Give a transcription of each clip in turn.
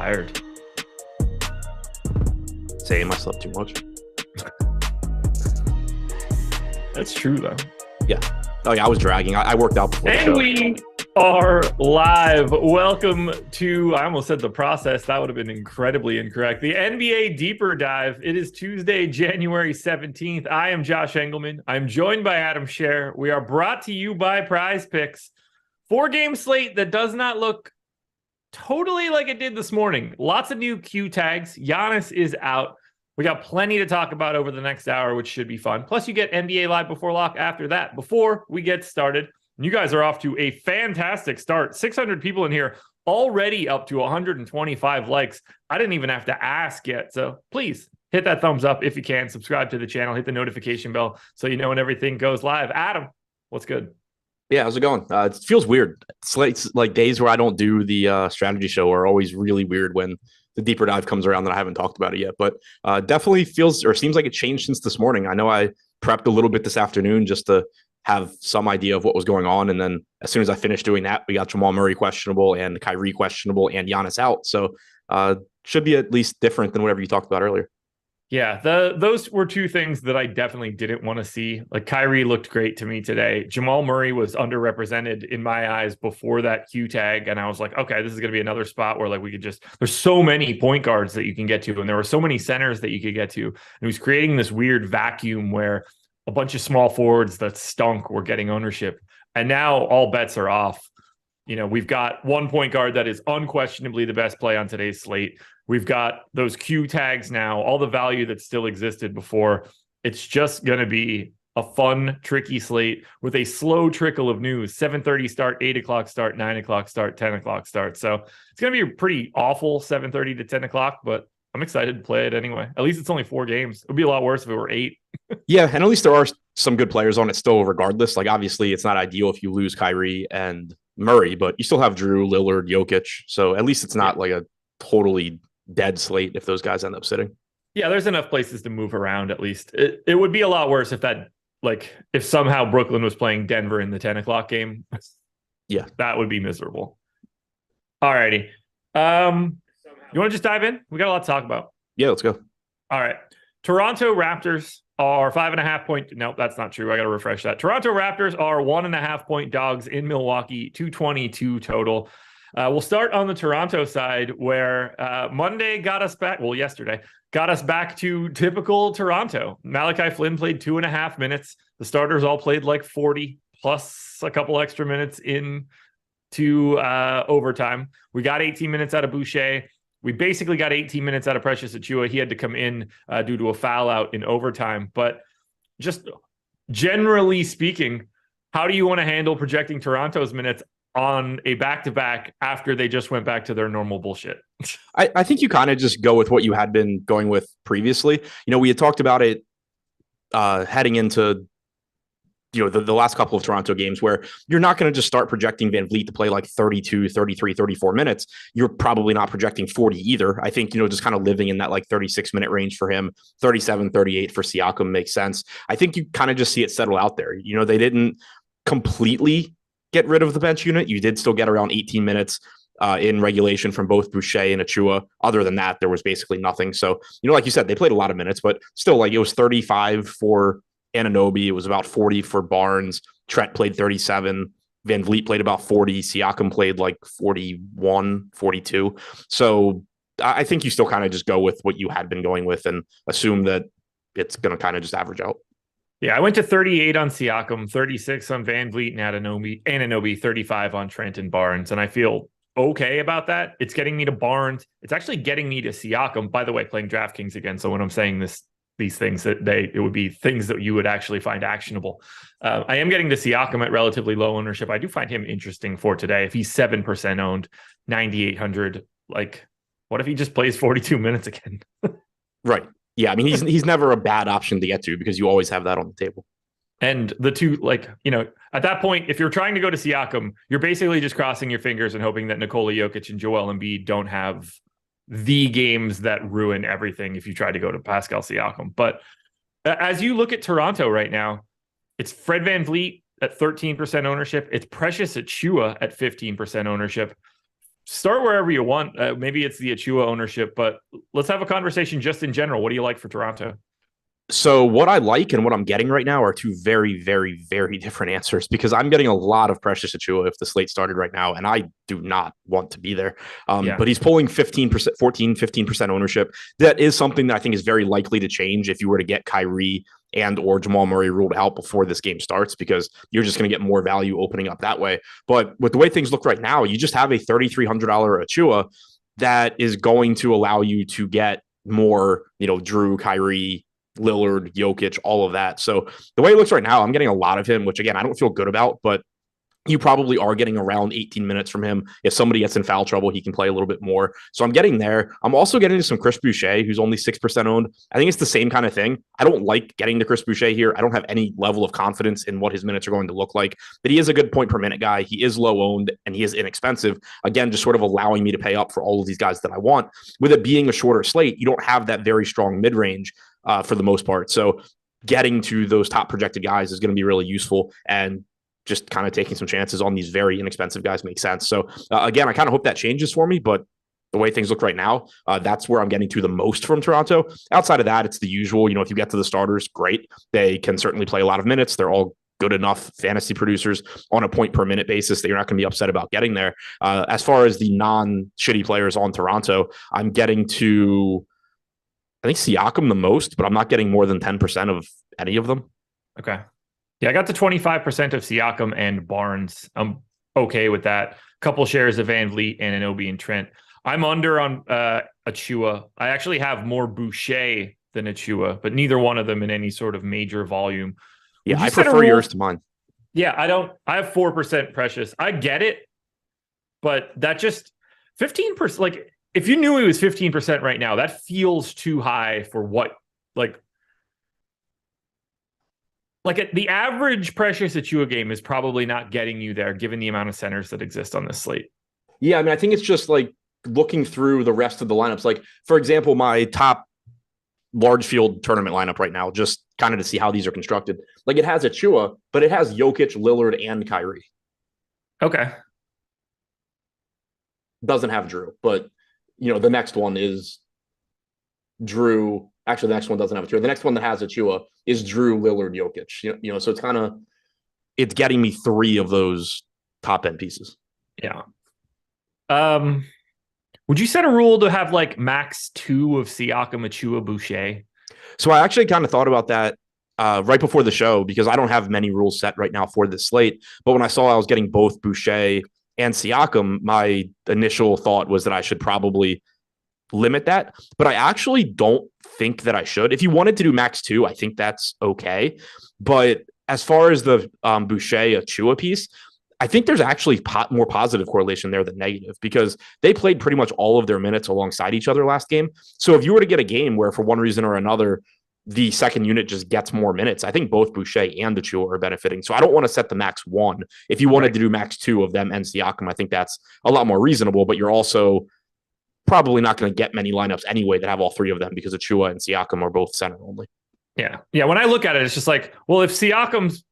tired. Same. I slept too much. That's true, though. Yeah. Oh, yeah. I was dragging. I worked out before the show. And we are live. Welcome to, I almost said the process. That would have been incredibly incorrect. The NBA Deeper Dive. It is Tuesday, January 17th. I am Josh Engleman. I'm joined by Adam Scherer. We are brought to you by PrizePicks. 4-game slate that does not look totally like it did this morning. Lots of new Q tags. Giannis is out. We got plenty to talk about over the next hour, which should be fun. Plus, you get NBA Live Before Lock after that. Before we get started, you guys are off to a fantastic start. 600 people in here, already up to 125 likes. I didn't even have to ask yet. So please hit that thumbs up if you can. Subscribe to the channel. Hit the notification bell so you know when everything goes live. Adam, what's good? Yeah, how's it going? It feels weird. It's like days where I don't do the strategy show are always really weird when the deeper dive comes around that I haven't talked about it yet. But definitely feels or seems like it changed since this morning. I know I prepped a little bit this afternoon just to have some idea of what was going on. And then as soon as I finished doing that, we got Jamal Murray questionable and Kyrie questionable and Giannis out. So should be at least different than whatever you talked about earlier. Yeah, those were two things that I definitely didn't want to see. Like Kyrie looked great to me today. Jamal Murray was underrepresented in my eyes before that Q tag. And I was like, okay, this is going to be another spot where like we could just, there's so many point guards that you can get to. And there were so many centers that you could get to. And it was creating this weird vacuum where a bunch of small forwards that stunk were getting ownership. And now all bets are off. You know, we've got one point guard that is unquestionably the best play on today's slate. We've got those Q tags now, all the value that still existed before. It's just going to be a fun, tricky slate with a slow trickle of news. 7:30 start, 8 o'clock start, 9 o'clock start, 10 o'clock start. So it's going to be a pretty awful 7:30 to 10 o'clock, but I'm excited to play it anyway. At least it's only 4 games. It would be a lot worse if it were 8. Yeah, and at least there are some good players on it still regardless. Like obviously it's not ideal if you lose Kyrie and Murray, but you still have Drew, Lillard, Jokic. So at least it's not like a totally dead slate if those guys end up sitting. Yeah, there's enough places to move around at least. It would be a lot worse if that, like, if somehow Brooklyn was playing Denver in the 10 o'clock game. Yeah. That would be miserable. All righty. You want to just dive in? We got a lot to talk about. Yeah, let's go. All right. Toronto Raptors are 5.5 point. No, that's not true. I got to refresh that. Toronto Raptors are 1.5 point dogs in Milwaukee, 222 total. We'll start on the Toronto side where Monday got us back. Well, yesterday got us back to typical Toronto. Malachi Flynn played 2.5 minutes. The starters all played like 40 plus a couple extra minutes into overtime. We got 18 minutes out of Boucher. We basically got 18 minutes out of Precious Achiuwa. He had to come in due to a foul out in overtime. But just generally speaking, how do you want to handle projecting Toronto's minutes on a back-to-back after they just went back to their normal bullshit? I think you kind of just go with what you had been going with previously. You know, we had talked about it heading into, you know, the last couple of Toronto games where you're not going to just start projecting Van Vliet to play like 32, 33, 34 minutes. You're probably not projecting 40 either. I think, you know, just kind of living in that like 36-minute range for him, 37, 38 for Siakam makes sense. I think you kind of just see it settle out there. You know, they didn't completely get rid of the bench unit. You did still get around 18 minutes in regulation from both Boucher and Achiuwa. Other than that, there was basically nothing. So, you know, like you said, they played a lot of minutes, but still, like, it was 35 for Anunoby. It was about 40 for Barnes. Trent played 37. Van Vliet played about 40. Siakam played like 41, 42. So I think you still kind of just go with what you had been going with and assume that it's going to kind of just average out. Yeah, I went to 38 on Siakam, 36 on Van Vliet and Anunoby, 35 on Trent and Barnes. And I feel okay about that. It's getting me to Barnes. It's actually getting me to Siakam. By the way, playing DraftKings again. So when I'm saying these things, it would be things that you would actually find actionable. I am getting to Siakam at relatively low ownership. I do find him interesting for today. If he's 7% owned, 9,800, like, what if he just plays 42 minutes again? Right. Yeah, I mean, he's never a bad option to get to because you always have that on the table. And the two, like, you know, at that point, if you're trying to go to Siakam, you're basically just crossing your fingers and hoping that Nikola Jokic and Joel Embiid don't have the games that ruin everything if you try to go to Pascal Siakam. But as you look at Toronto right now, it's Fred VanVleet at 13% ownership. It's Precious Achiuwa at 15% ownership. start wherever you want. Maybe it's the Achua ownership, but let's have a conversation just in general. What do you like for Toronto? So what I like and what I'm getting right now are two very, very, very different answers because I'm getting a lot of Precious Achua if the slate started right now, and I do not want to be there. But he's pulling 15%, 15% ownership. That is something that I think is very likely to change if you were to get Kyrie and or Jamal Murray ruled out before this game starts, because you're just going to get more value opening up that way. But with the way things look right now, you just have a $3,300 Achua that is going to allow you to get more, Drew, Kyrie, Lillard, Jokic, all of that. So the way it looks right now, I'm getting a lot of him, which again, I don't feel good about, but you probably are getting around 18 minutes from him. If somebody gets in foul trouble, he can play a little bit more. So I'm getting there. I'm also getting to some Chris Boucher, who's only 6% owned. I think it's the same kind of thing. I don't like getting to Chris Boucher here. I don't have any level of confidence in what his minutes are going to look like, but he is a good point per minute guy. He is low owned and he is inexpensive. Again, just sort of allowing me to pay up for all of these guys that I want. With it being a shorter slate, you don't have that very strong mid-range for the most part. So getting to those top projected guys is going to be really useful, and just kind of taking some chances on these very inexpensive guys makes sense. So again, I kind of hope that changes for me, but the way things look right now, that's where I'm getting to the most from Toronto. Outside of that, it's the usual, if you get to the starters, great. They can certainly play a lot of minutes. They're all good enough fantasy producers on a point per minute basis that you're not going to be upset about getting there. As far as the non-shitty players on Toronto, I'm getting to, I think, Siakam the most, but I'm not getting more than 10% of any of them. Okay. Yeah, I got to 25% of Siakam and Barnes. I'm okay with that. A couple shares of Van Vliet and Anunoby and Trent. I'm under on Achua. I actually have more Boucher than Achua, but neither one of them in any sort of major volume. Yeah, I prefer yours to mine. Yeah, I have 4% Precious. I get it, but that just 15%, like if you knew he was 15% right now, that feels too high for what, like the average Precious Achua game is probably not getting you there given the amount of centers that exist on this slate. Yeah, I mean, I think it's just like looking through the rest of the lineups. Like, for example, my top large field tournament lineup right now, just kind of to see how these are constructed. Like, it has Achua, but it has Jokic, Lillard, and Kyrie. Okay. Doesn't have Drew, but, the next one is Drew. Actually, the next one doesn't have Achua. The next one that has Achua is Drew, Lillard, Jokic. So it's getting me three of those top end pieces. Yeah. Would you set a rule to have like max 2 of Siakam, Achua, Boucher? So I actually kind of thought about that right before the show, because I don't have many rules set right now for this slate. But when I saw I was getting both Boucher and Siakam, my initial thought was that I should probably limit that. But I actually don't think that I should. If you wanted to do max 2, I think that's okay. But as far as the Boucher Achua piece, I think there's actually more positive correlation there than negative, because they played pretty much all of their minutes alongside each other last game. So if you were to get a game where for one reason or another, the second unit just gets more minutes, I think both Boucher and Achua are benefiting. So I don't want to set the max 1. If you wanted to do max 2 of them and Siakam, I think that's a lot more reasonable, but you're also probably not going to get many lineups anyway that have all three of them, because Achua and Siakam are both center only. Yeah. Yeah. When I look at it, it's just like, well, if Siakam's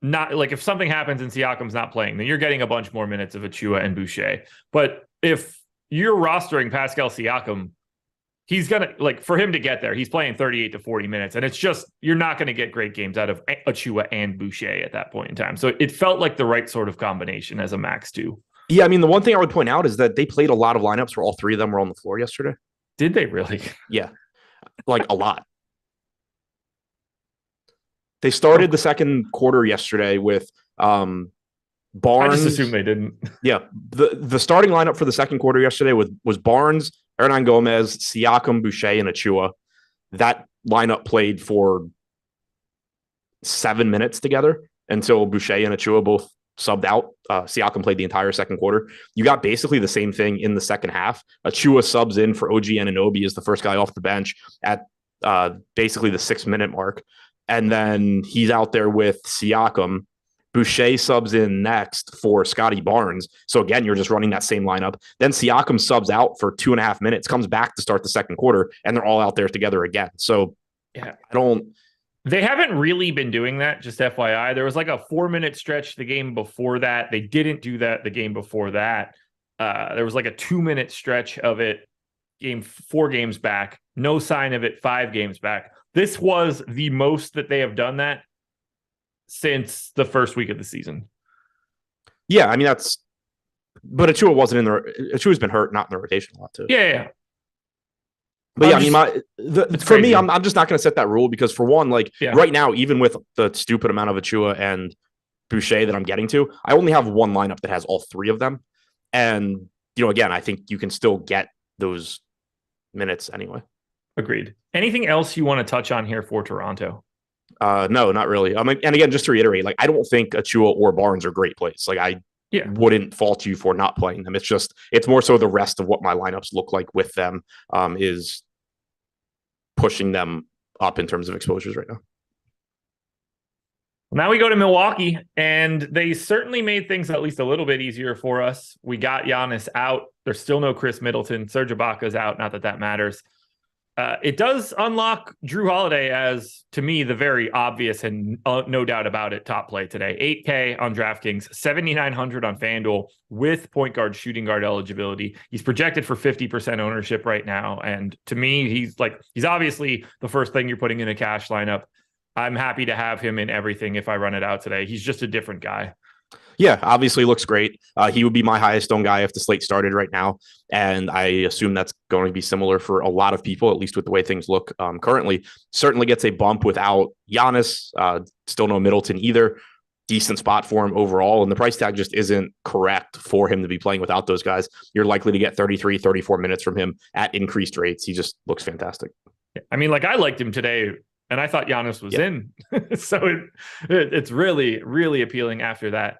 not, like, if something happens and Siakam's not playing, then you're getting a bunch more minutes of Achua and Boucher. But if you're rostering Pascal Siakam, he's going to, like, for him to get there, he's playing 38 to 40 minutes. And it's just, you're not going to get great games out of Achua and Boucher at that point in time. So it felt like the right sort of combination as a max 2. Yeah, I mean, the one thing I would point out is that they played a lot of lineups where all three of them were on the floor yesterday. Did they really? Yeah, like a lot. They started the second quarter yesterday with Barnes. I just assumed they didn't. Yeah, the starting lineup for the second quarter yesterday was Barnes, Hernan Gomez, Siakam, Boucher, and Achua. That lineup played for 7 minutes together until Boucher and Achua both subbed out. Siakam played the entire second quarter. You got basically the same thing in the second half. Achua subs in for OG Anunoby as the first guy off the bench at basically the 6-minute mark. And then he's out there with Siakam. Boucher subs in next for Scotty Barnes. So again, you're just running that same lineup. Then Siakam subs out for 2.5 minutes, comes back to start the second quarter, and they're all out there together again. So yeah, They haven't really been doing that, just FYI. There was like a 4-minute stretch the game before that. They didn't do that the game before that. There was like a 2-minute stretch of it, 4 games back. No sign of it 5 games back. This was the most that they have done that since the first week of the season. Yeah, I mean but Achua's been hurt, not in the rotation a lot too. Yeah. But for me, I'm just not going to set that rule because for one, right now, even with the stupid amount of Achua and Boucher that I'm getting to, I only have one lineup that has all 3 of them. And, again, I think you can still get those minutes anyway. Agreed. Anything else you want to touch on here for Toronto? No, not really. And again, just to reiterate, I don't think Achua or Barnes are great plays. I wouldn't fault you for not playing them. It's more so the rest of what my lineups look like with them is pushing them up in terms of exposures right now. Now we go to Milwaukee, and they certainly made things at least a little bit easier for us. We got Giannis out. There's still no Chris Middleton. Serge Ibaka's out. Not that matters. It does unlock Drew Holiday as, to me, the very obvious and no doubt about it top play today. 8K on DraftKings, 7,900 on FanDuel with point guard, shooting guard eligibility. He's projected for 50% ownership right now. And to me, he's obviously the first thing you're putting in a cash lineup. I'm happy to have him in everything if I run it out today. He's just a different guy. Yeah, obviously looks great. He would be my highest owned guy if the slate started right now. And I assume that's going to be similar for a lot of people, at least with the way things look currently. Certainly gets a bump without Giannis. Still no Middleton either. Decent spot for him overall. And the price tag just isn't correct for him to be playing without those guys. You're likely to get 33, 34 minutes from him at increased rates. He just looks fantastic. I mean, I liked him today, and I thought Giannis was in. So it's really, really appealing after that.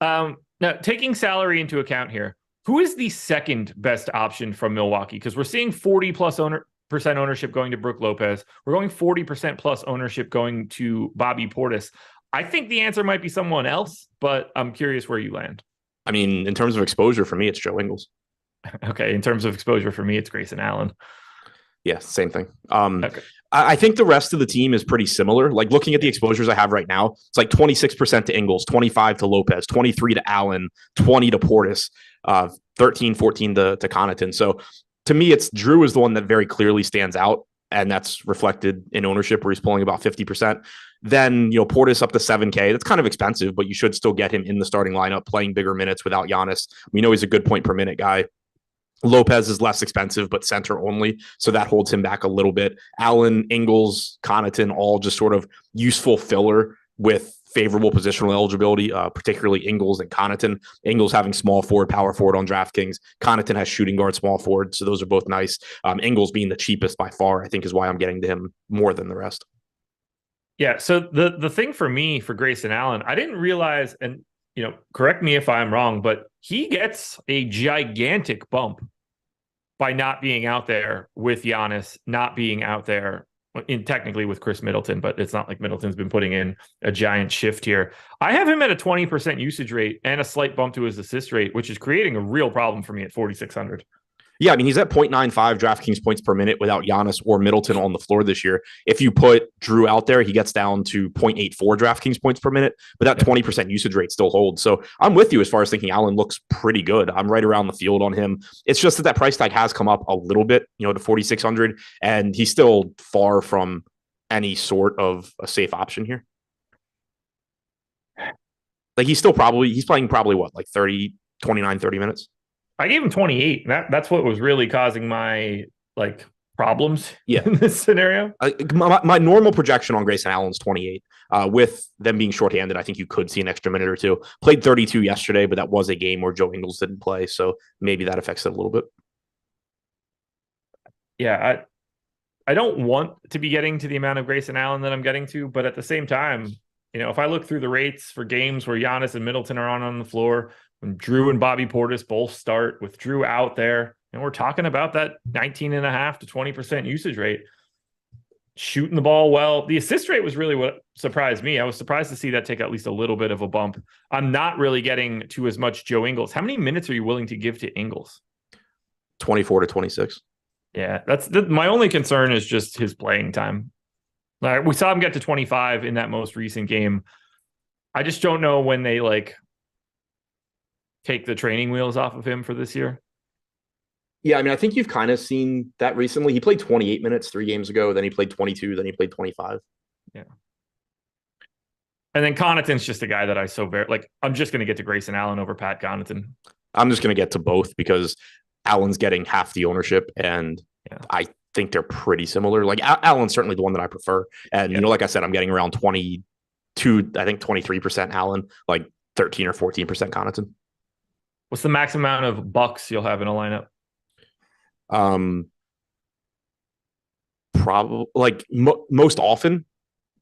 Now, taking salary into account here, who is the second best option from Milwaukee? Because we're seeing 40+ percent ownership going to Brook Lopez. We're going 40% plus ownership going to Bobby Portis. I think the answer might be someone else, but I'm curious where you land. I mean, in terms of exposure, for me, it's Joe Ingles. Okay. In terms of exposure, for me, it's Grayson Allen. Yeah, same thing. Okay. I think the rest of the team is pretty similar. Looking at the exposures I have right now, it's 26% to Ingles, 25 to Lopez, 23 to Allen, 20 to Portis, 13, 14 to Connaughton. So to me, it's Drew is the one that very clearly stands out, and that's reflected in ownership where he's pulling about 50%. Then, Portis up to 7K. That's kind of expensive, but you should still get him in the starting lineup playing bigger minutes without Giannis. We know he's a good point per minute guy. Lopez is less expensive, but center only. So that holds him back a little bit. Allen, Ingles, Connaughton, all just sort of useful filler with favorable positional eligibility, particularly Ingles and Connaughton. Ingles having small forward, power forward on DraftKings. Connaughton has shooting guard, small forward. So those are both nice. Ingles being the cheapest by far, I think is why I'm getting to him more than the rest. Yeah. So the thing for me, for Grayson Allen, I didn't realize, and correct me if I'm wrong, but he gets a gigantic bump by not being out there with Giannis, not being out there technically with Chris Middleton, but it's not like Middleton's been putting in a giant shift here. I have him at a 20% usage rate and a slight bump to his assist rate, which is creating a real problem for me at 4,600. Yeah, I mean, he's at 0.95 DraftKings points per minute without Giannis or Middleton on the floor this year. If you put Drew out there, he gets down to 0.84 DraftKings points per minute, but that 20% usage rate still holds. So I'm with you as far as thinking Allen looks pretty good. I'm right around the field on him. It's just that price tag has come up a little bit, to 4,600, and he's still far from any sort of a safe option here. He's playing probably what, 29, 30 minutes? I gave him 28. That's what was really causing my problems in this scenario. My normal projection on Grayson Allen's 28. With them being shorthanded, I think you could see an extra minute or two. Played 32 yesterday, but that was a game where Joe Ingles didn't play, so maybe that affects it a little bit. Yeah, I don't want to be getting to the amount of Grayson Allen that I'm getting to, but at the same time, if I look through the rates for games where Giannis and Middleton are on the floor, when Drew and Bobby Portis both start with Drew out there, and we're talking about that 19.5 to 20% usage rate, shooting the ball well. The assist rate was really what surprised me. I was surprised to see that take at least a little bit of a bump. I'm not really getting to as much Joe Ingles. How many minutes are you willing to give to Ingles? 24 to 26. Yeah, my only concern is just his playing time. We saw him get to 25 in that most recent game. I just don't know when they take the training wheels off of him for this year? Yeah, I mean, I think you've kind of seen that recently. He played 28 minutes 3 games ago, then he played 22, then he played 25. Yeah. And then Connaughton's just a guy that I I'm just going to get to Grayson Allen over Pat Connaughton. I'm just going to get to both because Allen's getting half the ownership, and I think they're pretty similar. Like Allen's certainly the one that I prefer. And, like I said, I'm getting around 22, I think 23% Allen, like 13 or 14% Connaughton. What's the max amount of bucks you'll have in a lineup? Probably like most often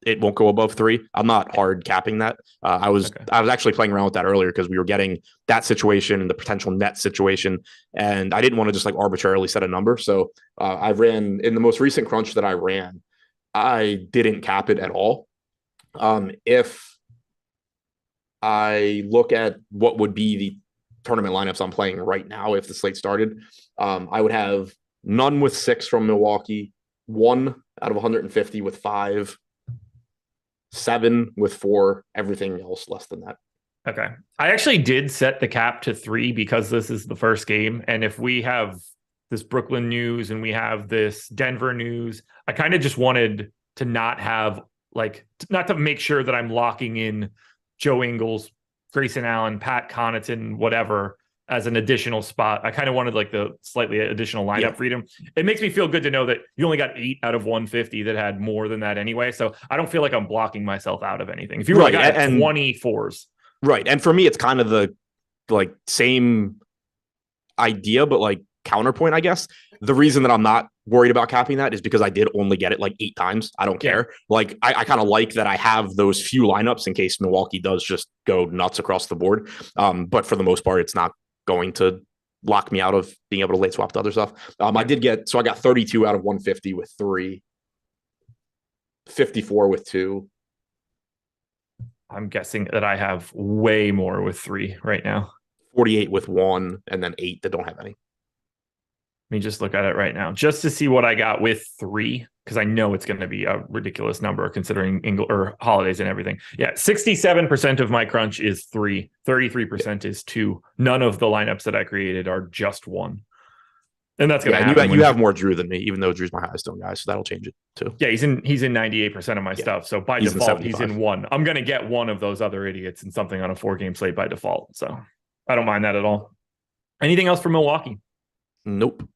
it won't go above 3. I'm not hard capping that. I was actually playing around with that earlier because we were getting that situation and the potential net situation, and I didn't want to just like arbitrarily set a number. So I ran in the most recent crunch that I ran, I didn't cap it at all. If I look at what would be the tournament lineups I'm playing right now, if the slate started, I would have none with 6 from Milwaukee, 1 out of 150 with 5, 7 with 4, everything else less than that. Okay. I actually did set the cap to 3 because this is the first game. And if we have this Brooklyn news and we have this Denver news, I kind of just wanted to not have not to make sure that I'm locking in Joe Ingles, Grayson Allen, Pat Connaughton, whatever, as an additional spot. I kind of wanted like the slightly additional lineup freedom. It makes me feel good to know that you only got 8 out of 150 that had more than that anyway. So I don't feel like I'm blocking myself out of anything. If you were like, I had 24s. Right. And for me, it's kind of the same idea, but like counterpoint, I guess. The reason that I'm not worried about capping that is because I did only get it like 8 times. I don't care. Like I kind of like that I have those few lineups in case Milwaukee does just go nuts across the board. But for the most part, it's not going to lock me out of being able to late swap to other stuff. I got 32 out of 150 with 3, 54 with 2. I'm guessing that I have way more with 3 right now. 48 with 1, and then 8 that don't have any. Let me just look at it right now just to see what I got with 3, because I know it's going to be a ridiculous number considering holidays and everything. Yeah, 67% of my crunch is 3, 33% is 2. None of the lineups that I created are just 1. And that's going to happen. You have more Drew than me, even though Drew's my highest owned guy, so that'll change it too. Yeah, he's in 98% of my stuff. So by default, he's in 1. I'm going to get one of those other idiots in something on a 4-game slate by default. So I don't mind that at all. Anything else for Milwaukee? Nope.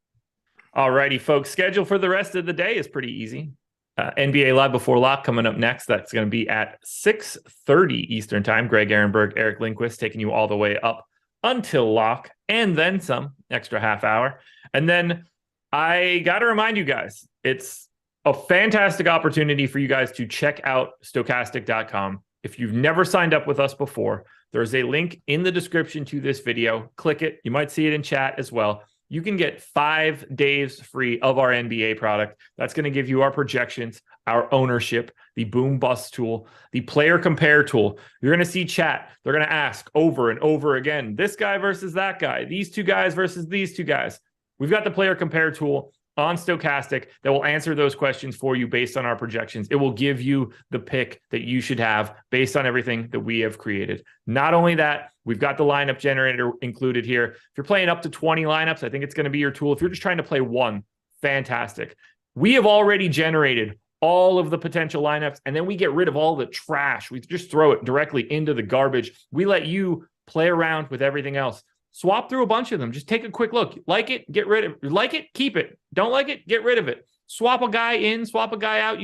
All righty, folks. Schedule for the rest of the day is pretty easy. NBA Live Before Lock coming up next. That's going to be at 6:30 Eastern Time. Greg Ehrenberg, Eric Lindquist taking you all the way up until lock and then some extra half hour. And then I got to remind you guys, it's a fantastic opportunity for you guys to check out Stokastic.com. If you've never signed up with us before, there's a link in the description to this video. Click it. You might see it in chat as well. You can get 5 days free of our NBA product. That's going to give you our projections, our ownership, the boom bust tool, the player compare tool. You're going to see chat. They're going to ask over and over again, this guy versus that guy, these 2 guys versus these 2 guys. We've got the player compare tool on Stokastic that will answer those questions for you based on our projections. It will give you the pick that you should have based on everything that we have created. Not only that, we've got the lineup generator included here. If you're playing up to 20 lineups, I think it's going to be your tool. If you're just trying to play 1, fantastic. We have already generated all of the potential lineups, and then we get rid of all the trash. We just throw it directly into the garbage. We let you play around with everything else. Swap through a bunch of them. Just take a quick look. Like it, get rid of it. Like it, keep it. Don't like it, get rid of it. Swap a guy in, swap a guy out.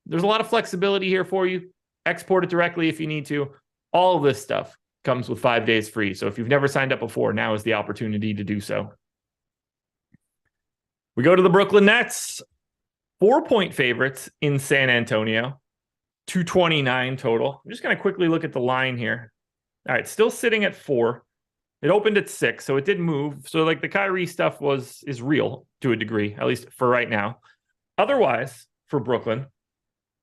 There's a lot of flexibility here for you. Export it directly if you need to. All of this stuff comes with 5 days free. So if you've never signed up before, now is the opportunity to do so. We go to the Brooklyn Nets. 4-point favorites in San Antonio. 229 total. I'm just going to quickly look at the line here. All right, still sitting at 4. It opened at 6, so it did move. So like the Kyrie stuff is real to a degree, at least for right now. Otherwise, for Brooklyn,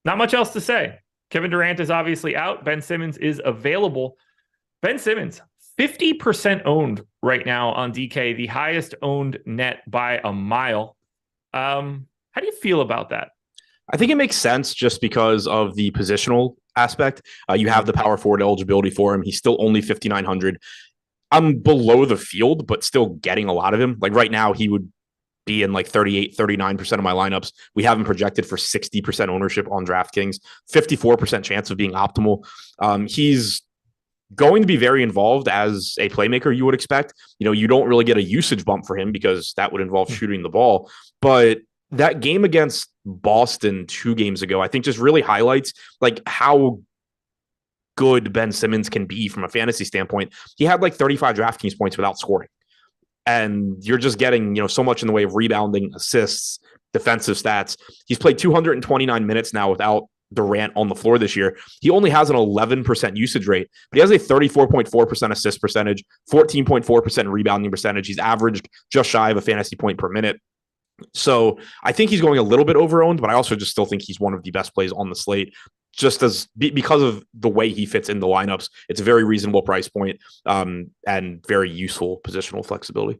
not much else to say. Kevin Durant is obviously out. Ben Simmons is available. Ben Simmons, 50% owned right now on DK, the highest owned net by a mile. How do you feel about that? I think it makes sense just because of the positional aspect. You have the power forward eligibility for him. He's still only 5,900. I'm below the field, but still getting a lot of him. Like right now, he would be in like 38, 39% of my lineups. We have him projected for 60% ownership on DraftKings, 54% chance of being optimal. He's going to be very involved as a playmaker, you would expect. You don't really get a usage bump for him because that would involve shooting the ball. But that game against Boston 2 games ago, I think just really highlights like how good Ben Simmons can be from a fantasy standpoint. He had like 35 DraftKings points without scoring. And you're just getting, so much in the way of rebounding, assists, defensive stats. He's played 229 minutes now without Durant on the floor this year. He only has an 11% usage rate, but he has a 34.4% assist percentage, 14.4% rebounding percentage. He's averaged just shy of a fantasy point per minute. So I think he's going a little bit overowned, but I also just still think he's one of the best plays on the slate. Just because of the way he fits in the lineups, it's a very reasonable price point, and very useful positional flexibility.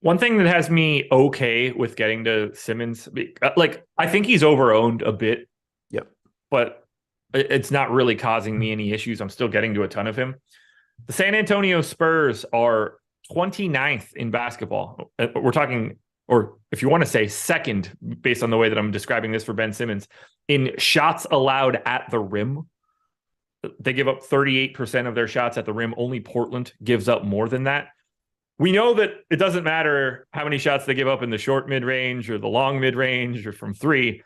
One thing that has me okay with getting to Simmons, like I think he's overowned a bit. Yep. But it's not really causing me any issues. I'm still getting to a ton of him. The San Antonio Spurs are 29th in basketball. We're talking, or if you want to say second, based on the way that I'm describing this for Ben Simmons, in shots allowed at the rim. They give up 38% of their shots at the rim. Only Portland gives up more than that. We know that it doesn't matter how many shots they give up in the short mid-range or the long mid-range or from 3.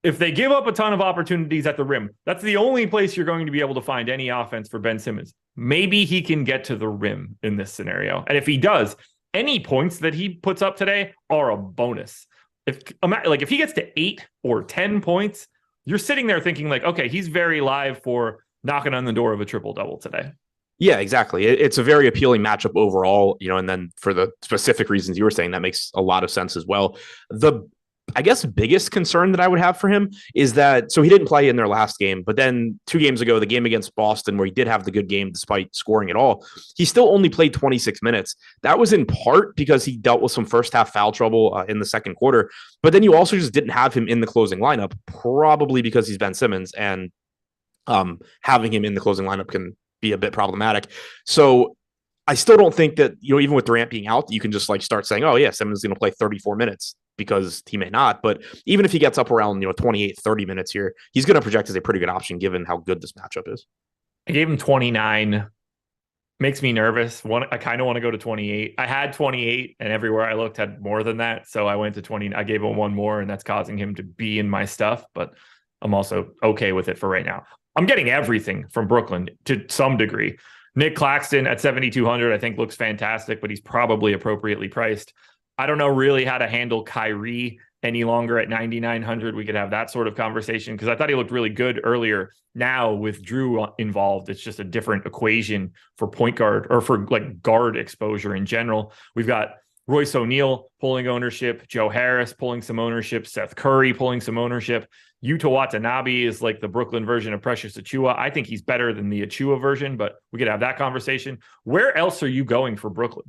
If they give up a ton of opportunities at the rim, that's the only place you're going to be able to find any offense for Ben Simmons. Maybe he can get to the rim in this scenario. And if he does, any points that he puts up today are a bonus. If he gets to 8 or 10 points, you're sitting there thinking like, okay, he's very live for knocking on the door of a triple-double today. Yeah, exactly. It's a very appealing matchup overall, and then for the specific reasons you were saying, that makes a lot of sense as well. The I guess biggest concern that I would have for him is that, so he didn't play in their last game, but then 2 games ago, the game against Boston, where he did have the good game despite scoring at all, he still only played 26 minutes. That was in part because he dealt with some first half foul trouble in the second quarter, but then you also just didn't have him in the closing lineup, probably because he's Ben Simmons, and having him in the closing lineup can be a bit problematic. So I still don't think that, even with Durant being out, you can just like start saying, oh yeah, Simmons is going to play 34 minutes. Because he may not, but even if he gets up around 28, 30 minutes here, he's going to project as a pretty good option given how good this matchup is. I gave him 29. Makes me nervous. I kind of want to go to 28. I had 28, and everywhere I looked had more than that, so I went to 20. I gave him one more, and that's causing him to be in my stuff, but I'm also okay with it for right now. I'm getting everything from Brooklyn to some degree. Nick Claxton at 7,200 I think looks fantastic, but he's probably appropriately priced. I don't know really how to handle Kyrie any longer at 9,900. We could have that sort of conversation because I thought he looked really good earlier. Now with Drew involved, it's just a different equation for point guard or for like guard exposure in general. We've got Royce O'Neal pulling ownership, Joe Harris pulling some ownership, Seth Curry pulling some ownership. Yuta Watanabe is like the Brooklyn version of Precious Achiuwa. I think he's better than the Achiuwa version, but we could have that conversation. Where else are you going for Brooklyn?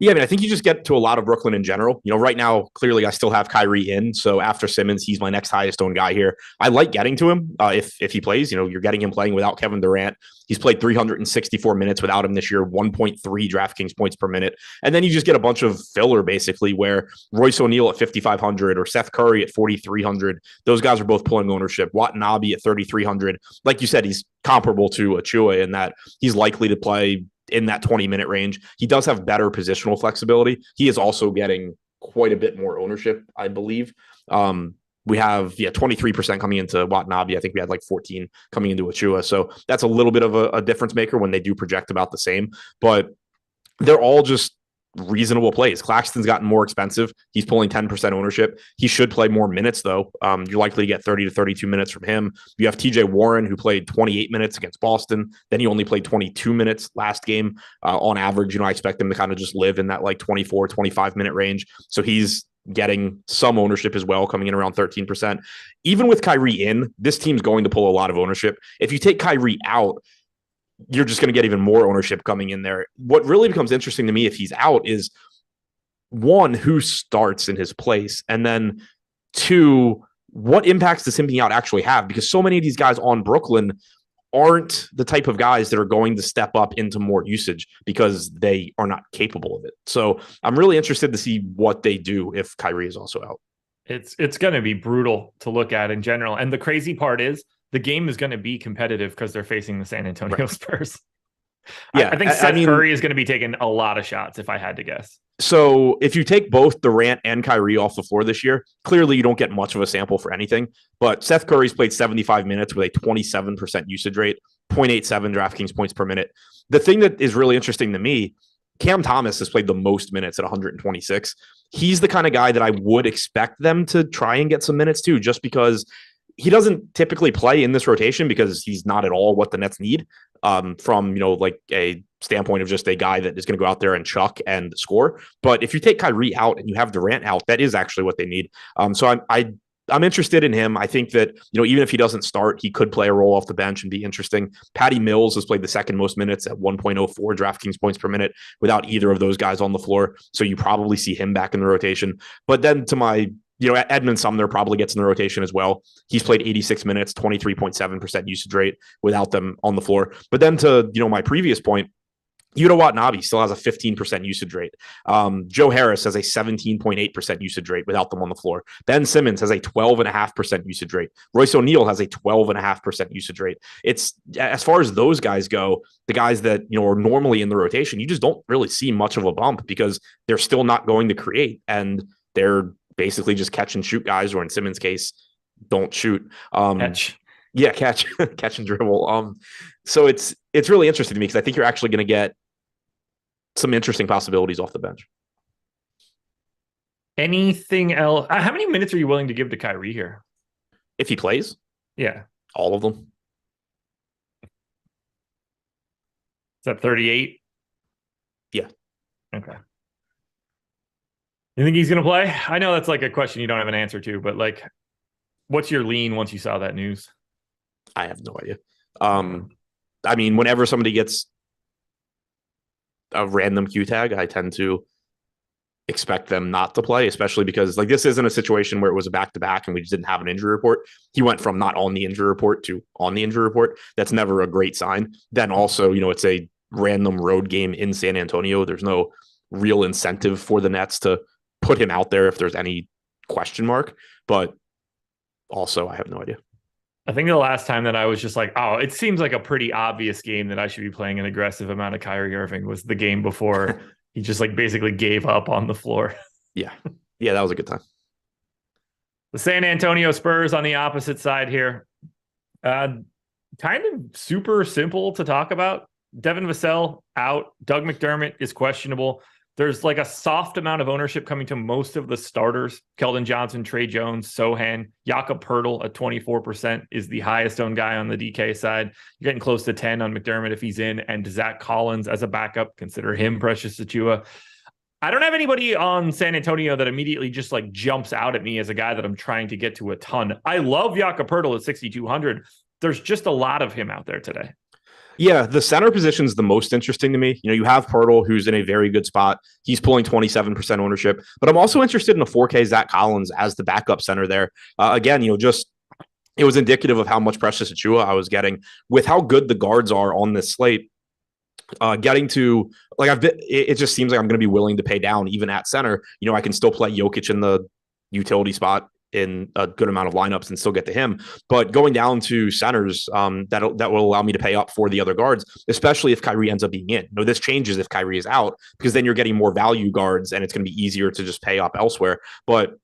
Yeah, I mean, I think you just get to a lot of Brooklyn in general. Right now, clearly, I still have Kyrie in. So after Simmons, he's my next highest owned guy here. I like getting to him if he plays. You're getting him playing without Kevin Durant. He's played 364 minutes without him this year, 1.3 DraftKings points per minute. And then you just get a bunch of filler, basically, where Royce O'Neal at 5,500 or Seth Curry at 4,300. Those guys are both pulling ownership. Watanabe at 3,300. Like you said, he's comparable to Achiuwa in that he's likely to play in that 20-minute range. He does have better positional flexibility. He is also getting quite a bit more ownership, I believe. We have 23% coming into Watanabe. I think we had like 14 coming into Achiuwa. So that's a little bit of a difference maker when they do project about the same. But they're all just reasonable plays. Claxton's gotten more expensive. He's pulling 10% ownership. He should play more minutes, though. You're likely to get 30 to 32 minutes from him. You have TJ Warren, who played 28 minutes against Boston. Then he only played 22 minutes last game. On average, I expect him to kind of just live in that like 24, 25-minute range. So he's getting some ownership as well, coming in around 13%. Even with Kyrie in, this team's going to pull a lot of ownership. If you take Kyrie out, you're just going to get even more ownership coming in there. What really becomes interesting to me if he's out is, one, who starts in his place? And then 2, what impacts does him being out actually have? Because so many of these guys on Brooklyn aren't the type of guys that are going to step up into more usage because they are not capable of it. So I'm really interested to see what they do if Kyrie is also out. It's going to be brutal to look at in general. And the crazy part is the game is going to be competitive because they're facing the San Antonio Spurs. Yeah, I think Seth Curry is going to be taking a lot of shots if I had to guess. So if you take both Durant and Kyrie off the floor this year, clearly you don't get much of a sample for anything. But Seth Curry's played 75 minutes with a 27% usage rate, 0.87 DraftKings points per minute. The thing that is really interesting to me, Cam Thomas has played the most minutes at 126. He's the kind of guy that I would expect them to try and get some minutes too, just because he doesn't typically play in this rotation because he's not at all what the Nets need from, like a standpoint of just a guy that is going to go out there and chuck and score. But if you take Kyrie out and you have Durant out, that is actually what they need. So I'm interested in him. I think that, even if he doesn't start, he could play a role off the bench and be interesting. Patty Mills has played the second most minutes at 1.04 DraftKings points per minute without either of those guys on the floor. So you probably see him back in the rotation. But then to my Edmund Sumner probably gets in the rotation as well. He's played 86 minutes, 23.7% usage rate without them on the floor. But then to, my previous point, Yuta Watanabe still has a 15% usage rate. Joe Harris has a 17.8% usage rate without them on the floor. Ben Simmons has a 12.5% usage rate. Royce O'Neal has a 12.5% usage rate. It's, as far as those guys go, the guys that, are normally in the rotation, you just don't really see much of a bump because they're still not going to create. And they're basically just catch and shoot guys, or in Simmons' case, don't shoot. Catch. Yeah, catch and dribble. So it's really interesting to me because I think you're actually going to get some interesting possibilities off the bench. Anything else? How many minutes are you willing to give to Kyrie here? If he plays? Yeah. All of them. Is that 38? Yeah. Okay. You think he's going to play? I know that's like a question you don't have an answer to, but like, what's your lean once you saw that news? I have no idea. I mean, whenever somebody gets a random Q tag, I tend to expect them not to play, especially because like this isn't a situation where it was a back-to-back and we just didn't have an injury report. He went from not on the injury report to on the injury report. That's never a great sign. Then also, it's a random road game in San Antonio. There's no real incentive for the Nets to put him out there if there's any question mark. But also, I have no idea. I think the last time that I was just like, oh, it seems like a pretty obvious game that I should be playing an aggressive amount of Kyrie Irving was the game before he just like basically gave up on the floor. Yeah. Yeah, that was a good time. The San Antonio Spurs on the opposite side here. Kind of super simple to talk about. Devin Vassell out. Doug McDermott is questionable. There's like a soft amount of ownership coming to most of the starters. Keldon Johnson, Trey Jones, Sohan, Jakob Poeltl at 24% is the highest owned guy on the DK side. You're getting close to 10 on McDermott if he's in, and Zach Collins as a backup. Consider him Precious Achiuwa. I don't have anybody on San Antonio that immediately just like jumps out at me as a guy that I'm trying to get to a ton. I love Jakob Poeltl at 6,200. There's just a lot of him out there today. Yeah, the center position is the most interesting to me. You have Poeltl, who's in a very good spot. He's pulling 27% ownership. But I'm also interested in a 4K Zach Collins as the backup center there. Again, just it was indicative of how much Precious Achiuwa I was getting with how good the guards are on this slate. Getting to it just seems like I'm going to be willing to pay down even at center. I can still play Jokic in the utility spot in a good amount of lineups and still get to him. But going down to centers, that will allow me to pay up for the other guards, especially if Kyrie ends up being in. This changes if Kyrie is out because then you're getting more value guards and it's going to be easier to just pay up elsewhere. But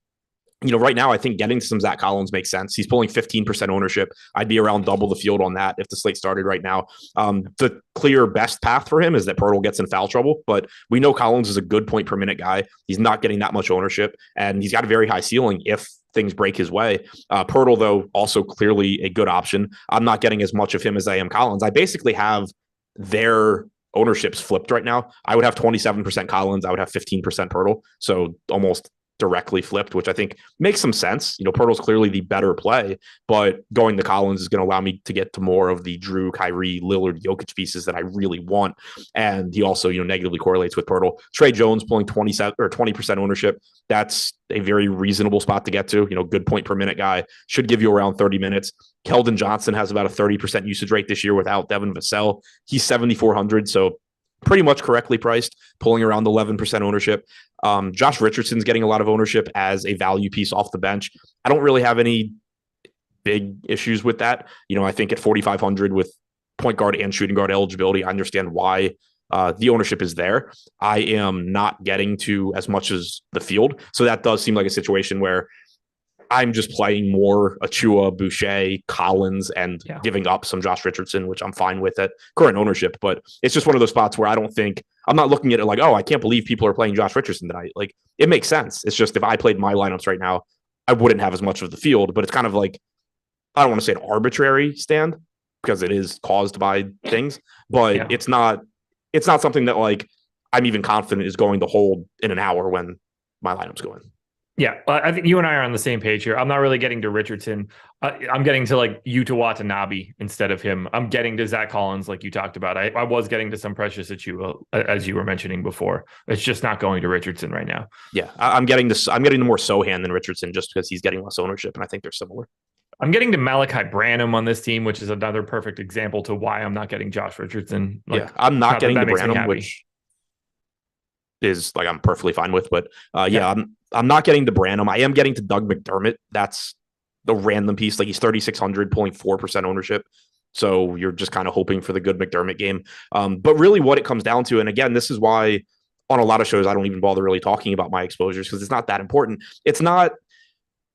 right now, I think getting to some Zach Collins makes sense. He's pulling 15% ownership. I'd be around double the field on that if the slate started right now. The clear best path for him is that Poeltl gets in foul trouble, but we know Collins is a good point per minute guy. He's not getting that much ownership, and he's got a very high ceiling if things break his way. Poeltl, though, also clearly a good option. I'm not getting as much of him as I am Collins. I basically have their ownerships flipped right now. I would have 27% Collins. I would have 15% Poeltl. So almost directly flipped, which I think makes some sense. Pirtle's clearly the better play, but going to Collins is going to allow me to get to more of the Drew, Kyrie, Lillard, Jokic pieces that I really want. And he also, negatively correlates with Pirtle. Trey Jones pulling 27 or 20% ownership. That's a very reasonable spot to get to. Good point per minute guy, should give you around 30 minutes. Keldon Johnson has about a 30% usage rate this year without Devin Vassell. He's 7,400. So pretty much correctly priced, pulling around 11% ownership. Josh Richardson's getting a lot of ownership as a value piece off the bench. I don't really have any big issues with that. I think at 4,500 with point guard and shooting guard eligibility, I understand why the ownership is there. I am not getting to as much as the field. So that does seem like a situation where I'm just playing more Achua, Boucher, Collins, and giving up some Josh Richardson, which I'm fine with at current ownership. But it's just one of those spots where I'm not looking at it like, oh, I can't believe people are playing Josh Richardson tonight. Like, it makes sense. It's just if I played my lineups right now, I wouldn't have as much of the field. But it's kind of like, I don't want to say an arbitrary stand because it is caused by things, but it's not something that like I'm even confident is going to hold in an hour when my lineups go in. Yeah, I think you and I are on the same page here. I'm not really getting to Richardson. I'm getting to like Yuta Watanabe instead of him. I'm getting to Zach Collins like you talked about. I was getting to some Precious Achiuwa, as you were mentioning before. It's just not going to Richardson right now. Yeah, I'm getting to more Sohan than Richardson just because he's getting less ownership, and I think they're similar. I'm getting to Malachi Branham on this team, which is another perfect example to why I'm not getting Josh Richardson. I'm not getting to Branham, which is like I'm perfectly fine with. But I'm not getting to Branham. I am getting to Doug McDermott. That's the random piece. Like, he's 3,600, pulling 4% ownership. So you're just kind of hoping for the good McDermott game. But really what it comes down to, and again, this is why on a lot of shows I don't even bother really talking about my exposures because it's not that important.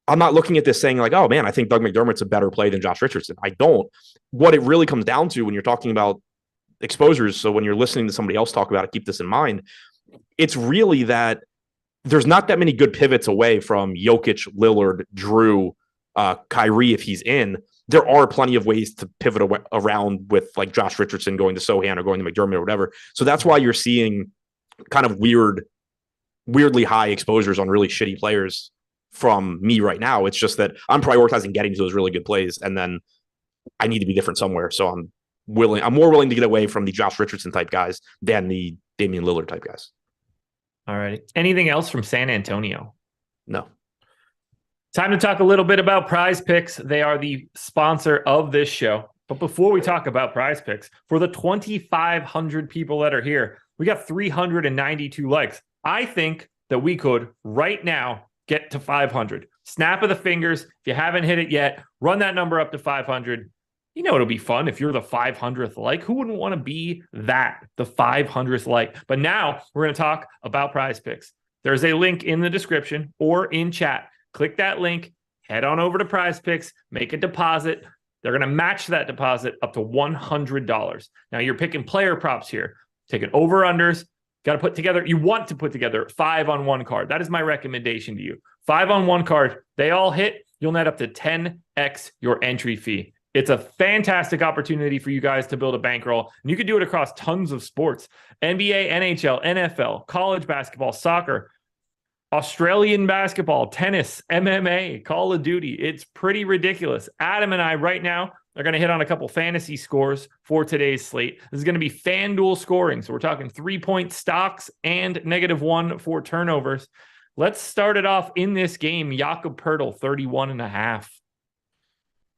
I'm not looking at this saying like, oh man, I think Doug McDermott's a better play than Josh Richardson. I don't. What it really comes down to when you're talking about exposures, so when you're listening to somebody else talk about it, keep this in mind. It's really that there's not that many good pivots away from Jokic, Lillard, Drew, Kyrie if he's in. There are plenty of ways to pivot around with like Josh Richardson going to Sohan or going to McDermott or whatever. So that's why you're seeing kind of weirdly high exposures on really shitty players from me right now. It's just that I'm prioritizing getting to those really good plays, and then I need to be different somewhere. So I'm more willing to get away from the Josh Richardson type guys than the Damian Lillard type guys. All right. Anything else from San Antonio? No. Time to talk a little bit about PrizePicks. They are the sponsor of this show. But before we talk about PrizePicks, for the 2,500 people that are here, we got 392 likes. I think that we could right now get to 500. Snap of the fingers. If you haven't hit it yet, run that number up to 500. It'll be fun if you're the 500th like. Who wouldn't want to be that, the 500th like? But now we're going to talk about PrizePicks. There's a link in the description or in chat. Click that link, head on over to PrizePicks, make a deposit. They're going to match that deposit up to $100. Now you're picking player props here, taking over-unders. You want to put together 5-on-1 card. That is my recommendation to you. 5-on-1 card, they all hit, you'll net up to 10x your entry fee. It's a fantastic opportunity for you guys to build a bankroll, and you can do it across tons of sports: NBA, NHL, NFL, college basketball, soccer, Australian basketball, tennis, MMA, Call of Duty. It's pretty ridiculous. Adam and I right now are going to hit on a couple fantasy scores for today's slate. This is going to be FanDuel scoring. So we're talking 3-point stocks and -1 for turnovers. Let's start it off in this game. Jakob Poeltl, 31.5.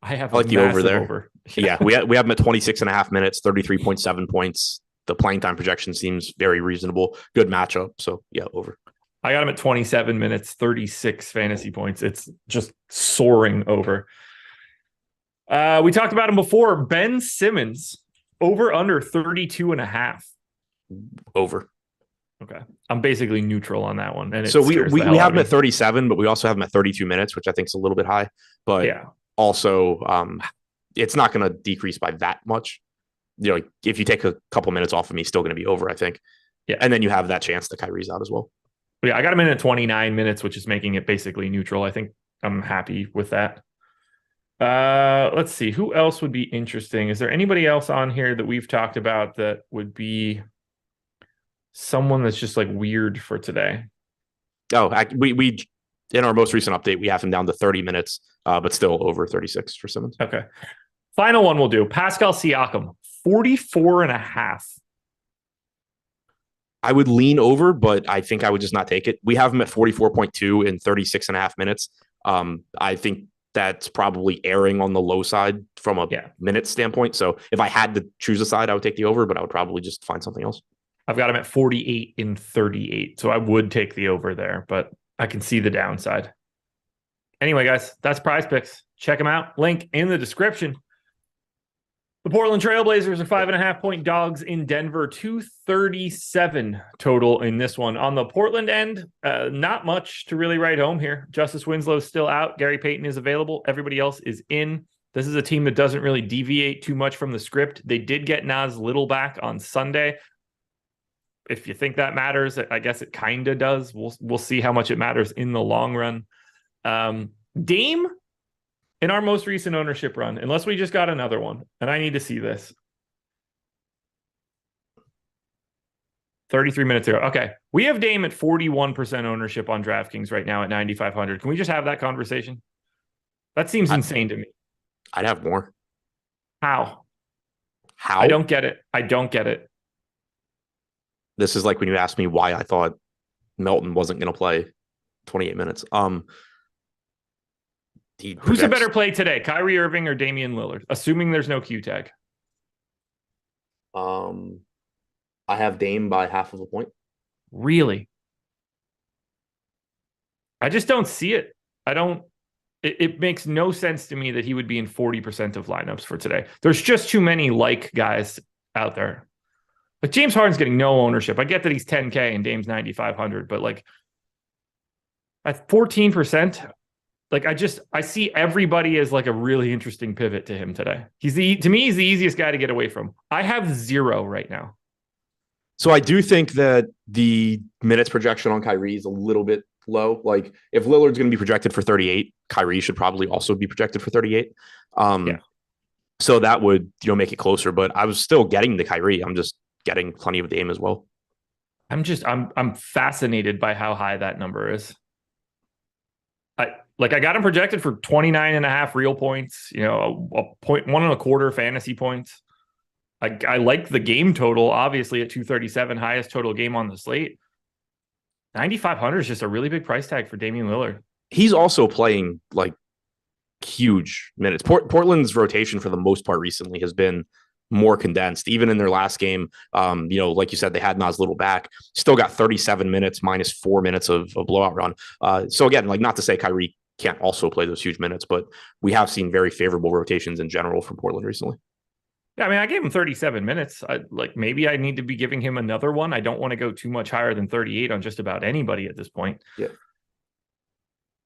I like the over there. Over. Yeah, we have him at 26.5 minutes, 33.7 points. The playing time projection seems very reasonable. Good matchup. So yeah, over. I got him at 27 minutes, 36 fantasy points. It's just soaring over. We talked about him before. Ben Simmons, over under 32.5. Over. Okay. I'm basically neutral on that one. And so we have him at 37, but we also have him at 32 minutes, which I think is a little bit high. But yeah. Also, it's not going to decrease by that much. If you take a couple minutes off of me, still going to be over, I think. Yeah. And then you have that chance that Kyrie's out as well. Yeah, I got him in at 29 minutes, which is making it basically neutral. I think I'm happy with that. Let's see. Who else would be interesting? Is there anybody else on here that we've talked about that would be someone that's just like weird for today? Oh, we in our most recent update, we have him down to 30 minutes, but still over 36 for Simmons. Okay. Final one we'll do. Pascal Siakam, 44.5. I would lean over, but I think I would just not take it. We have him at 44.2 in 36.5 minutes. I think that's probably erring on the low side from a minute standpoint. So if I had to choose a side, I would take the over, but I would probably just find something else. I've got him at 48 in 38. So I would take the over there, but I can see the downside. Anyway, guys, that's PrizePicks. Check them out. Link in the description. The Portland Trailblazers are 5.5-point dogs in Denver, 237 total in this one. On the Portland end, not much to really write home here. Justice Winslow's still out. Gary Payton is available. Everybody else is in. This is a team that doesn't really deviate too much from the script. They did get Nas Little back on Sunday. If you think that matters, I guess it kind of does. We'll see how much it matters in the long run. Dame, in our most recent ownership run, unless we just got another one, and I need to see this. 33 minutes ago. Okay. We have Dame at 41% ownership on DraftKings right now at 9,500. Can we just have that conversation? That seems insane to me. I'd have more. How? How? I don't get it. This is like when you asked me why I thought Melton wasn't going to play 28 minutes. Who's a better play today, Kyrie Irving or Damian Lillard? Assuming there's no Q tag. I have Dame by half of a point. Really? I just don't see it. It makes no sense to me that he would be in 40% of lineups for today. There's just too many guys out there. Like James Harden's getting no ownership. I get that he's 10K and Dame's 9,500, but at 14%, I see everybody as a really interesting pivot to him today. To me, he's the easiest guy to get away from. I have 0 right now. So I do think that the minutes projection on Kyrie is a little bit low. If Lillard's going to be projected for 38, Kyrie should probably also be projected for 38. So that would, make it closer, but I was still getting the Kyrie. I'm just getting plenty of Dame as well. I'm fascinated by how high that number is. I got him projected for 29.5 real points, a point, 1.25 fantasy points. I like the game total, obviously at 237, highest total game on the slate. 9,500 is just a really big price tag for Damian Lillard. He's also playing huge minutes. Portland's rotation for the most part recently has been more condensed. Even in their last game, like you said, they had Nas Little back, still got 37 minutes minus 4 minutes of a blowout run. So again, not to say Kyrie can't also play those huge minutes, but we have seen very favorable rotations in general from Portland recently. Yeah, I mean, I gave him 37 minutes. Maybe I need to be giving him another one. I don't want to go too much higher than 38 on just about anybody at this point. Yeah.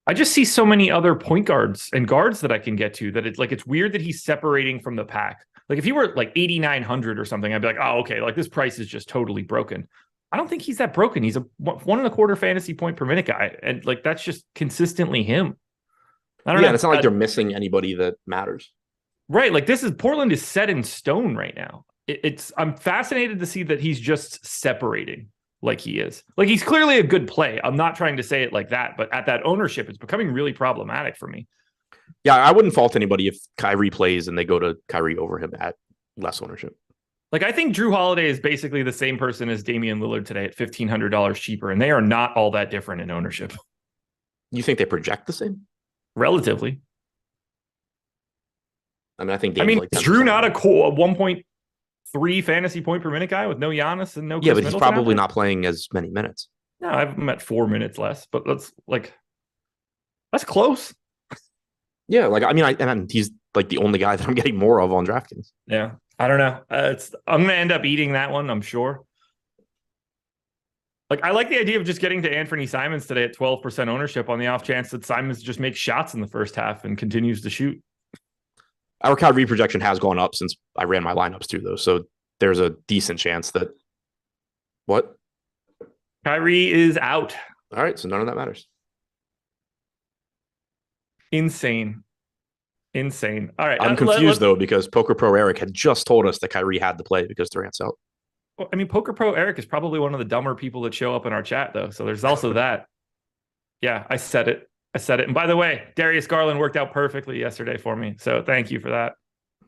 I just see so many other point guards and guards that I can get to that it's weird that he's separating from the pack. If he were 8,900 or something, I'd be like, oh, okay, this price is just totally broken. I don't think he's that broken. He's a 1.25 fantasy point per minute guy. And that's just consistently him. I don't know. It's not like they're missing anybody that matters. Right. Portland is set in stone right now. I'm fascinated to see that he's just separating like he is. He's clearly a good play. I'm not trying to say it like that, but at that ownership, it's becoming really problematic for me. Yeah, I wouldn't fault anybody if Kyrie plays and they go to Kyrie over him at less ownership. I think Drew Holiday is basically the same person as Damian Lillard today at $1,500 cheaper, and they are not all that different in ownership. You think they project the same? Relatively. I mean, I think is Drew not a 1.3 fantasy point per minute guy with no Giannis and no Chris but he's Middleton probably not playing as many minutes. No, I've met 4 minutes less, but that's close. Yeah, and he's the only guy that I'm getting more of on DraftKings. Yeah, I don't know. I'm going to end up eating that one, I'm sure. I like the idea of just getting to Anthony Simons today at 12% ownership on the off chance that Simons just makes shots in the first half and continues to shoot. Our Kyrie projection has gone up since I ran my lineups too, though. So there's a decent chance that what? Kyrie is out. All right, so none of that matters. Insane. All right. I'm confused though, because Poker Pro Eric had just told us that Kyrie had to play because Durant's out. Well, I mean, Poker Pro Eric is probably one of the dumber people that show up in our chat, though. So there's also that. Yeah, I said it. I said it. And by the way, Darius Garland worked out perfectly yesterday for me. So thank you for that.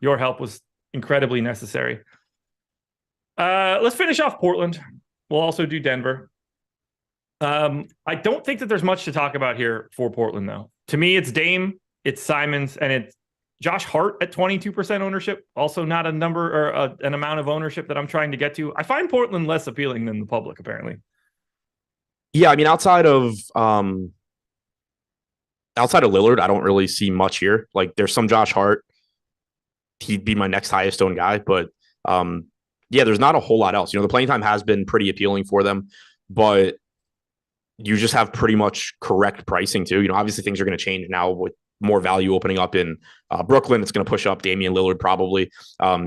Your help was incredibly necessary. Let's finish off Portland. We'll also do Denver. I don't think that there's much to talk about here for Portland, though. To me, it's Dame, it's Simons, and it's Josh Hart at 22% ownership. Also not a number or an amount of ownership that I'm trying to get to. I find Portland less appealing than the public, apparently. Yeah, I mean, outside of Lillard, I don't really see much here. Like, there's some Josh Hart. He'd be my next highest owned guy, but yeah, there's not a whole lot else. You know, the playing time has been pretty appealing for them, but you just have pretty much correct pricing too. You know, obviously things are going to change now with more value opening up in Brooklyn. It's going to push up Damian Lillard probably.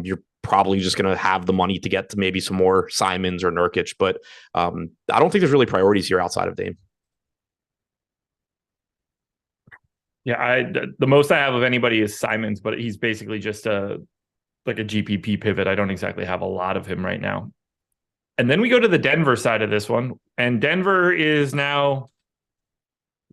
You're probably just going to have the money to get to maybe some more Simons or Nurkic, but I don't think there's really priorities here outside of Dame. Yeah, the most I have of anybody is Simons, but he's basically just like a GPP pivot. I don't exactly have a lot of him right now. And then we go to the Denver side of this one, and Denver is now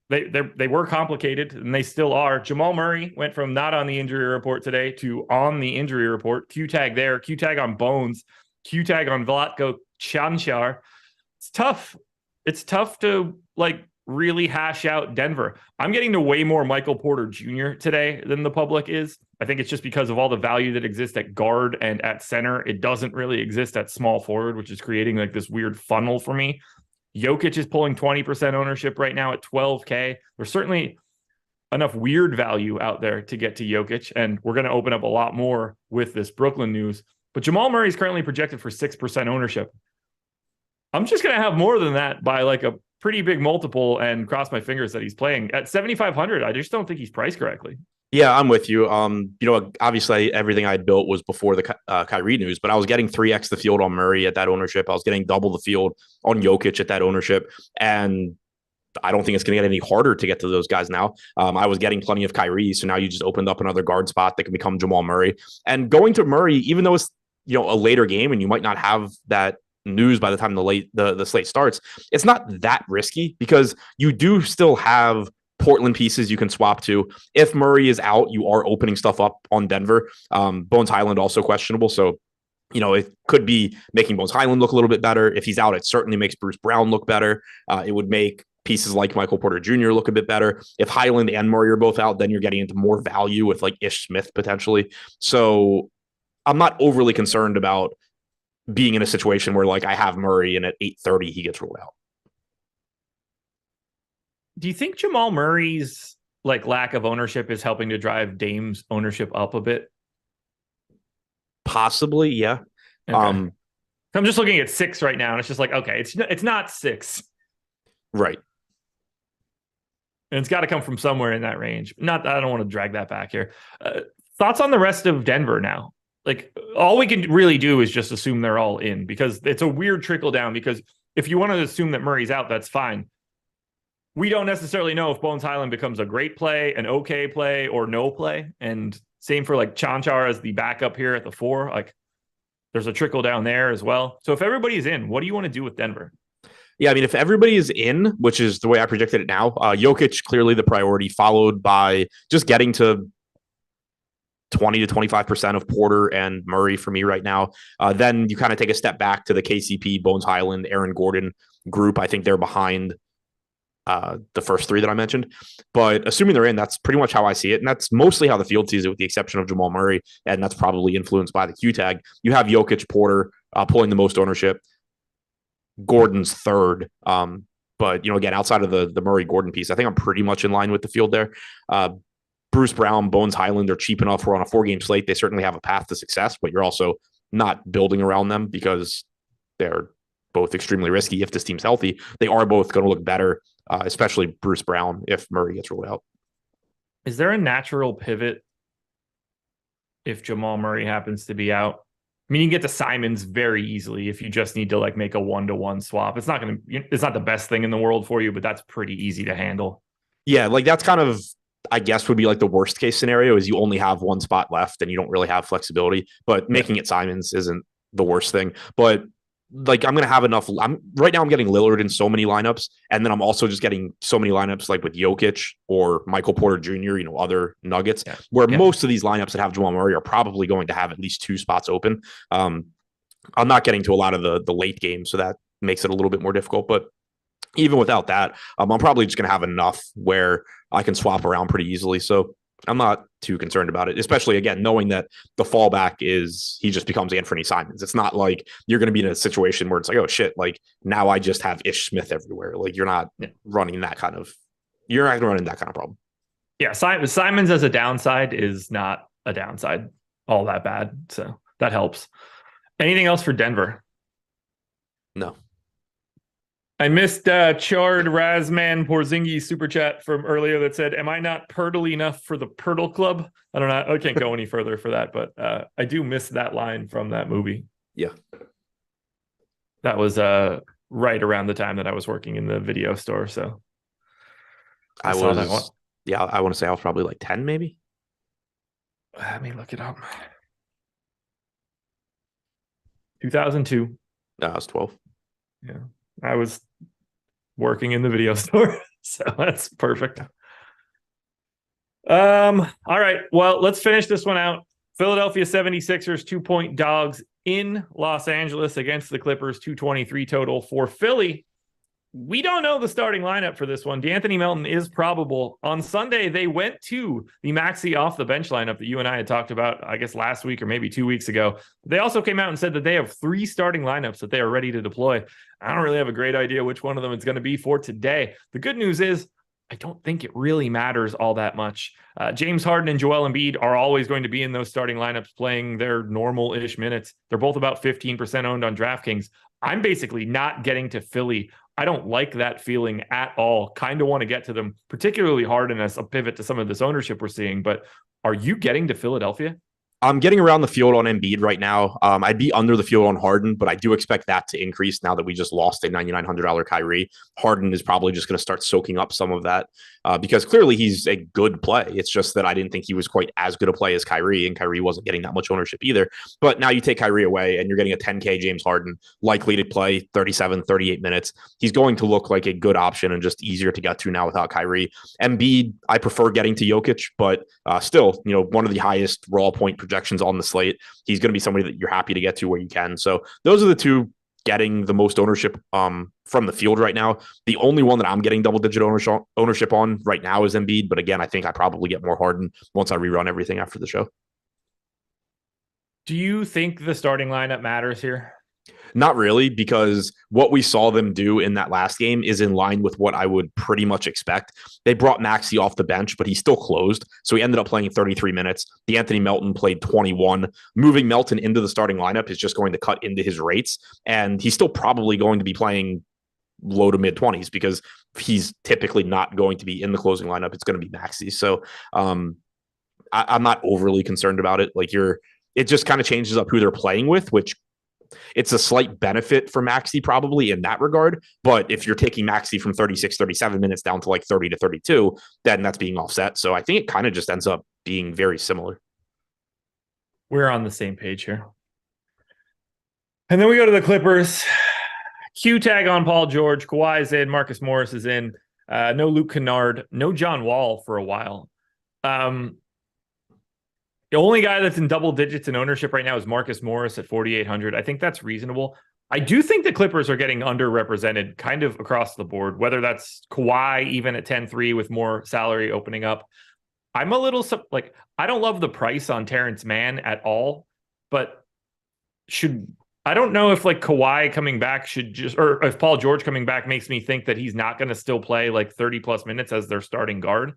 they were complicated, and they still are. Jamal Murray went from not on the injury report today to on the injury report. Q tag there, Q tag on Bones, Q tag on Vlatko Cancar. It's tough. It's tough to like really hash out Denver. I'm getting to way more Michael Porter Jr. today than the public is. I think it's just because of all the value that exists at guard and at center. It doesn't really exist at small forward, which is creating like this weird funnel for me. Jokic is pulling 20% ownership right now at 12K. There's certainly enough weird value out there to get to Jokic, and we're going to open up a lot more with this Brooklyn news. But Jamal Murray is currently projected for 6% ownership. I'm just going to have more than that by like a pretty big multiple and cross my fingers that he's playing at 7,500. I just don't think he's priced correctly. Yeah, I'm with you. You know, obviously everything I built was before the Kyrie news, but I was getting 3x the field on Murray at that ownership. I was getting double the field on Jokic at that ownership. And I don't think it's going to get any harder to get to those guys now. I was getting plenty of Kyrie. So now you just opened up another guard spot that can become Jamal Murray. And going to Murray, even though it's, you know, a later game and you might not have that news by the time the slate starts, it's not that risky because you do still have Portland pieces you can swap to. If Murray is out, you are opening stuff up on Denver. Bones Highland also questionable. So, you know, it could be making Bones Highland look a little bit better. If he's out, it certainly makes Bruce Brown look better. It would make pieces like Michael Porter Jr. look a bit better. If Highland and Murray are both out, then you're getting into more value with like Ish Smith potentially. So I'm not overly concerned about being in a situation where like I have Murray and at 8:30 he gets ruled out. Do you think Jamal Murray's like lack of ownership is helping to drive Dame's ownership up a bit? Possibly, yeah. Okay. I'm just looking at 6 right now, and it's just like, okay, it's not 6, right? And it's got to come from somewhere in that range. I don't want to drag that back here. Thoughts on the rest of Denver now? Like, all we can really do is just assume they're all in because it's a weird trickle down. Because if you want to assume that Murray's out, that's fine. We don't necessarily know if Bones Highland becomes a great play, an okay play, or no play. And same for like Cancar as the backup here at the 4. Like, there's a trickle down there as well. So if everybody's in, what do you want to do with Denver? Yeah, I mean, if everybody is in, which is the way I projected it now, Jokic clearly the priority, followed by just getting to 20 to 25% of Porter and Murray for me right now. Then you kind of take a step back to the KCP, Bones Highland, Aaron Gordon group. I think they're behind the first 3 that I mentioned. But assuming they're in, that's pretty much how I see it. And that's mostly how the field sees it, with the exception of Jamal Murray. And that's probably influenced by the Q tag. You have Jokic, Porter pulling the most ownership. Gordon's 3rd. But, you know, again, outside of the Murray Gordon piece, I think I'm pretty much in line with the field there. Bruce Brown, Bones Highland, they're cheap enough. We're on a 4-game slate. They certainly have a path to success, but you're also not building around them because they're both extremely risky. If this team's healthy, they are both going to look better, especially Bruce Brown if Murray gets ruled out. Is there a natural pivot if Jamal Murray happens to be out? I mean, you can get to Simons very easily if you just need to like make a 1-to-1 swap. It's not the best thing in the world for you, but that's pretty easy to handle. Yeah, like that's kind of, I guess, would be like the worst case scenario is you only have one spot left and you don't really have flexibility, but making it Simons isn't the worst thing. But like I'm going to have enough. Right now I'm getting Lillard in so many lineups. And then I'm also just getting so many lineups like with Jokic or Michael Porter Jr., other Nuggets, where most of these lineups that have Jamal Murray are probably going to have at least 2 spots open. I'm not getting to a lot of the late games, so that makes it a little bit more difficult. But even without that, I'm probably just going to have enough where I can swap around pretty easily. So I'm not too concerned about it, especially, again, knowing that the fallback is he just becomes Anthony Simons. It's not like you're going to be in a situation where it's like, oh, shit, like now I just have Ish Smith everywhere. Like you're not running that kind of – you're not running that kind of problem. Yeah, Simons as a downside is not a downside all that bad. So that helps. Anything else for Denver? No. I missed Chard Razman Porzingis super chat from earlier that said, am I not Pirtle enough for the Pirtle Club? I don't know. I can't go any further for that, but I do miss that line from that movie. Yeah. That was right around the time that I was working in the video store. So I saw that one. Yeah, I want to say I was probably like 10 maybe. Let me look it up. 2002. No, I was 12. Yeah. I was working in the video store, so that's perfect. All right, well, let's finish this one out. Philadelphia 76ers 2-point dogs in Los Angeles against the Clippers, 223 total. For Philly, we don't know the starting lineup for this one. D'Anthony Melton is probable. On Sunday, they went to the Maxey off the bench lineup that you and I had talked about, I guess, last week or maybe 2 weeks ago. They also came out and said that they have 3 starting lineups that they are ready to deploy. I don't really have a great idea which one of them it's going to be for today. The good news is I don't think it really matters all that much. James Harden and Joel Embiid are always going to be in those starting lineups playing their normal-ish minutes. They're both about 15% owned on DraftKings. I'm basically not getting to Philly. I don't like that feeling at all. Kind of want to get to them, particularly Harden as a pivot to some of this ownership we're seeing. But are you getting to Philadelphia? I'm getting around the field on Embiid right now. I'd be under the field on Harden, but I do expect that to increase now that we just lost a $9,900 Kyrie. Harden is probably just going to start soaking up some of that because clearly he's a good play. It's just that I didn't think he was quite as good a play as Kyrie, and Kyrie wasn't getting that much ownership either. But now you take Kyrie away and you're getting a 10K James Harden, likely to play 37, 38 minutes. He's going to look like a good option and just easier to get to now without Kyrie. Embiid, I prefer getting to Jokic, but still, one of the highest raw point projections on the slate. He's going to be somebody that you're happy to get to where you can. So those are the two getting the most ownership from the field right now. The only one that I'm getting double-digit ownership on right now is Embiid, but again, I think I probably get more Harden once I rerun everything after the show. Do you think the starting lineup matters here? Not really, because what we saw them do in that last game is in line with what I would pretty much expect. They brought Maxey off the bench, but he still closed. So he ended up playing 33 minutes. D'Anthony Melton played 21. Moving Melton into the starting lineup is just going to cut into his rates. And he's still probably going to be playing low to mid 20s because he's typically not going to be in the closing lineup. It's going to be Maxey. So I'm not overly concerned about it. It just kind of changes up who they're playing with, which it's a slight benefit for Maxey probably in that regard. But if you're taking Maxey from 36, 37 minutes down to like 30 to 32, then that's being offset. So I think it kind of just ends up being very similar. We're on the same page here. And then we go to the Clippers. Q tag on Paul George. Kawhi's in. Marcus Morris is in. No Luke Kennard. No John Wall for a while. The only guy that's in double digits in ownership right now is Marcus Morris at 4,800. I think that's reasonable. I do think the Clippers are getting underrepresented kind of across the board, whether that's Kawhi even at 10-3 with more salary opening up. I'm a little I don't love the price on Terrence Mann at all, but I don't know if Kawhi coming back or if Paul George coming back makes me think that he's not going to still play 30 plus minutes as their starting guard.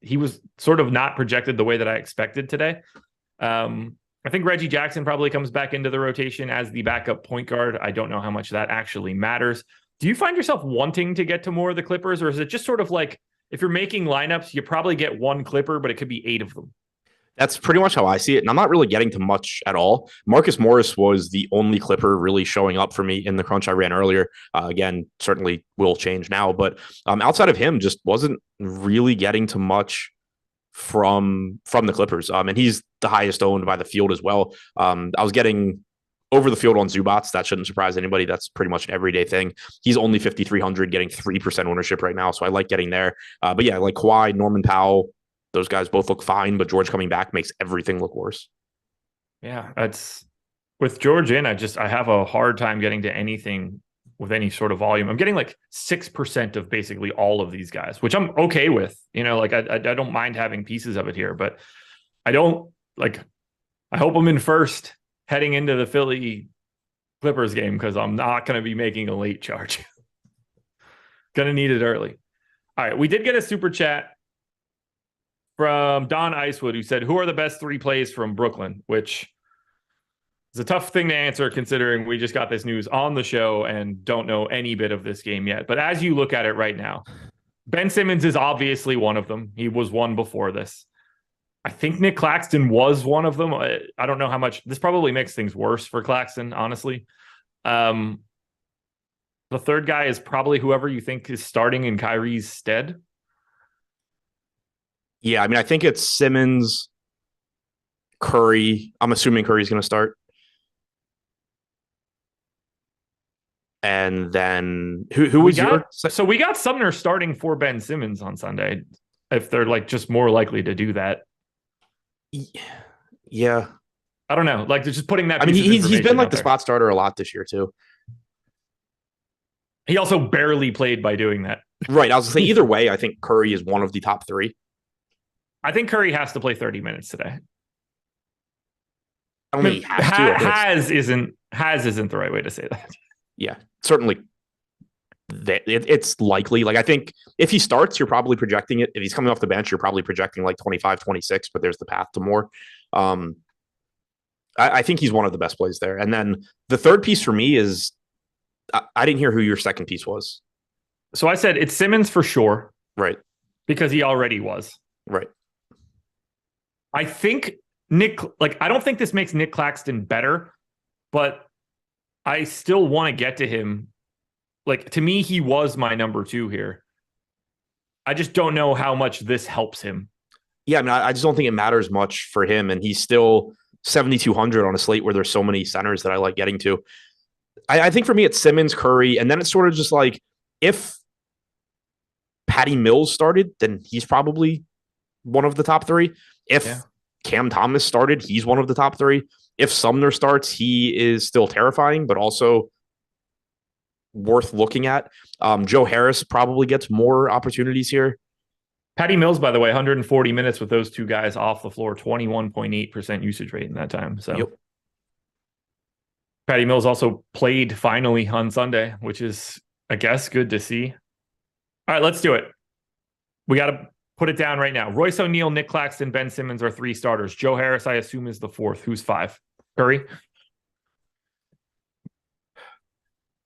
He was sort of not projected the way that I expected today. I think Reggie Jackson probably comes back into the rotation as the backup point guard. I don't know how much that actually matters. Do you find yourself wanting to get to more of the Clippers, or is it just sort of if you're making lineups, you probably get one Clipper, but it could be 8 of them? That's pretty much how I see it. And I'm not really getting to much at all. Marcus Morris was the only Clipper really showing up for me in the crunch I ran earlier. Again, certainly will change now. But outside of him, just wasn't really getting to much from the Clippers. And he's the highest owned by the field as well. I was getting over the field on Zubats. That shouldn't surprise anybody. That's pretty much an everyday thing. He's only 5,300, getting 3% ownership right now. So I like getting there. But yeah, like Kawhi, Norman Powell, those guys both look fine, but George coming back makes everything look worse. Yeah, that's with George in. I have a hard time getting to anything with any sort of volume. I'm getting like 6% of basically all of these guys, which I'm okay with. Like I don't mind having pieces of it here, but I don't like. I hope I'm in first heading into the Philly Clippers game because I'm not going to be making a late charge. Going to need it early. All right, we did get a super chat from Don Icewood who said, "Who are the best 3 plays from Brooklyn?" Which is a tough thing to answer considering we just got this news on the show and don't know any bit of this game yet. But as you look at it right now, Ben Simmons is obviously one of them. He was one before this. I think Nick Claxton was one of them. I don't know how much. This probably makes things worse for Claxton, honestly. The third guy is probably whoever you think is starting in Kyrie's stead. Yeah, I mean, I think it's Simmons, Curry. I'm assuming Curry's going to start. And then who was your? So we got Sumner starting for Ben Simmons on Sunday. If they're like just more likely to do that. Yeah. I don't know. Like, they're just putting that. I mean, he's been like the spot starter a lot this year, too. He also barely played by doing that. Right. I was going to say, either way, I think Curry is one of the top 3. I think Curry has to play 30 minutes today. I don't think he has to. Isn't the right way to say that. Yeah, certainly. It's likely. Like, I think if he starts, you're probably projecting it. If he's coming off the bench, you're probably projecting like 25, 26, but there's the path to more. I think he's one of the best plays there. And then the third piece for me is, I didn't hear who your second piece was. So I said it's Simmons for sure. Right. Because he already was. Right. I think I don't think this makes Nick Claxton better, but I still want to get to him. Like, to me, he was my number 2 here. I just don't know how much this helps him. Yeah, I mean, I just don't think it matters much for him. And he's still 7,200 on a slate where there's so many centers that I like getting to. I think for me, it's Simmons, Curry, and then it's sort of just like, if Patty Mills started, then he's probably one of the top 3. If Cam Thomas started, he's one of the top 3. If Sumner starts, he is still terrifying, but also worth looking at. Joe Harris probably gets more opportunities here. Patty Mills, by the way, 140 minutes with those 2 guys off the floor, 21.8% usage rate in that time. So Patty Mills also played finally on Sunday, which is, I guess, good to see. All right, let's do it. We got to put it down right now. Royce O'Neal, Nick Claxton, Ben Simmons are 3 starters. Joe Harris, I assume, is the 4th. Who's 5? Curry?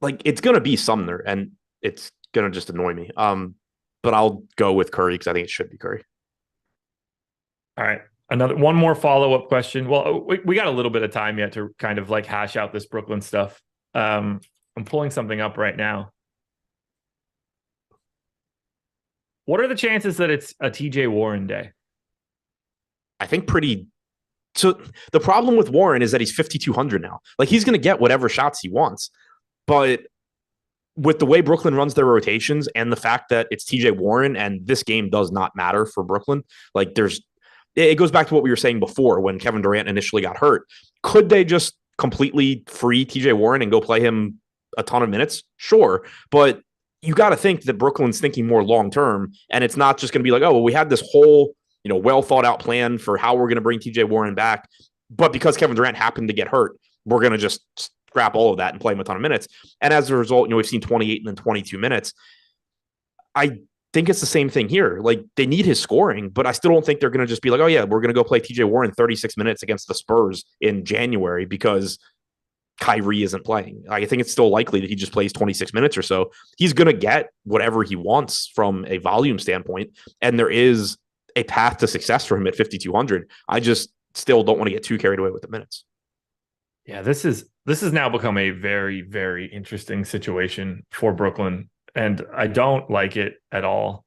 Like, it's going to be Sumner, and it's going to just annoy me. But I'll go with Curry because I think it should be Curry. All right. One more follow-up question. Well, we got a little bit of time yet to kind of like hash out this Brooklyn stuff. I'm pulling something up right now. What are the chances that it's a TJ Warren day? I think pretty. So the problem with Warren is that he's 5,200 now. Like, he's going to get whatever shots he wants. But with the way Brooklyn runs their rotations and the fact that it's TJ Warren and this game does not matter for Brooklyn, like, it goes back to what we were saying before when Kevin Durant initially got hurt. Could they just completely free TJ Warren and go play him a ton of minutes? Sure. But you got to think that Brooklyn's thinking more long-term, and it's not just going to be like, oh, well, we had this whole, well thought out plan for how we're going to bring TJ Warren back. But because Kevin Durant happened to get hurt, we're going to just scrap all of that and play him a ton of minutes. And as a result, we've seen 28 and then 22 minutes. I think it's the same thing here. Like, they need his scoring, but I still don't think they're going to just be like, oh yeah, we're going to go play TJ Warren 36 minutes against the Spurs in January because Kyrie isn't playing. I think it's still likely that he just plays 26 minutes or so. He's going to get whatever he wants from a volume standpoint. And there is a path to success for him at 5,200. I just still don't want to get too carried away with the minutes. Yeah, this has now become a very, very interesting situation for Brooklyn, and I don't like it at all.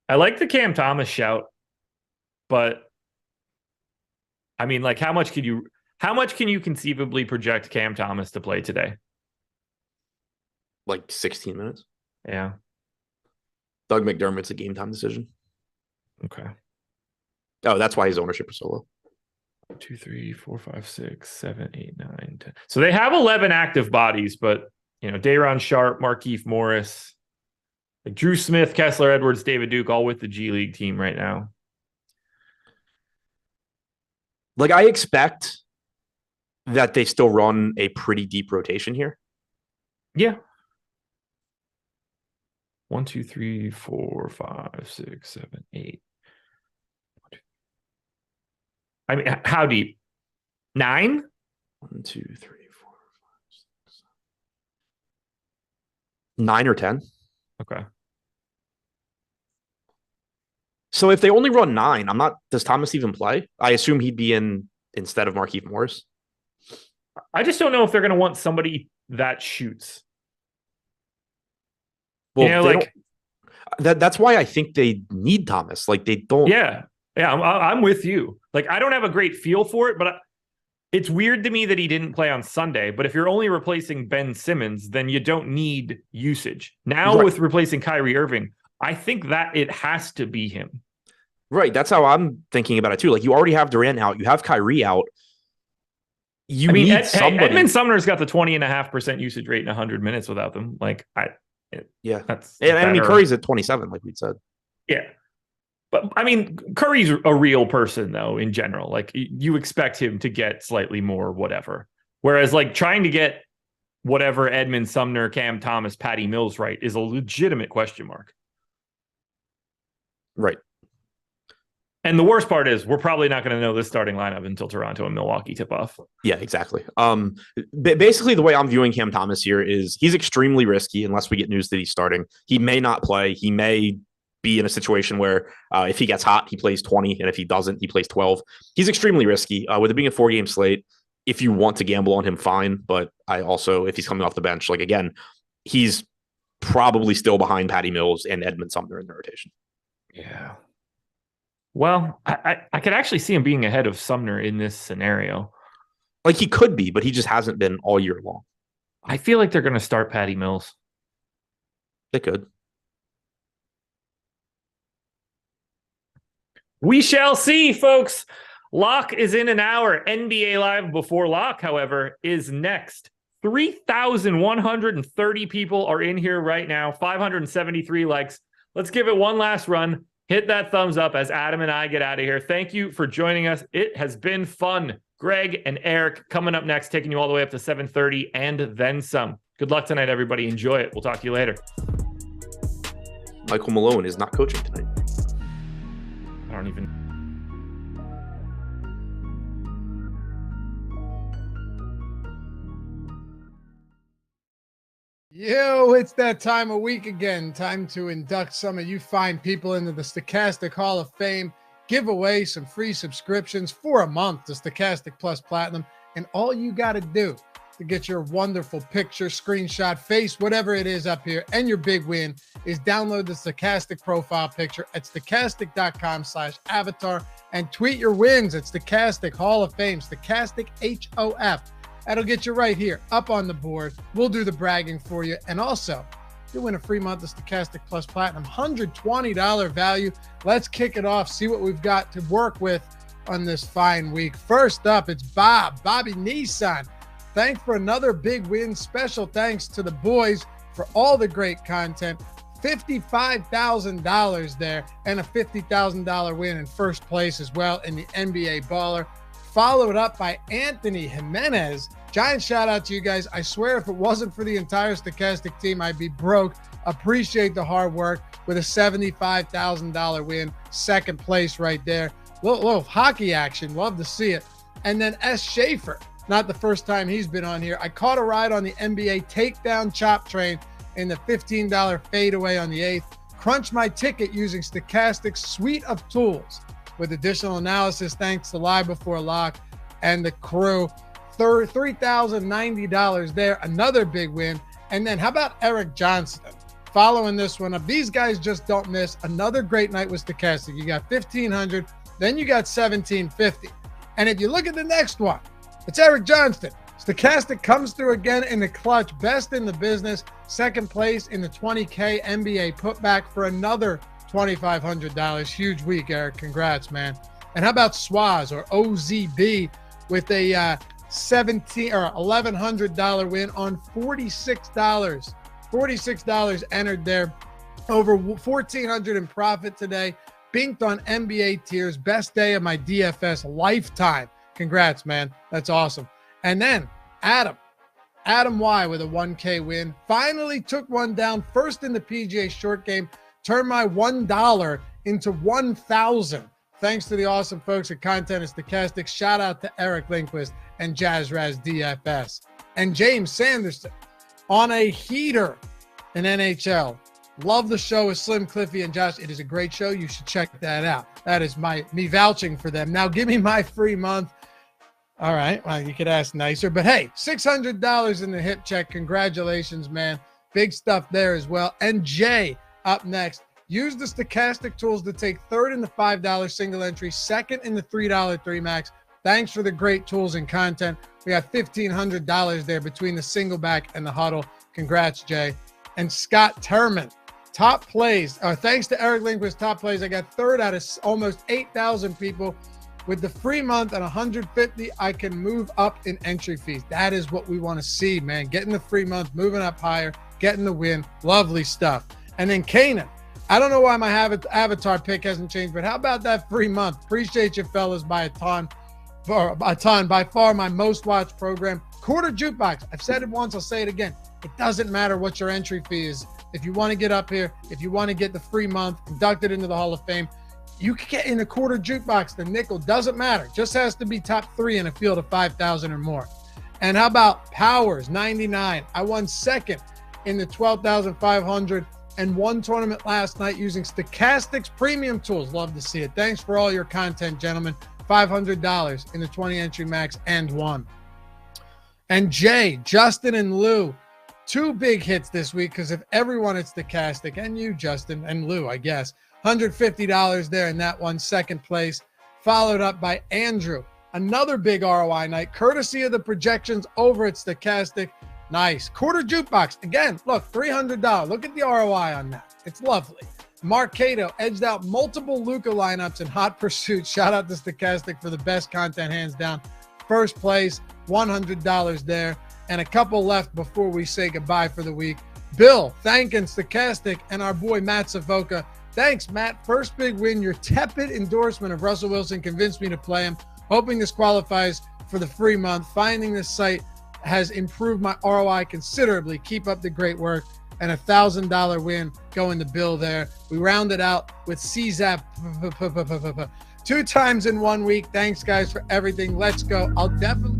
I like the Cam Thomas shout, but I mean, like, how much How much can you conceivably project Cam Thomas to play today? Like 16 minutes. Yeah. Doug McDermott's a game time decision. Okay. Oh, that's why his ownership is so low. 2, 3, 4, 5, 6, 7, 8, 9, 10. So they have 11 active bodies, but Day'Ron Sharpe, Markieff Morris, like Drew Smith, Kessler Edwards, David Duke, all with the G League team right now. Like, I expect that they still run a pretty deep rotation here. Yeah. 1, 2, 3, 4, 5, 6, 7, 8. I mean, how deep? 9? 1, 2, 3, 4, 5, 6, 7. 9 or 10. Okay. So if they only run 9, does Thomas even play? I assume he'd be in instead of Markieff Morris. I just don't know if they're going to want somebody that shoots. Well, that's why I think they need Thomas. Like, they don't. Yeah, I'm with you. Like, I don't have a great feel for it, but it's weird to me that he didn't play on Sunday. But if you're only replacing Ben Simmons, then you don't need usage. Now, right, with replacing Kyrie Irving, I think that it has to be him. Right. That's how I'm thinking about it too. Like, you already have Durant out. You have Kyrie out. Need somebody. Edmund Sumner's got the 20.5% usage rate in 100 minutes without them. Like, that's and I mean, Curry's at 27, like we said. Yeah. But I mean, Curry's a real person though, in general. Like, you expect him to get slightly more whatever. Whereas like trying to get whatever Edmund Sumner, Cam Thomas, Patty Mills right is a legitimate question mark. Right. And the worst part is we're probably not going to know this starting lineup until Toronto and Milwaukee tip off. Yeah, exactly. Basically, the way I'm viewing Cam Thomas here is he's extremely risky unless we get news that he's starting. He may not play. He may be in a situation where if he gets hot, he plays 20. And if he doesn't, he plays 12. He's extremely risky. With it being a 4-game slate, if you want to gamble on him, fine. But I also, if he's coming off the bench, like, again, he's probably still behind Patty Mills and Edmund Sumner in the rotation. Yeah. Well, I could actually see him being ahead of Sumner in this scenario. Like, he could be, but he just hasn't been all year long. I feel like they're going to start Patty Mills. They could. We shall see, folks. Lock is in an hour. NBA Live before lock, however, is next. 3,130 people are in here right now. 573 likes. Let's give it one last run. Hit that thumbs up as Adam and I get out of here. Thank you for joining us. It has been fun. Greg and Eric coming up next, taking you all the way up to 7:30 and then some. Good luck tonight, everybody. Enjoy it. We'll talk to you later. Michael Malone is not coaching tonight. I don't even... Yo, it's that time of week again. Time to induct some of you fine people into the Stokastic Hall of Fame. Give away some free subscriptions for a month to Stokastic Plus Platinum. And all you got to do to get your wonderful picture, screenshot, face, whatever it is up here, and your big win is download the Stokastic profile picture at stokastic.com/avatar and tweet your wins at Stokastic Hall of Fame, Stokastic HOF. That'll get you right here, up on the board. We'll do the bragging for you. And also, you'll win a free month of Stokastic Plus Platinum, $120 value. Let's kick it off, see what we've got to work with on this fine week. First up, it's Bobby Nissan. Thanks for another big win. Special thanks to the boys for all the great content. $55,000 there and a $50,000 win in first place as well in the NBA Baller. Followed up by Anthony Jimenez. Giant shout out to you guys. I swear if it wasn't for the entire Stokastic team, I'd be broke. Appreciate the hard work with a $75,000 win. Second place right there. Little hockey action. Love to see it. And then S. Schaefer. Not the first time he's been on here. I caught a ride on the NBA takedown chop train in the $15 fadeaway on the 8th. Crunched my ticket using Stokastic's suite of tools. With additional analysis, thanks to Live Before Lock and the crew. $3,090 there, another big win. And then how about Eric Johnston? Following this one up, these guys just don't miss. Another great night with Stokastic. You got 1,500, then you got 1,750. And if you look at the next one, It's Eric Johnston. Stokastic comes through again in the clutch, best in the business, second place in the 20K NBA putback for another $2,500. Huge week, Eric. Congrats, man. And how about Swaz or OZB with a $1,700 or $1,100 win on $46. $46 entered there. Over $1,400 in profit today. Binked on NBA tiers. Best day of my DFS lifetime. Congrats, man. That's awesome. And then Adam Y with a 1K win. Finally took one down first in the PGA short game. Turned my $1 into 1,000. Thanks to the awesome folks at Content and Stokastic. Shout out to Eric Lindquist and Jazz Raz DFS. And James Sanderson on a heater in NHL. Love the show with Slim, Cliffy, and Josh. It is a great show. You should check that out. That is me vouching for them. Now give me my free month. All right. Well, you could ask nicer, but hey, $600 in the hip check. Congratulations, man. Big stuff there as well. And Jay up next. Use the Stokastic tools to take third in the $5 single entry, second in the $3 3 max. Thanks for the great tools and content. We got $1,500 there between the single back and the huddle. Congrats, Jay. And Scott Terman, top plays. Thanks to Eric Lindquist, top plays. I got third out of almost 8,000 people. With the free month and 150, I can move up in entry fees. That is what we want to see, man. Getting the free month, moving up higher, getting the win. Lovely stuff. And then Kanan. I don't know why my avatar pick hasn't changed, but how about that free month? Appreciate you fellas by a ton. By far my most watched program. Quarter Jukebox. I've said it once, I'll say it again. It doesn't matter what your entry fee is. If you want to get up here, if you want to get the free month, inducted into the Hall of Fame, you can get in the Quarter Jukebox. The nickel doesn't matter. Just has to be top 3 in a field of 5,000 or more. And how about Powers 99? I won second in the 12,500 and one tournament last night using Stokastic's premium tools. Love to see it. Thanks for all your content, gentlemen. $500 in the 20 entry max and one. And Jay, Justin, and Lou, 2 big hits this week because of everyone at Stokastic and you, Justin, and Lou, I guess. $150 there in that one, second place, followed up by Andrew. Another big ROI night, courtesy of the projections over at Stokastic. Nice. Quarter Jukebox. Again, look, $300. Look at the ROI on that. It's lovely. Mark Cato edged out multiple Luka lineups in hot pursuit. Shout out to Stokastic for the best content, hands down. First place, $100 there. And a couple left before we say goodbye for the week. Bill, thanking Stokastic, and our boy Matt Savoca. Thanks, Matt. First big win. Your tepid endorsement of Russell Wilson convinced me to play him. Hoping this qualifies for the free month. Finding this site has improved my ROI considerably. Keep up the great work. And a $1,000 win going to Bill there. We rounded out with CZAP 2 times in 1 week. Thanks, guys, for everything. Let's go. I'll definitely...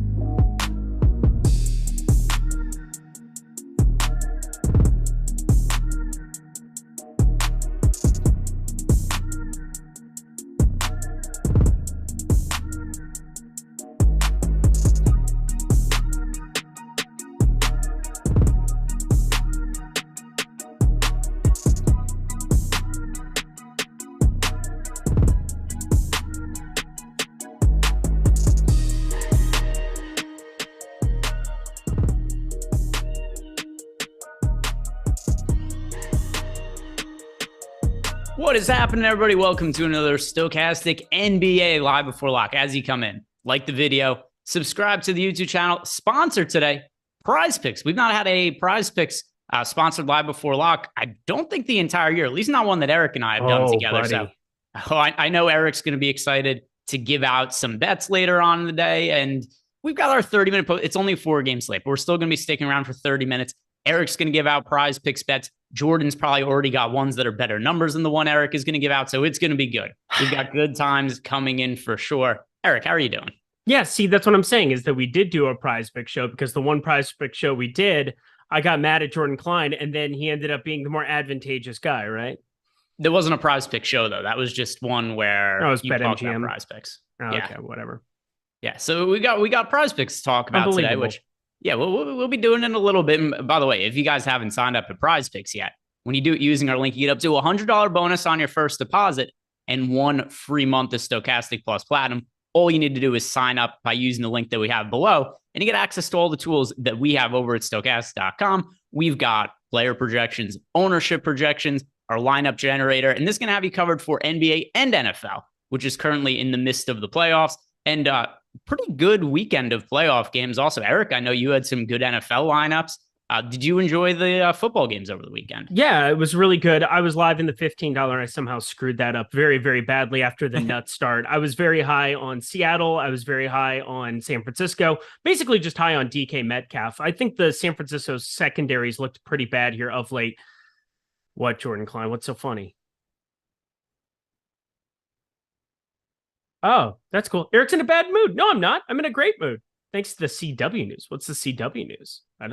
What is happening, everybody? Welcome to another Stokastic NBA Live Before Lock. As you come in, like the video, subscribe to the YouTube channel. Sponsor today, PrizePicks. We've not had a PrizePicks sponsored Live Before Lock, I don't think the entire year, at least not one that Eric and I have done together. Buddy. So I know Eric's going to be excited to give out some bets later on in the day. And we've got our 30-minute It's only a 4-game slate, but we're still going to be sticking around for 30 minutes. Eric's going to give out PrizePicks bets. Jordan's probably already got ones that are better numbers than the one Eric is going to give out. So it's going to be good. We've got good times coming in for sure. Eric, how are you doing? Yeah, see, that's what I'm saying is that we did do a PrizePicks show because the one PrizePicks show we did, I got mad at Jordan Klein and then he ended up being the more advantageous guy, right? There wasn't a PrizePicks show though. That was just one where it was you talked about BetMGM. PrizePicks. Oh, yeah. Okay, whatever. Yeah, so we got PrizePicks to talk about today, which yeah, we'll be doing in a little bit. And by the way, if you guys haven't signed up at PrizePicks yet, when you do it using our link, you get up to $100 bonus on your first deposit and 1 free month of Stokastic Plus Platinum. All you need to do is sign up by using the link that we have below, and you get access to all the tools that we have over at Stokastic.com. We've got player projections, ownership projections, our lineup generator, and this is going to have you covered for NBA and NFL, which is currently in the midst of the playoffs, and pretty good weekend of playoff games also. Eric, I know you had some good NFL lineups. Did you enjoy the football games over the weekend? Yeah, it was really good. I was live in the $15. I somehow screwed that up very, very badly after the nut start. I was very high on Seattle. I was very high on San Francisco, basically just high on DK Metcalf. I think the San Francisco secondaries looked pretty bad here of late. What, Jordan Klein? What's so funny? Oh, that's cool. Eric's in a bad mood. No, I'm not. I'm in a great mood. Thanks to the CW news. What's the CW news? I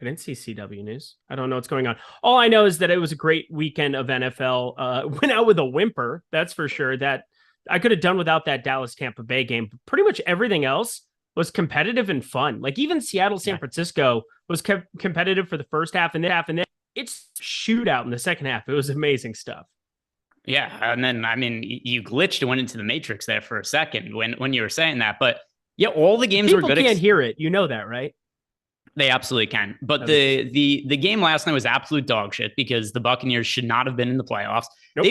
didn't see CW news. I don't know what's going on. All I know is that it was a great weekend of NFL. Went out with a whimper, that's for sure. That I could have done without that Dallas-Tampa Bay game. But pretty much everything else was competitive and fun. Like even Seattle-San Francisco was competitive for the first half, and then it's shootout in the second half. It was amazing stuff. Yeah, and then, I mean, you glitched and went into the Matrix there for a second when you were saying that. But yeah, all the games were good. People can't hear it. You know that, right? They absolutely can. But the game last night was absolute dog shit because the Buccaneers should not have been in the playoffs. Nope.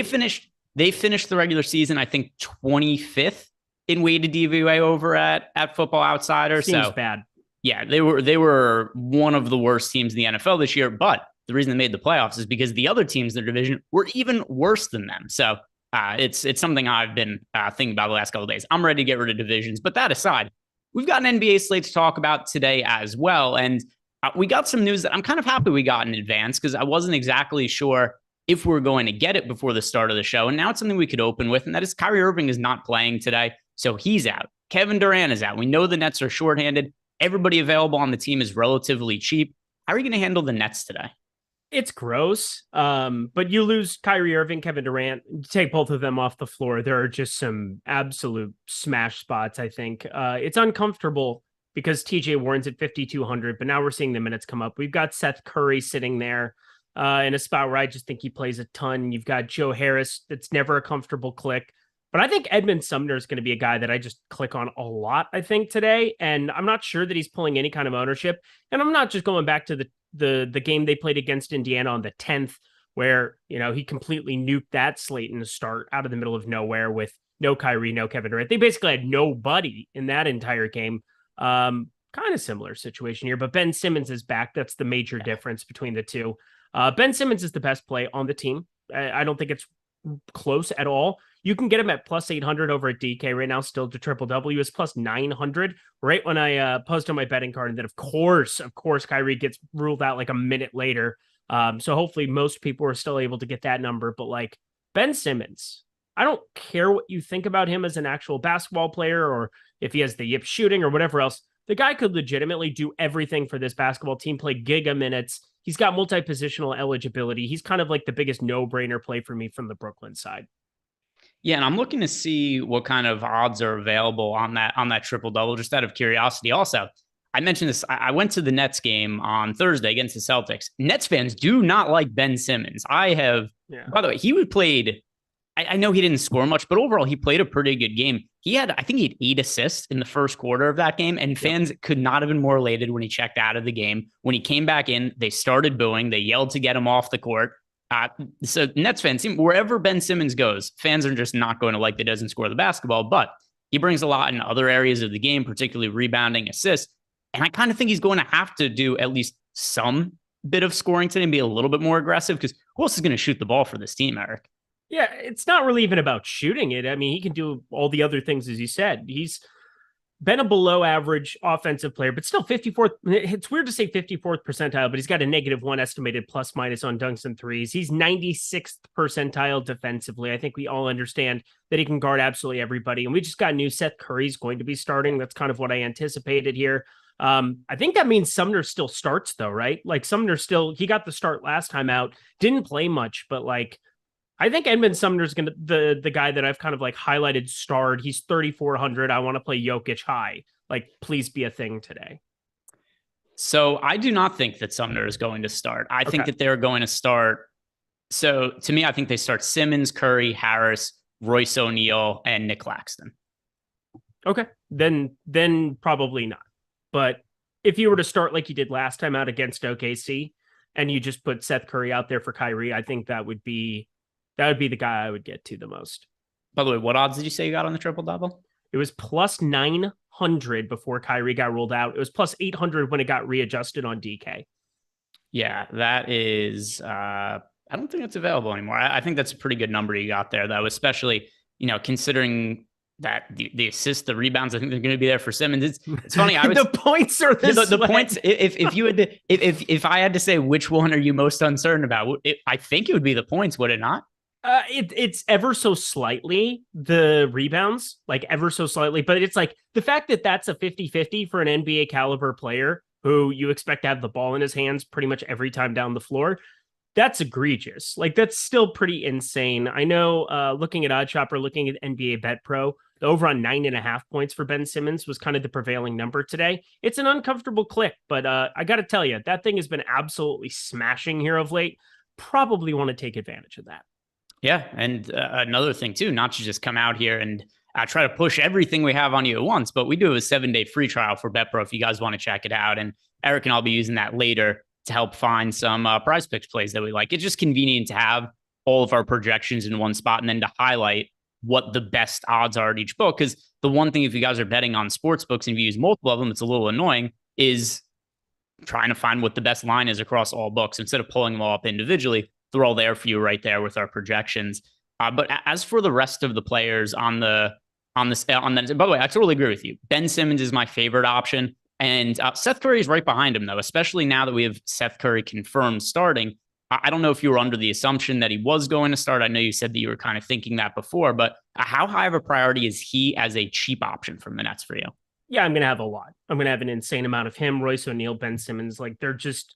They finished the regular season, I think, 25th in weighted DVOA over at Football Outsider. Seems bad. Yeah, they were one of the worst teams in the NFL this year. But the reason they made the playoffs is because the other teams in their division were even worse than them. So it's something I've been thinking about the last couple of days. I'm ready to get rid of divisions. But that aside, we've got an NBA slate to talk about today as well. And we got some news that I'm kind of happy we got in advance because I wasn't exactly sure if we were going to get it before the start of the show. And now it's something we could open with, and that is Kyrie Irving is not playing today. So he's out. Kevin Durant is out. We know the Nets are shorthanded. Everybody available on the team is relatively cheap. How are you going to handle the Nets today? It's gross, but you lose Kyrie Irving, Kevin Durant, take both of them off the floor. There are just some absolute smash spots, I think. It's uncomfortable because TJ Warren's at 5,200, but now we're seeing the minutes come up. We've got Seth Curry sitting there in a spot where I just think he plays a ton. You've got Joe Harris. That's never a comfortable click. But I think Edmund Sumner is going to be a guy that I just click on a lot, I think, today. And I'm not sure that he's pulling any kind of ownership. And I'm not just going back to the game they played against Indiana on the 10th, where, you know, he completely nuked that slate in the start out of the middle of nowhere with no Kyrie, no Kevin Durant. They basically had nobody in that entire game. Kind of similar situation here, but Ben Simmons is back. That's the major difference between the two. Ben Simmons is the best play on the team. I don't think it's close at all. You can get him at plus 800 over at DK right now. Still to triple W is plus 900 right when I post on my betting card. And then of course, Kyrie gets ruled out like a minute later. So hopefully most people are still able to get that number. But like Ben Simmons, I don't care what you think about him as an actual basketball player or if he has the yip shooting or whatever else. The guy could legitimately do everything for this basketball team, play giga minutes. He's got multi-positional eligibility. He's kind of like the biggest no-brainer play for me from the Brooklyn side. Yeah, and I'm looking to see what kind of odds are available on that triple-double, just out of curiosity. Also, I mentioned this. I went to the Nets game on Thursday against the Celtics. Nets fans do not like Ben Simmons. By the way, he played, I know he didn't score much, but overall, he played a pretty good game. I think he had 8 assists in the first quarter of that game, and fans could not have been more elated when he checked out of the game. When he came back in, they started booing. They yelled to get him off the court. So Nets fans, wherever Ben Simmons goes, fans are just not going to like that he doesn't score the basketball, but he brings a lot in other areas of the game, particularly rebounding, assists. And I kind of think he's going to have to do at least some bit of scoring today and be a little bit more aggressive, because who else is going to shoot the ball for this team, Eric? Yeah, it's not really even about shooting it. I mean, he can do all the other things, as you said. He's been a below average offensive player, but still 54th. It's weird to say 54th percentile, but he's got a -1 estimated plus minus on dunks and threes. He's 96th percentile defensively. I think we all understand that he can guard absolutely everybody. And we just got news Seth Curry's going to be starting. That's kind of what I anticipated here. I think that means Sumner still starts though, right? Like Sumner he got the start last time out, didn't play much, but like, I think Edmund Sumner's going to the guy that I've kind of like highlighted starred. He's 3,400. I want to play Jokic high. Like, please be a thing today. So I do not think that Sumner is going to start. I think that they're going to start. So to me, I think they start Simmons, Curry, Harris, Royce O'Neal, and Nick Claxton. Okay, then probably not. But if you were to start like you did last time out against OKC, and you just put Seth Curry out there for Kyrie, I think that would be the guy I would get to the most. By the way, what odds did you say you got on the triple double? It was plus 900 before Kyrie got ruled out. It was plus 800 when it got readjusted on DK. Yeah, that is. I don't think it's available anymore. I think that's a pretty good number you got there, though, especially considering that the assists, the rebounds, I think they're going to be there for Simmons. It's funny. I would, the points are the points. If you had to, if I had to say which one are you most uncertain about, I think it would be the points. Would it not? It's ever so slightly the rebounds, like ever so slightly, but it's like the fact that that's a 50-50 for an NBA caliber player who you expect to have the ball in his hands pretty much every time down the floor. That's egregious. Like that's still pretty insane. I know looking at OddsShopper, looking at NBA Bet Pro, the over on 9.5 points for Ben Simmons was kind of the prevailing number today. It's an uncomfortable click, but I got to tell you, that thing has been absolutely smashing here of late. Probably want to take advantage of that. Yeah. And another thing too, not to just come out here and try to push everything we have on you at once, but we do have a 7-day free trial for BetPro if you guys want to check it out. And Eric and I'll be using that later to help find some PrizePicks plays that we like. It's just convenient to have all of our projections in one spot and then to highlight what the best odds are at each book. Because the one thing, if you guys are betting on sports books and you use multiple of them, it's a little annoying, is trying to find what the best line is across all books. Instead of pulling them all up individually, they're all there for you right there with our projections. But as for the rest of the players on that, by the way, I totally agree with you. Ben Simmons is my favorite option. And Seth Curry is right behind him, though, especially now that we have Seth Curry confirmed starting. I don't know if you were under the assumption that he was going to start. I know you said that you were kind of thinking that before, but how high of a priority is he as a cheap option from the Nets for you? Yeah, I'm going to have a lot. I'm going to have an insane amount of him, Royce O'Neal, Ben Simmons. Like they're just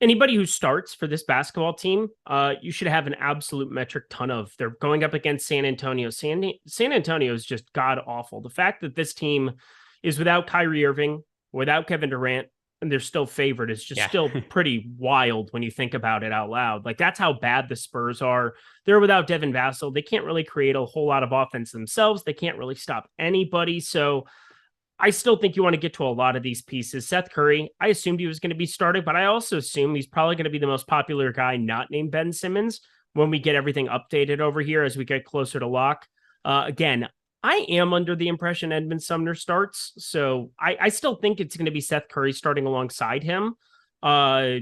anybody who starts for this basketball team, you should have an absolute metric ton of. They're going up against San Antonio. San Antonio is just god awful. The fact that this team is without Kyrie Irving, without Kevin Durant, and they're still favored is just still pretty wild when you think about it out loud. Like that's how bad the Spurs are. They're without Devin Vassell. They can't really create a whole lot of offense themselves. They can't really stop anybody. So I still think you want to get to a lot of these pieces. Seth Curry, I assumed he was going to be starting, but I also assume he's probably going to be the most popular guy not named Ben Simmons when we get everything updated over here as we get closer to lock. Again, I am under the impression Edmund Sumner starts, so I still think it's going to be Seth Curry starting alongside him.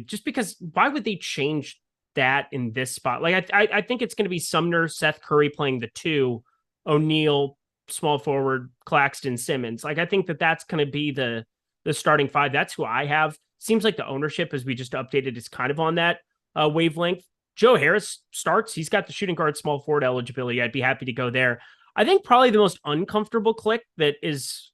Just because why would they change that in this spot? Like I think it's going to be Sumner, Seth Curry playing the 2, O'Neal, small forward, Claxton, Simmons. Like I think that's going to be the starting 5. That's who I have. Seems like the ownership, as we just updated, is kind of on that wavelength. Joe Harris starts. He's got the shooting guard, small forward eligibility. I'd be happy to go there. I think probably the most uncomfortable click that is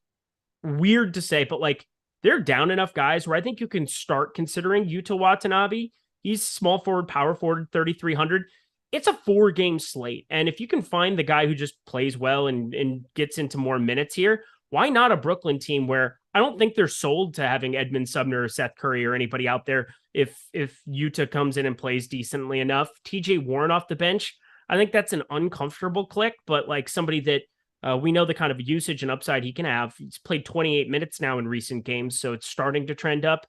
weird to say, but like they're down enough guys where I think you can start considering Yuta Watanabe. He's small forward, power forward, 3,300. It's a 4-game slate. And if you can find the guy who just plays well and gets into more minutes here, why not a Brooklyn team where I don't think they're sold to having Edmund Sumner or Seth Curry or anybody out there if Yuta comes in and plays decently enough. TJ Warren off the bench, I think that's an uncomfortable click, but like somebody that we know the kind of usage and upside he can have. He's played 28 minutes now in recent games, so it's starting to trend up.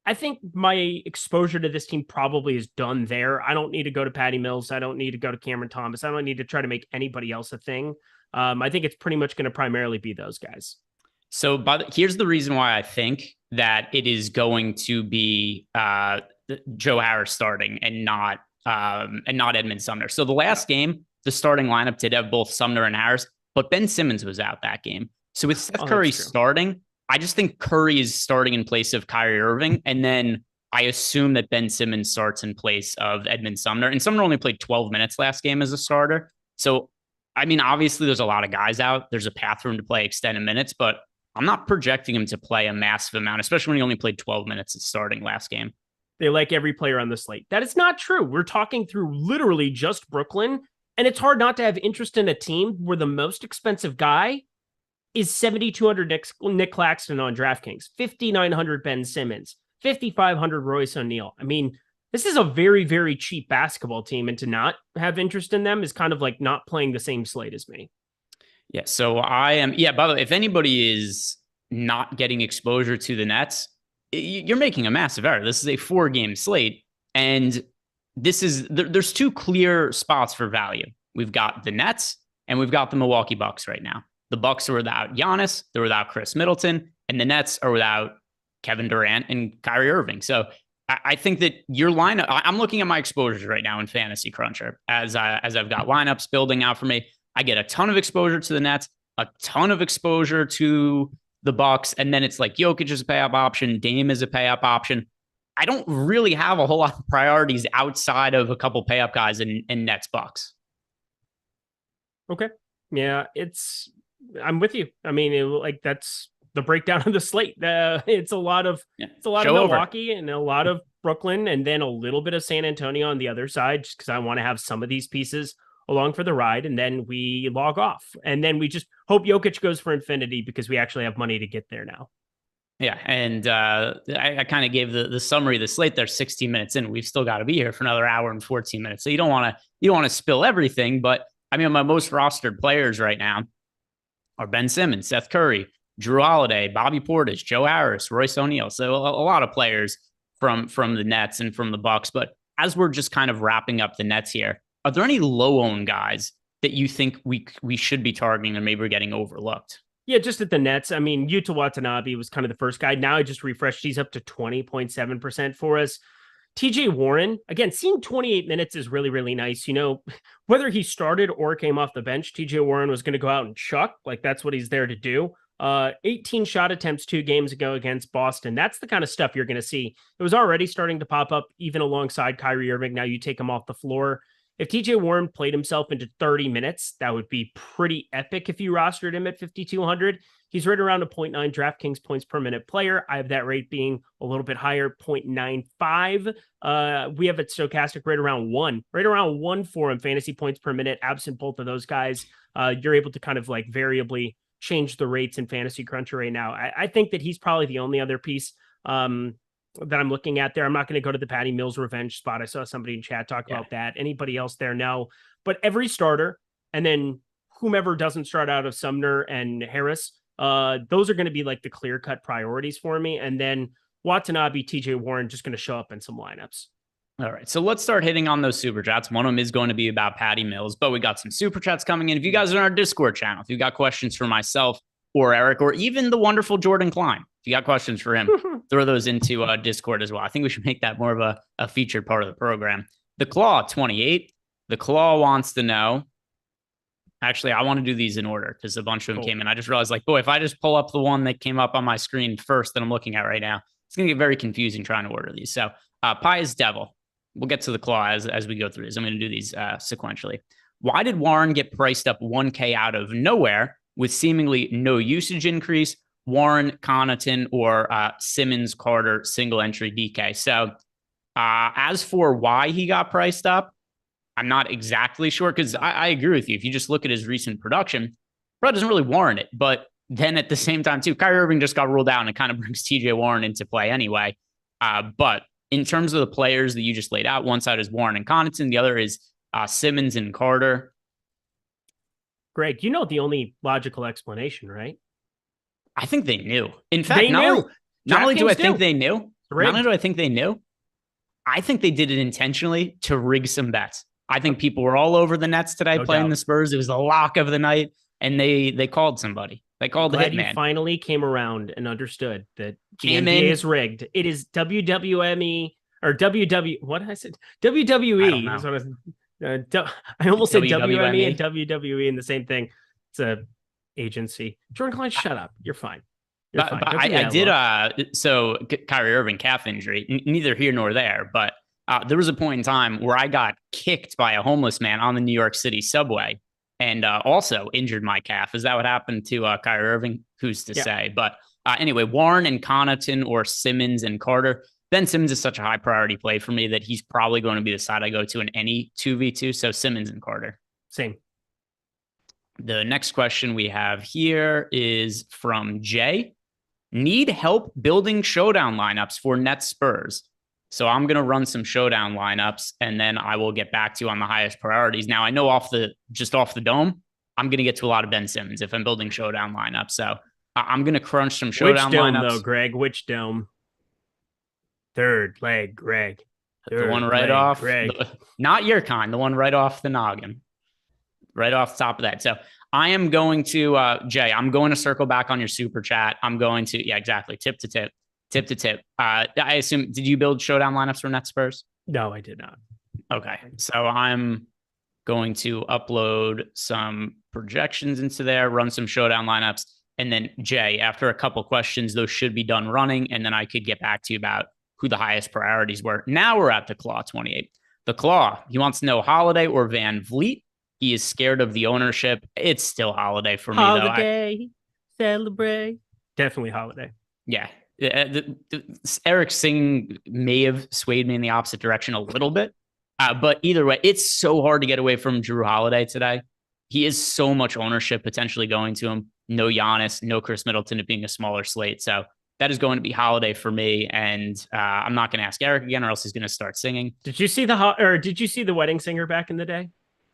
I think my exposure to this team probably is done there. I don't need to go to Patty Mills. I don't need to go to Cameron Thomas. I don't need to try to make anybody else a thing. I think it's pretty much going to primarily be those guys. So here's the reason why I think that it is going to be Joe Harris starting and not Edmund Sumner. So the last game, the starting lineup did have both Sumner and Harris, but Ben Simmons was out that game. So with Seth Curry starting, I just think Curry is starting in place of Kyrie Irving. And then I assume that Ben Simmons starts in place of Edmund Sumner. And Sumner only played 12 minutes last game as a starter. So, I mean, obviously there's a lot of guys out. There's a path for him to play extended minutes, but I'm not projecting him to play a massive amount, especially when he only played 12 minutes at starting last game. They like every player on the slate. That is not true. We're talking through literally just Brooklyn, and it's hard not to have interest in a team where the most expensive guy is 7,200 Nick Claxton on DraftKings, 5,900 Ben Simmons, 5,500 Royce O'Neal. I mean, this is a very, very cheap basketball team, and to not have interest in them is kind of like not playing the same slate as me. Yeah. So I am. Yeah. By the way, if anybody is not getting exposure to the Nets, you're making a massive error. This is a 4-game slate, and there's two clear spots for value. We've got the Nets and we've got the Milwaukee Bucks right now. The Bucks are without Giannis, they're without Chris Middleton, and the Nets are without Kevin Durant and Kyrie Irving. So I think that your lineup, I'm looking at my exposures right now in Fantasy Cruncher as I've got lineups building out for me. I get a ton of exposure to the Nets, a ton of exposure to the Bucks, and then it's like Jokic is a pay-up option, Dame is a pay-up option. I don't really have a whole lot of priorities outside of a couple pay-up guys in Nets Bucks. Okay. Yeah, I'm with you. I mean, that's the breakdown of the slate. It's a lot of Milwaukee and a lot of Brooklyn, and then a little bit of San Antonio on the other side, just because I want to have some of these pieces along for the ride, and then we log off, and then we just hope Jokic goes for infinity because we actually have money to get there now. Yeah, and I kind of gave the summary of the slate there 16 minutes in. We've still got to be here for another hour and 14 minutes, so you don't want to spill everything. But I mean, my most rostered players right now are Ben Simmons, Seth Curry, Drew Holiday, Bobby Portis, Joe Harris, Royce O'Neal. So a lot of players from the Nets and from the Bucks. But as we're just kind of wrapping up the Nets here, are there any low-owned guys that you think we should be targeting and maybe we're getting overlooked? Yeah, just at the Nets. I mean, Yuta Watanabe was kind of the first guy. Now I just refreshed. He's up to 20.7% for us. TJ Warren, again, seeing 28 minutes is really, really nice. You know, whether he started or came off the bench, TJ Warren was going to go out and chuck. Like, that's what he's there to do. 18 shot attempts 2 games ago against Boston. That's the kind of stuff you're going to see. It was already starting to pop up even alongside Kyrie Irving. Now you take him off the floor. If TJ Warren played himself into 30 minutes, that would be pretty epic if you rostered him at 5,200. He's right around a 0.9 DraftKings points per minute player. I have that rate being a little bit higher, 0.95. We have at Stokastic right around 1 for him, fantasy points per minute. Absent both of those guys, you're able to kind of like variably change the rates in Fantasy Cruncher right now. I think that he's probably the only other piece that I'm looking at there. I'm not going to go to the Patty Mills revenge spot. I saw somebody in chat talk about that. Anybody else there? No. But every starter, and then whomever doesn't start out of Sumner and Harris, those are going to be like the clear-cut priorities for me. And then Watanabe, TJ Warren, just going to show up in some lineups. All right, so let's start hitting on those super chats. One of them is going to be about Patty Mills, but we got some super chats coming in. If you guys are in our Discord channel, if you got questions for myself or Eric, or even the wonderful Jordan Klein, if you got questions for him, throw those into Discord as well. I think we should make that more of a featured part of the program. The Claw 28. The Claw wants to know. Actually, I want to do these in order because a bunch of them came in. I just realized, like, boy, if I just pull up the one that came up on my screen first that I'm looking at right now, it's going to get very confusing trying to order these. So, Pious Devil. We'll get to the Claw as we go through this. I'm going to do these sequentially. Why did Warren get priced up 1K out of nowhere with seemingly no usage increase? Warren, Connaughton, or Simmons, Carter, single entry DK. So as for why he got priced up, I'm not exactly sure because I agree with you. If you just look at his recent production, bro, doesn't really warrant it. But then at the same time, too, Kyrie Irving just got ruled out and it kind of brings TJ Warren into play anyway. But in terms of the players that you just laid out, one side is Warren and Connaughton, the other is Simmons and Carter. Greg, you know the only logical explanation, right? I think they knew. In fact, not only do I think they knew, I think they did it intentionally to rig some bets. I think people were all over the Nets today playing the Spurs. It was the lock of the night, and they called somebody. They called the hitman. You finally came around and understood that the NBA is rigged. It is WWME or WW. What did I say? WWE. I almost said WME and WWE in the same thing. It's a agency. Jordan Klein, shut up. You're fine. You're fine. But I did. So Kyrie Irving calf injury, neither here nor there. But there was a point in time where I got kicked by a homeless man on the New York City subway, and also injured my calf. Is that what happened to Kyrie Irving? Who's to say? But anyway, Warren and Connaughton or Simmons and Carter. Ben Simmons is such a high priority play for me that he's probably going to be the side I go to in any 2v2. So Simmons and Carter. Same. The next question we have here is from Jay. Need help building showdown lineups for Nets Spurs. So I'm going to run some showdown lineups and then I will get back to you on the highest priorities. Now I know off the dome, I'm going to get to a lot of Ben Simmons if I'm building showdown lineups. So I'm going to crunch some showdown Which dome, lineups. though, Greg? Which dome? Third leg, Greg. The one right off. Not your kind. The one right off the noggin. Right off the top of that. So I am going to, Jay, I'm going to circle back on your super chat. I'm going to, yeah, exactly. Tip to tip. Tip to tip. I assume, did you build showdown lineups for Nets Spurs? No, I did not. Okay. So I'm going to upload some projections into there, run some showdown lineups. And then, Jay, after a couple questions, those should be done running. And then I could get back to you about who the highest priorities were. Now we're at the Claw 28. The Claw, he wants to know Holiday or Van Vliet. He is scared of the ownership. It's still Holiday for me, Holiday, celebrate. Definitely Holiday. Yeah. Eric singing may have swayed me in the opposite direction a little bit. But either way, it's so hard to get away from Drew Holiday today. He is so much ownership potentially going to him. No Giannis, no Chris Middleton, it being a smaller slate. So that is going to be Holiday for me. And I'm not going to ask Eric again, or else he's going to start singing. Did you see the wedding singer back in the day?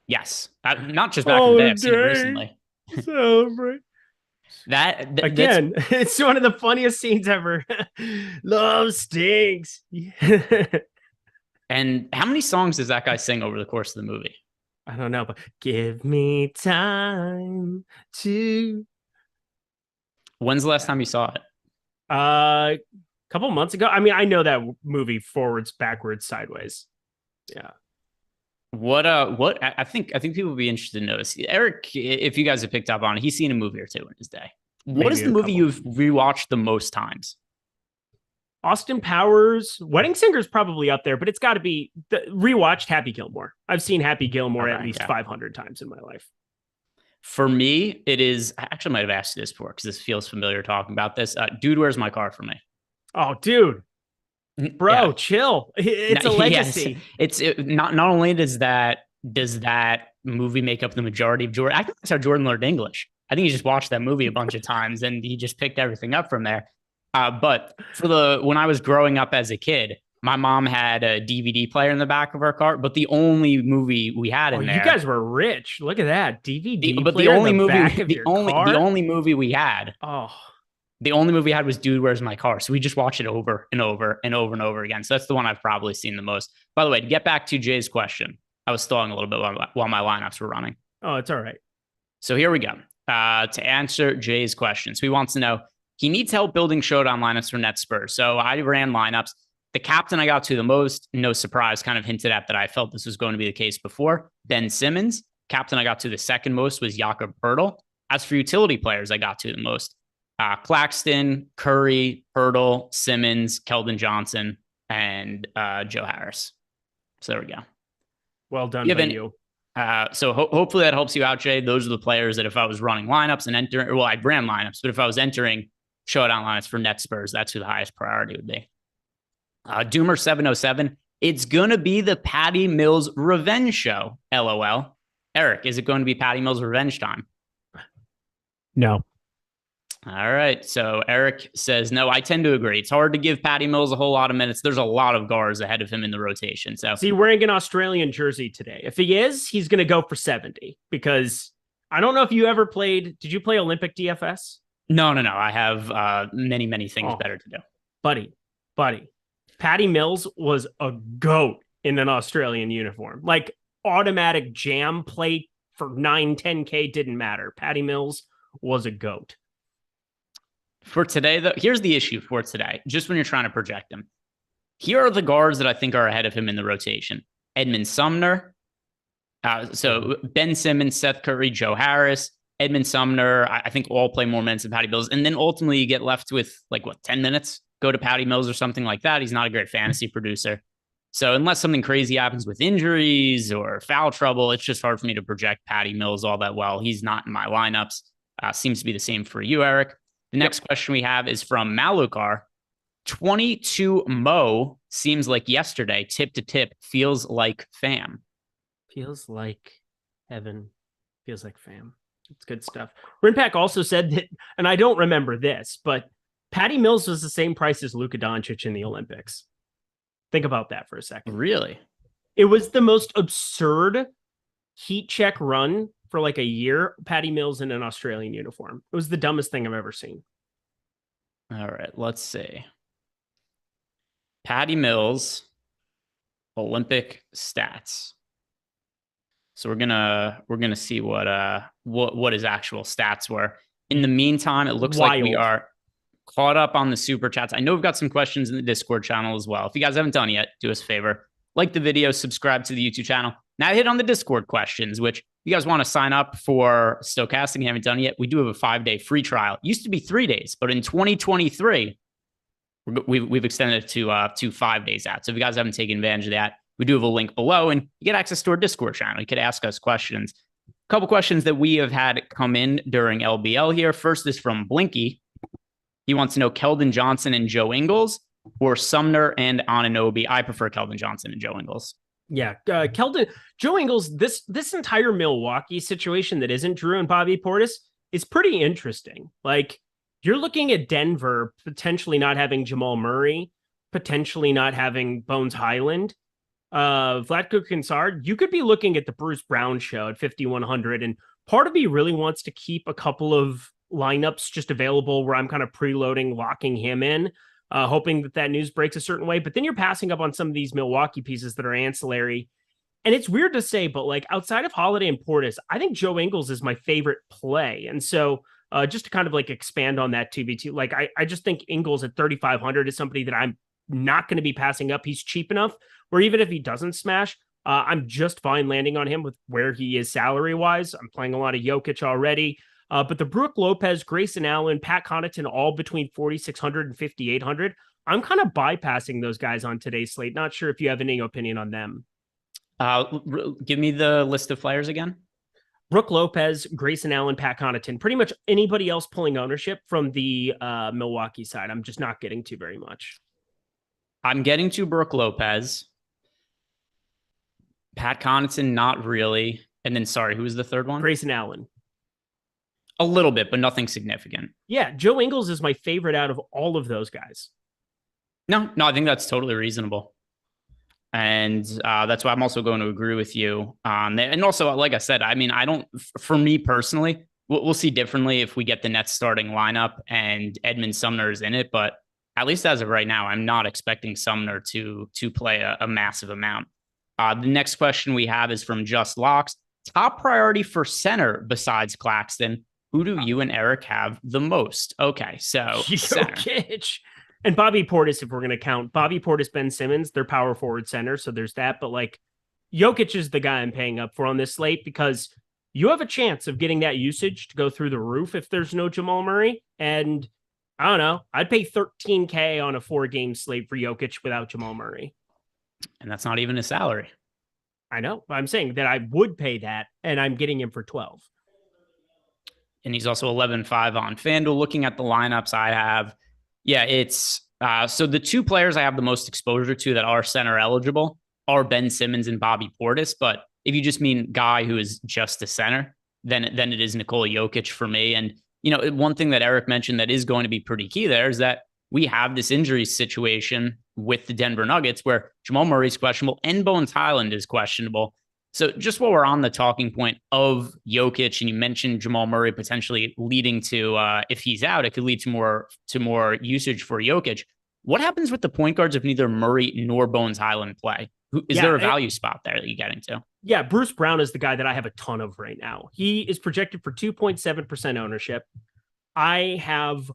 Yes. Not just back in the day, I've seen it recently. Celebrate. Again, it's one of the funniest scenes ever. Love stinks. And how many songs does that guy sing over the course of the movie? I don't know, but give me time to. When's the last time you saw it? A couple months ago. I mean, I know that movie forwards, backwards, sideways. Yeah. What I think people would be interested to know is, Eric, if you guys have picked up on it, he's seen a movie or two in his day. What is the movie you've rewatched the most times? Austin Powers. Wedding Singer's probably up there, but it's got to be rewatched Happy Gilmore. I've seen Happy Gilmore at least 500 times in my life. For me, it is, I actually might have asked you this before because this feels familiar talking about this. Dude, Where's My Car for me? Oh, dude. Bro, chill. It's a legacy. Yes. Not only does that movie make up the majority of Jordan. I think that's how Jordan learned English. I think he just watched that movie a bunch of times and he just picked everything up from there. But when I was growing up as a kid, my mom had a DVD player in the back of our car, but the only movie we had in there. You guys were rich. Look at that DVD. But the only movie we had. Oh. The only movie we had was Dude, Where's My Car? So we just watched it over and over and over and over again. So that's the one I've probably seen the most. By the way, to get back to Jay's question, I was stalling a little bit while my lineups were running. Oh, it's all right. So here we go. To answer Jay's question. So he wants to know, he needs help building showdown lineups for Nets Spurs. So I ran lineups. The captain I got to the most, no surprise, kind of hinted at that I felt this was going to be the case before. Ben Simmons. Captain I got to the second most was Jakob Poeltl. As for utility players, I got to the most. Claxton, Curry, Poeltl, Simmons, Keldon Johnson, and Joe Harris. So there we go. Well done by you. So hopefully that helps you out, Jay. Those are the players that if I was running lineups and entering, well, I ran lineups, but if I was entering showdown lineups for Net Spurs, that's who the highest priority would be. Doomer 707. It's going to be the Patty Mills revenge show. LOL. Eric, is it going to be Patty Mills revenge time? No. All right. So Eric says, no, I tend to agree. It's hard to give Patty Mills a whole lot of minutes. There's a lot of guards ahead of him in the rotation. So is he wearing an Australian jersey today? If he is, he's going to go for 70 because I don't know if you ever played. Did you play Olympic DFS? No. I have many things better to do. Buddy. Patty Mills was a GOAT in an Australian uniform. Like automatic jam plate for 9-10K didn't matter. Patty Mills was a GOAT. For today, though, here's the issue for today, just when you're trying to project him. Here are the guards that I think are ahead of him in the rotation. Edmund Sumner. So Ben Simmons, Seth Curry, Joe Harris, Edmund Sumner, I think all play more minutes than Patty Mills. And then ultimately you get left with 10 minutes? Go to Patty Mills or something like that. He's not a great fantasy producer. So unless something crazy happens with injuries or foul trouble, it's just hard for me to project Patty Mills all that well. He's not in my lineups. Seems to be the same for you, Eric. The next question we have is from Malukar. 22 Mo seems like yesterday. Tip to tip feels like fam. Feels like heaven. Feels like fam. It's good stuff. Rinpack also said that, and I don't remember this, but Patty Mills was the same price as Luka Doncic in the Olympics. Think about that for a second. Really? It was the most absurd heat check run for like a year, Patty Mills in an Australian uniform. It was the dumbest thing I've ever seen. All right, let's see. Patty Mills, Olympic stats. So we're gonna see what his actual stats were. In the meantime, it looks like we are caught up on the super chats. I know we've got some questions in the Discord channel as well. If you guys haven't done it yet, do us a favor, like the video, subscribe to the YouTube channel. Now hit on the Discord questions, which if you guys want to sign up for Stokastic and haven't done it yet, we do have a 5-day free trial. It used to be 3 days, but in 2023, we've extended it to 5 days out. So if you guys haven't taken advantage of that, we do have a link below, and you get access to our Discord channel. You could ask us questions. A couple questions that we have had come in during LBL here. First is from Blinky. He wants to know Keldon Johnson and Joe Ingles or Sumner and Anunoby. I prefer Keldon Johnson and Joe Ingles. Yeah, Joe Ingles, this entire Milwaukee situation that isn't Drew and Bobby Portis is pretty interesting. Like, you're looking at Denver potentially not having Jamal Murray, potentially not having Bones Highland, Vlatko Kinsard. You could be looking at the Bruce Brown show at 5,100, and part of me really wants to keep a couple of lineups just available where I'm kind of preloading, locking him in, hoping that news breaks a certain way. But then you're passing up on some of these Milwaukee pieces that are ancillary. And it's weird to say, but like outside of Holiday and Portis, I think Joe Ingles is my favorite play. And so just to kind of like expand on that 2v2, like I just think Ingles at 3,500 is somebody that I'm not going to be passing up. He's cheap enough where even if he doesn't smash, I'm just fine landing on him with where he is salary wise. I'm playing a lot of Jokic already. But the Brook Lopez, Grayson Allen, Pat Connaughton, all between 4,600 and 5,800. I'm kind of bypassing those guys on today's slate. Not sure if you have any opinion on them. Give me the list of players again. Brook Lopez, Grayson Allen, Pat Connaughton. Pretty much anybody else pulling ownership from the Milwaukee side. I'm just not getting to very much. I'm getting to Brook Lopez. Pat Connaughton, not really. And then, sorry, who was the third one? Grayson Allen. A little bit, but nothing significant. Yeah, Joe Ingles is my favorite out of all of those guys. No, I think that's totally reasonable. And that's why I'm also going to agree with you on that. And also, like I said, I mean, for me personally, we'll see differently if we get the Nets starting lineup and Edmund Sumner is in it. But at least as of right now, I'm not expecting Sumner to play a massive amount. The next question we have is from Just Locks. Top priority for center besides Claxton. Who do you and Eric have the most? Okay, so center. Jokic. And Bobby Portis, if we're going to count. Bobby Portis, Ben Simmons, they're power forward center, so there's that. But like, Jokic is the guy I'm paying up for on this slate because you have a chance of getting that usage to go through the roof if there's no Jamal Murray. And I don't know, I'd pay $13K on a 4-game slate for Jokic without Jamal Murray. And that's not even a salary. I know. I'm saying that I would pay that, and I'm getting him for 12. And he's also 11.5 on FanDuel. Looking at the lineups I have, it's so the two players I have the most exposure to that are center eligible are Ben Simmons and Bobby Portis. But if you just mean guy who is just a center, then it is Nikola Jokic for me. And, you know, one thing that Eric mentioned that is going to be pretty key there is that we have this injury situation with the Denver Nuggets where Jamal Murray's questionable and Bones Highland is questionable. So just while we're on the talking point of Jokic, and you mentioned Jamal Murray potentially leading to, if he's out, it could lead to more usage for Jokic. What happens with the point guards if neither Murray nor Bones Highland play? Is there a value spot there that you're getting to? Yeah, Bruce Brown is the guy that I have a ton of right now. He is projected for 2.7% ownership. I have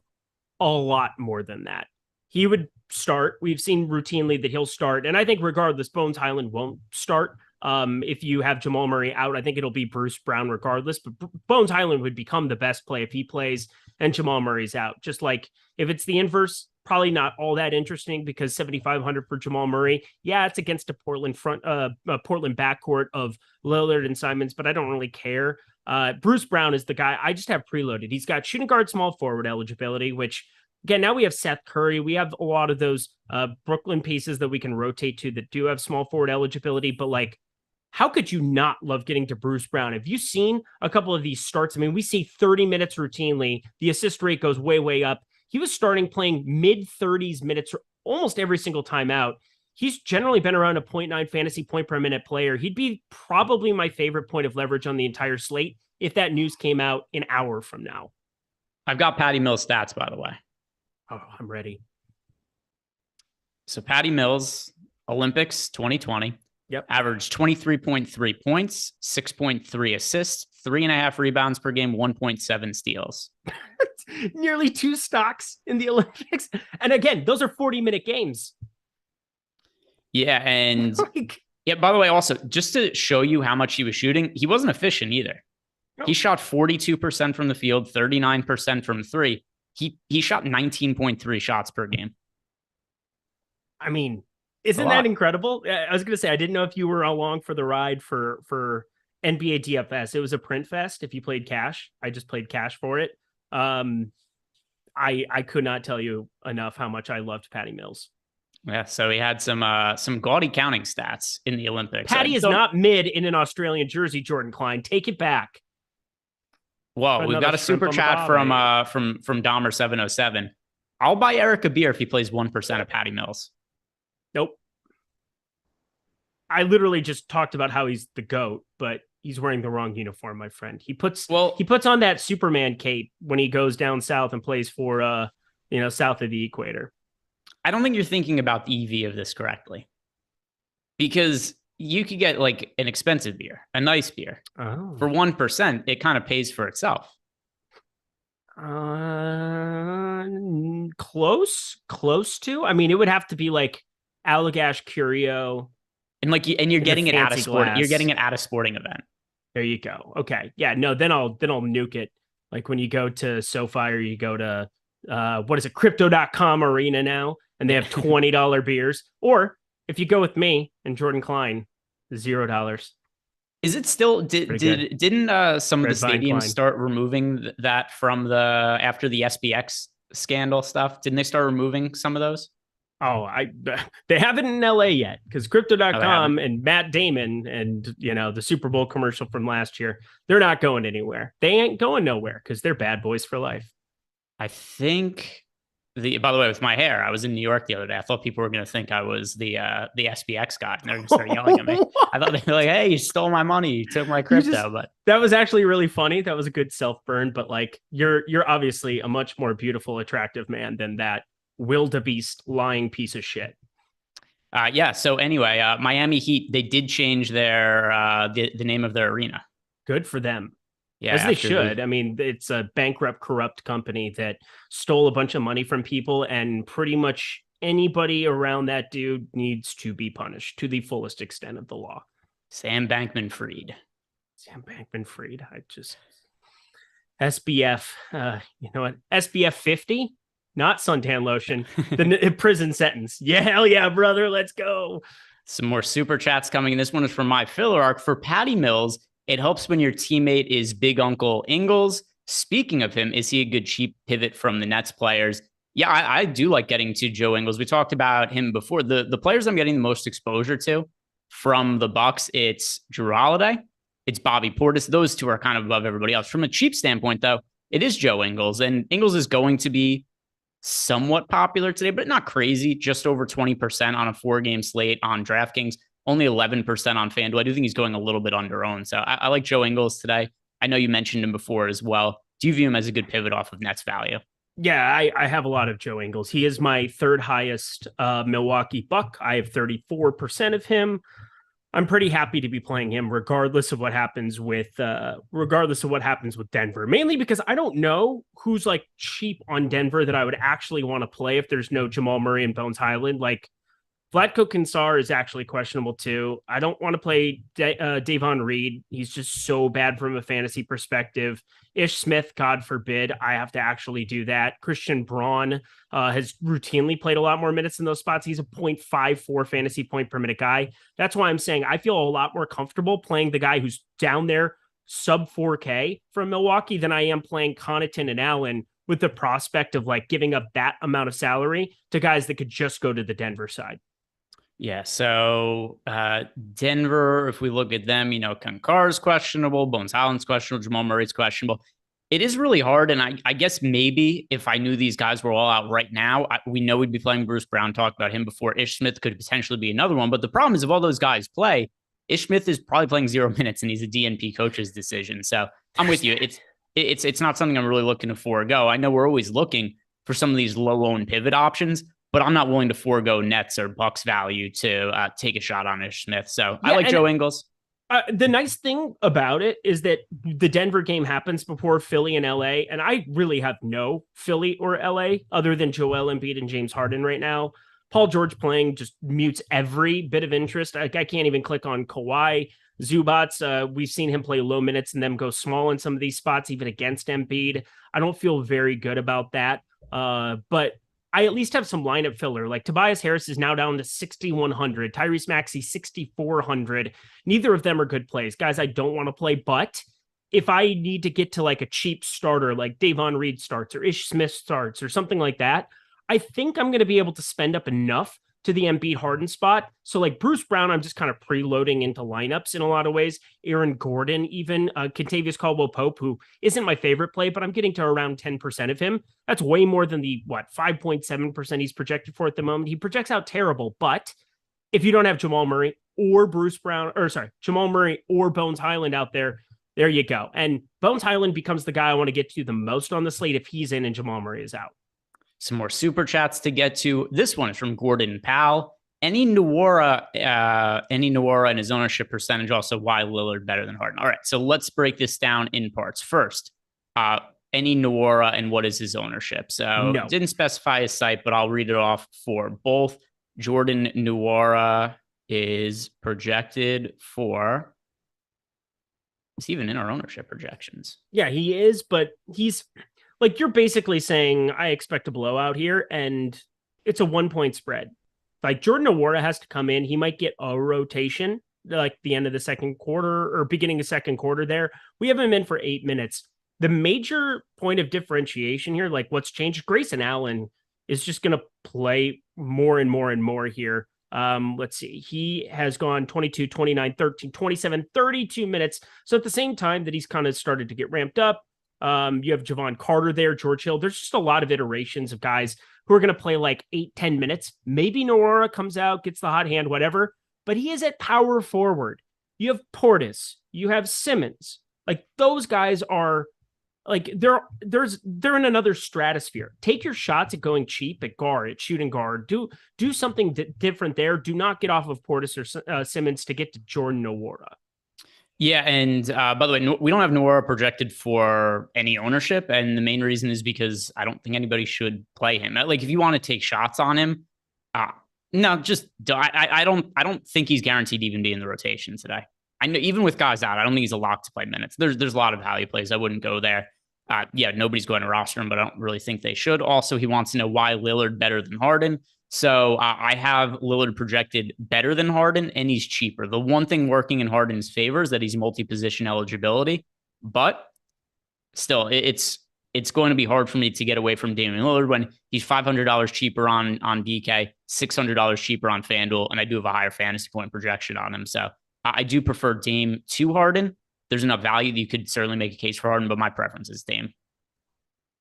a lot more than that. He would start. We've seen routinely that he'll start. And I think regardless, Bones Highland won't start. If you have Jamal Murray out, I think it'll be Bruce Brown regardless. But Bones Highland would become the best play if he plays and Jamal Murray's out. Just like if it's the inverse, probably not all that interesting because 7,500 for Jamal Murray. Yeah, it's against a Portland Portland backcourt of Lillard and Simons, but I don't really care. Bruce Brown is the guy I just have preloaded. He's got shooting guard, small forward eligibility, which again, now we have Seth Curry. We have a lot of those Brooklyn pieces that we can rotate to that do have small forward eligibility, but like, how could you not love getting to Bruce Brown? Have you seen a couple of these starts? I mean, we see 30 minutes routinely. The assist rate goes way, way up. He was starting playing mid-30s minutes almost every single time out. He's generally been around a 0.9 fantasy point per minute player. He'd be probably my favorite point of leverage on the entire slate. if that news came out an hour from now. I've got Patty Mills stats, by the way. Oh, I'm ready. So Patty Mills, Olympics 2020. Yep. Averaged 23.3 points, 6.3 assists, 3.5 rebounds per game, 1.7 steals. Nearly 2 stocks in the Olympics. And again, those are 40-minute games. Yeah. And yeah, by the way, also, just to show you how much he was shooting, he wasn't efficient either. No. He shot 42% from the field, 39% from three. He shot 19.3 shots per game. I mean, isn't that incredible? I was going to say, I didn't know if you were along for the ride for NBA DFS. It was a print fest. If you played cash, I just played cash for it. I could not tell you enough how much I loved Patty Mills. Yeah, so he had some gaudy counting stats in the Olympics. Patty is not mid in an Australian jersey, Jordan Klein. Take it back. Well, we've got a super chat from Dahmer 707. I'll buy Eric a beer if he plays 1% of Patty Mills. Nope. I literally just talked about how he's the GOAT, but he's wearing the wrong uniform, my friend. He puts on that Superman cape when he goes down south and plays for south of the equator. I don't think you're thinking about the EV of this correctly. Because you could get like an expensive beer, a nice beer. Oh. For 1%, it kind of pays for itself. Close to. I mean, it would have to be like Allagash Curio, and you're getting it at a sport. You're getting it at a sporting event. There you go. Okay, yeah. No, then I'll nuke it. Like when you go to SoFi or you go to what is it, Crypto.com Arena now, and they have $20 beers. Or if you go with me and Jordan Klein, $0. Is it still didn't some of the stadiums start removing that from after the SBX scandal stuff? Didn't they start removing some of those? Oh, they haven't in LA yet because Crypto.com and Matt Damon and the Super Bowl commercial from last year, they're not going anywhere. They ain't going nowhere because they're bad boys for life. I think by the way, with my hair, I was in New York the other day. I thought people were going to think I was the SBX guy, and they're going to start yelling at me. I thought they'd be like, "Hey, you stole my money, you took my crypto." But that was actually really funny. That was a good self burn. But like, you're obviously a much more beautiful, attractive man than that wildebeest lying piece of shit. Yeah. So anyway, Miami Heat, they did change their the name of their arena. Good for them. Yeah, as they should. I mean, it's a bankrupt, corrupt company that stole a bunch of money from people, and pretty much anybody around that dude needs to be punished to the fullest extent of the law. Sam Bankman-Fried. I just SBF. You know what? SBF 50, not suntan lotion. The prison sentence. Yeah, hell yeah, brother. Let's go. Some more super chats coming. This one is from my filler arc for Patty Mills. It helps when your teammate is Big Uncle Ingles. Speaking of him, is he a good cheap pivot from the Nets players? Yeah, I do like getting to Joe Ingles. We talked about him before. The players I'm getting the most exposure to from the Bucks, it's Jrue Holiday, it's Bobby Portis. Those two are kind of above everybody else. From a cheap standpoint, though, it is Joe Ingles. And Ingles is going to be somewhat popular today, but not crazy. Just over 20% on a 4-game slate on DraftKings. Only 11% on FanDuel. I do think he's going a little bit under-owned. So I like Joe Ingles today. I know you mentioned him before as well. Do you view him as a good pivot off of Nets value? Yeah, I have a lot of Joe Ingles. He is my third highest Milwaukee Buck. I have 34% of him. I'm pretty happy to be playing him regardless of what happens with Denver. Mainly because I don't know who's like cheap on Denver that I would actually want to play if there's no Jamal Murray and Bones Highland. Like, Vlatko Kinsar is actually questionable too. I don't want to play Davon Reed. He's just so bad from a fantasy perspective. Ish Smith, God forbid, I have to actually do that. Christian Braun has routinely played a lot more minutes in those spots. He's a 0.54 fantasy point per minute guy. That's why I'm saying I feel a lot more comfortable playing the guy who's down there sub 4K from Milwaukee than I am playing Connaughton and Allen with the prospect of like giving up that amount of salary to guys that could just go to the Denver side. Yeah, so Denver, if we look at them, Concar's questionable, Bones Highland's questionable, Jamal Murray's questionable. It is really hard, and I guess maybe if I knew these guys were all out right now, we know we'd be playing Bruce Brown, talked about him before. Ish Smith could potentially be another one, but the problem is if all those guys play, Ish Smith is probably playing 0 minutes, and he's a DNP coach's decision. So I'm with you. It's not something I'm really looking to forego. I know we're always looking for some of these low-owned pivot options, but I'm not willing to forego Nets or Bucks value to take a shot on Ish Smith. So I like Joe Ingles. The nice thing about it is that the Denver game happens before Philly and LA, and I really have no Philly or LA other than Joel Embiid and James Harden right now. Paul George playing just mutes every bit of interest. I can't even click on Kawhi. Zubats, we've seen him play low minutes and them go small in some of these spots, even against Embiid. I don't feel very good about that, but I at least have some lineup filler. Like Tobias Harris is now down to 6,100. Tyrese Maxey, 6,400. Neither of them are good plays. Guys, I don't want to play, but if I need to get to like a cheap starter, like Davon Reed starts or Ish Smith starts or something like that, I think I'm going to be able to spend up enough to the Embiid Harden spot. So like Bruce Brown, I'm just kind of preloading into lineups in a lot of ways. Aaron Gordon, even Kentavious Caldwell-Pope, who isn't my favorite play, but I'm getting to around 10% of him. That's way more than the 5.7% he's projected for at the moment. He projects out terrible, but if you don't have Jamal Murray or Jamal Murray or Bones Highland out there, there you go. And Bones Highland becomes the guy I want to get to the most on the slate if he's in and Jamal Murray is out. Some more super chats to get to. This one is from Gordon Powell. Any Nwora and his ownership percentage, also why Lillard better than Harden. All right, so let's break this down in parts. First, any Nwora and what is his ownership? So didn't specify his site, but I'll read it off for both. Jordan Nwora is projected for, is he even in our ownership projections? Yeah, he is, but he's like, you're basically saying I expect a blowout here, and it's a 1-point spread. Like Jordan Nwora has to come in. He might get a rotation like the end of the second quarter or beginning of second quarter there. We have him in for 8 minutes. The major point of differentiation here, like what's changed, Grayson Allen is just going to play more and more and more here. Let's see. He has gone 22, 29, 13, 27, 32 minutes. So at the same time that he's kind of started to get ramped up, you have Javon Carter there, George Hill. There's just a lot of iterations of guys who are going to play like 8-10 minutes. Maybe Nwora comes out, gets the hot hand, whatever, but he is at power forward. You have Portis, you have Simmons. Like those guys are like, they're in another stratosphere. Take your shots at going cheap at guard, at shooting guard. Do something different there. Do not get off of Portis or Simmons to get to Jordan Nwora. Yeah, and by the way, we don't have Nwora projected for any ownership, and the main reason is because I don't think anybody should play him. Like, if you want to take shots on him, no, just I don't think he's guaranteed to even be in the rotation today. I know even with guys out, I don't think he's a lock to play minutes. There's a lot of value plays. I wouldn't go there. Nobody's going to roster him, but I don't really think they should. Also, he wants to know why Lillard better than Harden. So I have Lillard projected better than Harden, and he's cheaper. The one thing working in Harden's favor is that he's multi-position eligibility, but still, it's going to be hard for me to get away from Damian Lillard when he's $500 cheaper on BK, $600 cheaper on FanDuel, and I do have a higher fantasy point projection on him. So I do prefer Dame to Harden. There's enough value that you could certainly make a case for Harden, but my preference is Dame.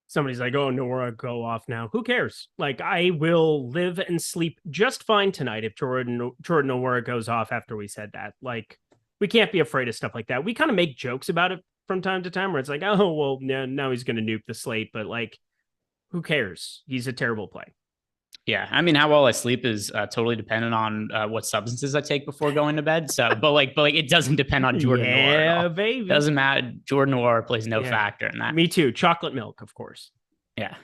Somebody's like, oh, Nwora, go off now. Who cares? Like, I will live and sleep just fine tonight if Jordan Nwora goes off after we said that. Like, we can't be afraid of stuff like that. We kind of make jokes about it from time to time where it's like, oh, well, now he's going to nuke the slate. But, like, who cares? He's a terrible play. Yeah, I mean, how well I sleep is totally dependent on what substances I take before going to bed. So, but it doesn't depend on Jordan Nwora. Yeah, baby. Doesn't matter. Jordan Nwora plays no factor in that. Me too. Chocolate milk, of course. Yeah.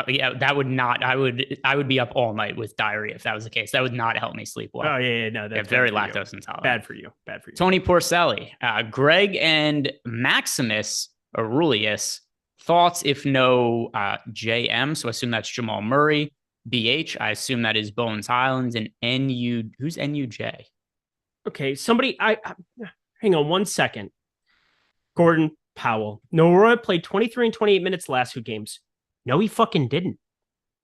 Yeah, that would not. I would be up all night with diarrhea if that was the case. That would not help me sleep well. Oh yeah, no, that's very lactose intolerant. Bad for you. Tony Porcelli, Greg, and Maximus Aurelius. Thoughts if no JM? So I assume that's Jamal Murray. BH, I assume that is Bones Highlands, and NU. Who's NUJ? Okay, somebody. Hang on 1 second. Gordon Powell. Nwora played 23 and 28 minutes last 2 games. No, he fucking didn't.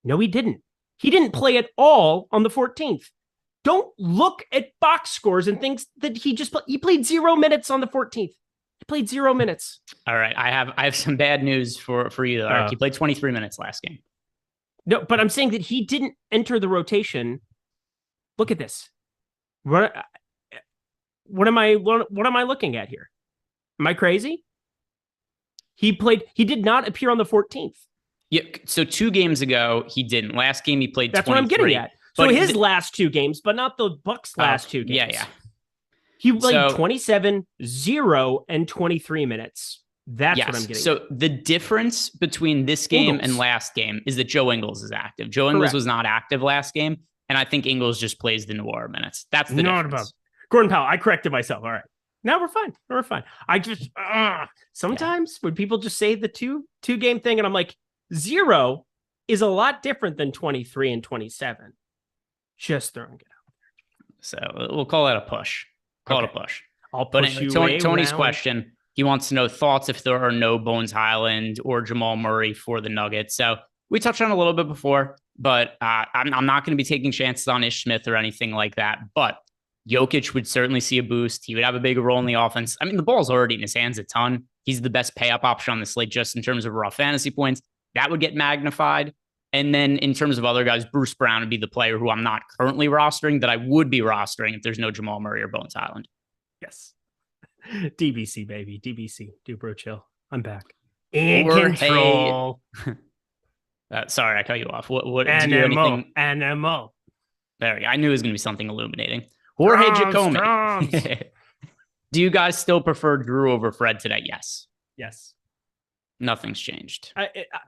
No, he didn't. He didn't play at all on the 14th. Don't look at box scores and think that he played 0 minutes on the 14th. He played 0 minutes. All right, I have some bad news for you. Eric. He played 23 minutes last game. No, but I'm saying that he didn't enter the rotation. Look at this. What am I looking at here? Am I crazy? He did not appear on the 14th. Yeah, so 2 games ago he didn't. Last game he played. That's 23. what I'm getting at. So But his last 2 games, but not the Bucks' last 2 games. Yeah. He played 27, 0, and 23 minutes. That's what I'm getting. So the difference between this game and last game is that Joe Ingles is active. Joe Ingles was not active last game, and I think Ingles just plays the Noir minutes. That's the difference. Gordon Powell, I corrected myself. All right. Now we're fine. We're fine. I just sometimes when people just say the two game thing, and I'm like, 0 is a lot different than 23 and 27. Just throwing it out. So we'll call that a push. Call it a push. I'll push you. Tony's question. He wants to know thoughts if there are no Bones Highland or Jamal Murray for the Nuggets. So we touched on a little bit before, but I'm not going to be taking chances on Ish Smith or anything like that. But Jokic would certainly see a boost. He would have a bigger role in the offense. I mean, the ball's already in his hands a ton. He's the best pay up option on the slate just in terms of raw fantasy points. That would get magnified. And then in terms of other guys, Bruce Brown would be the player who I'm not currently rostering that I would be rostering if there's no Jamal Murray or Bones Highland. Yes. DBC, baby. DBC. Dubro chill. I'm back. In control. Sorry, I cut you off. What Animal. There we go. I knew it was going to be something illuminating. Jorge Giacomi. Do you guys still prefer Drew over Fred today? Yes. Yes. Nothing's changed.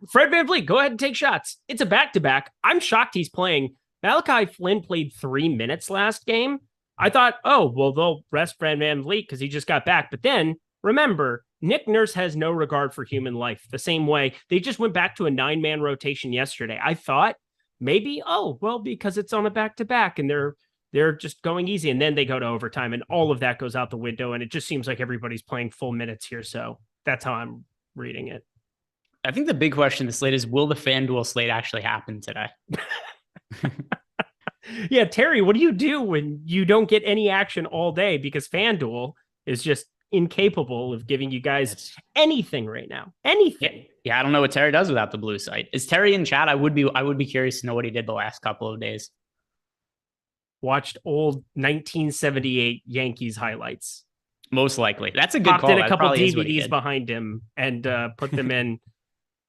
Fred VanVleet, go ahead and take shots. It's a back-to-back. I'm shocked he's playing. Malachi Flynn played 3 minutes last game. I thought, oh, well, they'll rest Fred VanVleet because he just got back. But then, remember, Nick Nurse has no regard for human life. The same way they just went back to a 9-man rotation yesterday. I thought maybe, because it's on a back-to-back and they're just going easy. And then they go to overtime and all of that goes out the window. And it just seems like everybody's playing full minutes here. So that's how I'm reading it. I think the big question in the slate is, will the FanDuel slate actually happen today? Yeah, Terry, what do you do when you don't get any action all day because FanDuel is just incapable of giving you guys anything right now? Anything. Yeah, I don't know what Terry does without the blue site. Is Terry in chat? I would be curious to know what he did the last couple of days. Watched old 1978 Yankees highlights. Most likely. That's a good call. Popped in a couple DVDs behind him and put them in.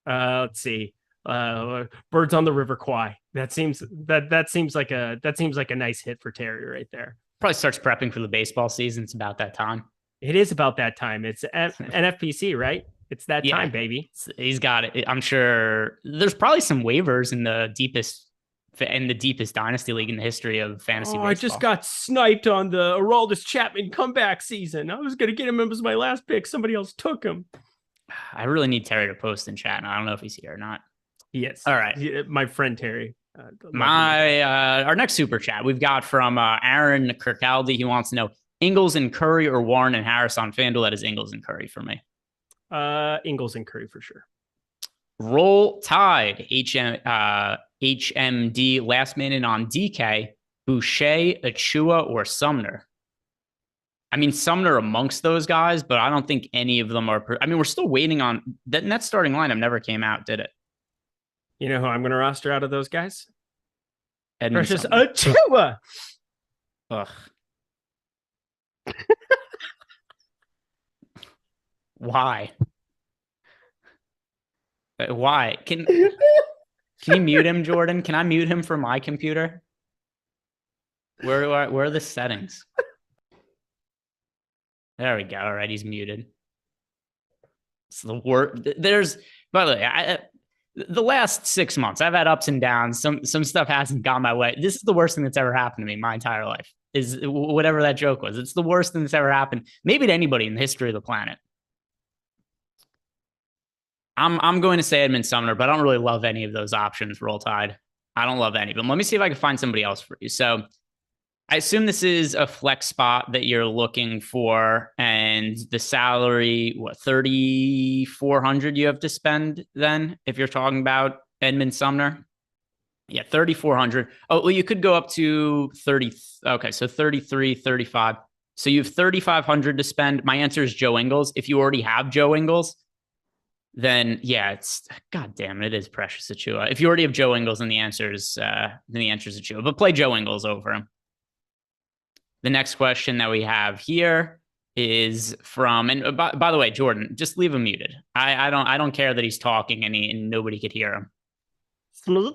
Let's see. Birds on the River Kwai. That seems like a nice hit for Terry right there. Probably starts prepping for the baseball season. It's about that time. It is about that time. It's NFPC, right? It's that time, baby. He's got it. I'm sure there's probably some waivers in the deepest dynasty league in the history of fantasy baseball. I just got sniped on the Aroldis Chapman comeback season. I was going to get him as my last pick. Somebody else took him. I really need Terry to post in chat. I don't know if he's here or not. Yes. All right. My friend Terry. Our next super chat we've got from Aaron Kirkcaldy. He wants to know Ingles and Curry or Warren and Harris on FanDuel. That is Ingles and Curry for me. Ingles and Curry for sure. Roll Tide. HMD last minute on DK. Boucher, Achua, or Sumner. I mean, Sumner amongst those guys, but I don't think any of them are. We're still waiting on that. Net starting lineup never came out, did it? You know who I'm going to roster out of those guys? Precious Achua. Ugh. Why? Why? Can you mute him, Jordan? Can I mute him from my computer? Where are the settings? There we go. All right, he's muted. It's the word. By the way, the last 6 months, I've had ups and downs. Some stuff hasn't gone my way. This is the worst thing that's ever happened to me my entire life. Is whatever that joke was. It's the worst thing that's ever happened, maybe to anybody in the history of the planet. I'm going to say Edmund Sumner, but I don't really love any of those options. Roll Tide. I don't love any of them. Let me see if I can find somebody else for you. So I assume this is a flex spot that you're looking for, and the salary, what, 3,400 you have to spend then if you're talking about Edmund Sumner? Yeah, 3,400. Oh, well, you could go up to 30. Okay, so 33, 35. So you have 3,500 to spend. My answer is Joe Ingles. If you already have Joe Ingles, then yeah, God damn it is Precious Achua. If you already have Joe Ingles, then the answer is Achua. But play Joe Ingles over him. The next question that we have here is from, and by the way, Jordan, just leave him muted. I don't care that he's talking and nobody could hear him. All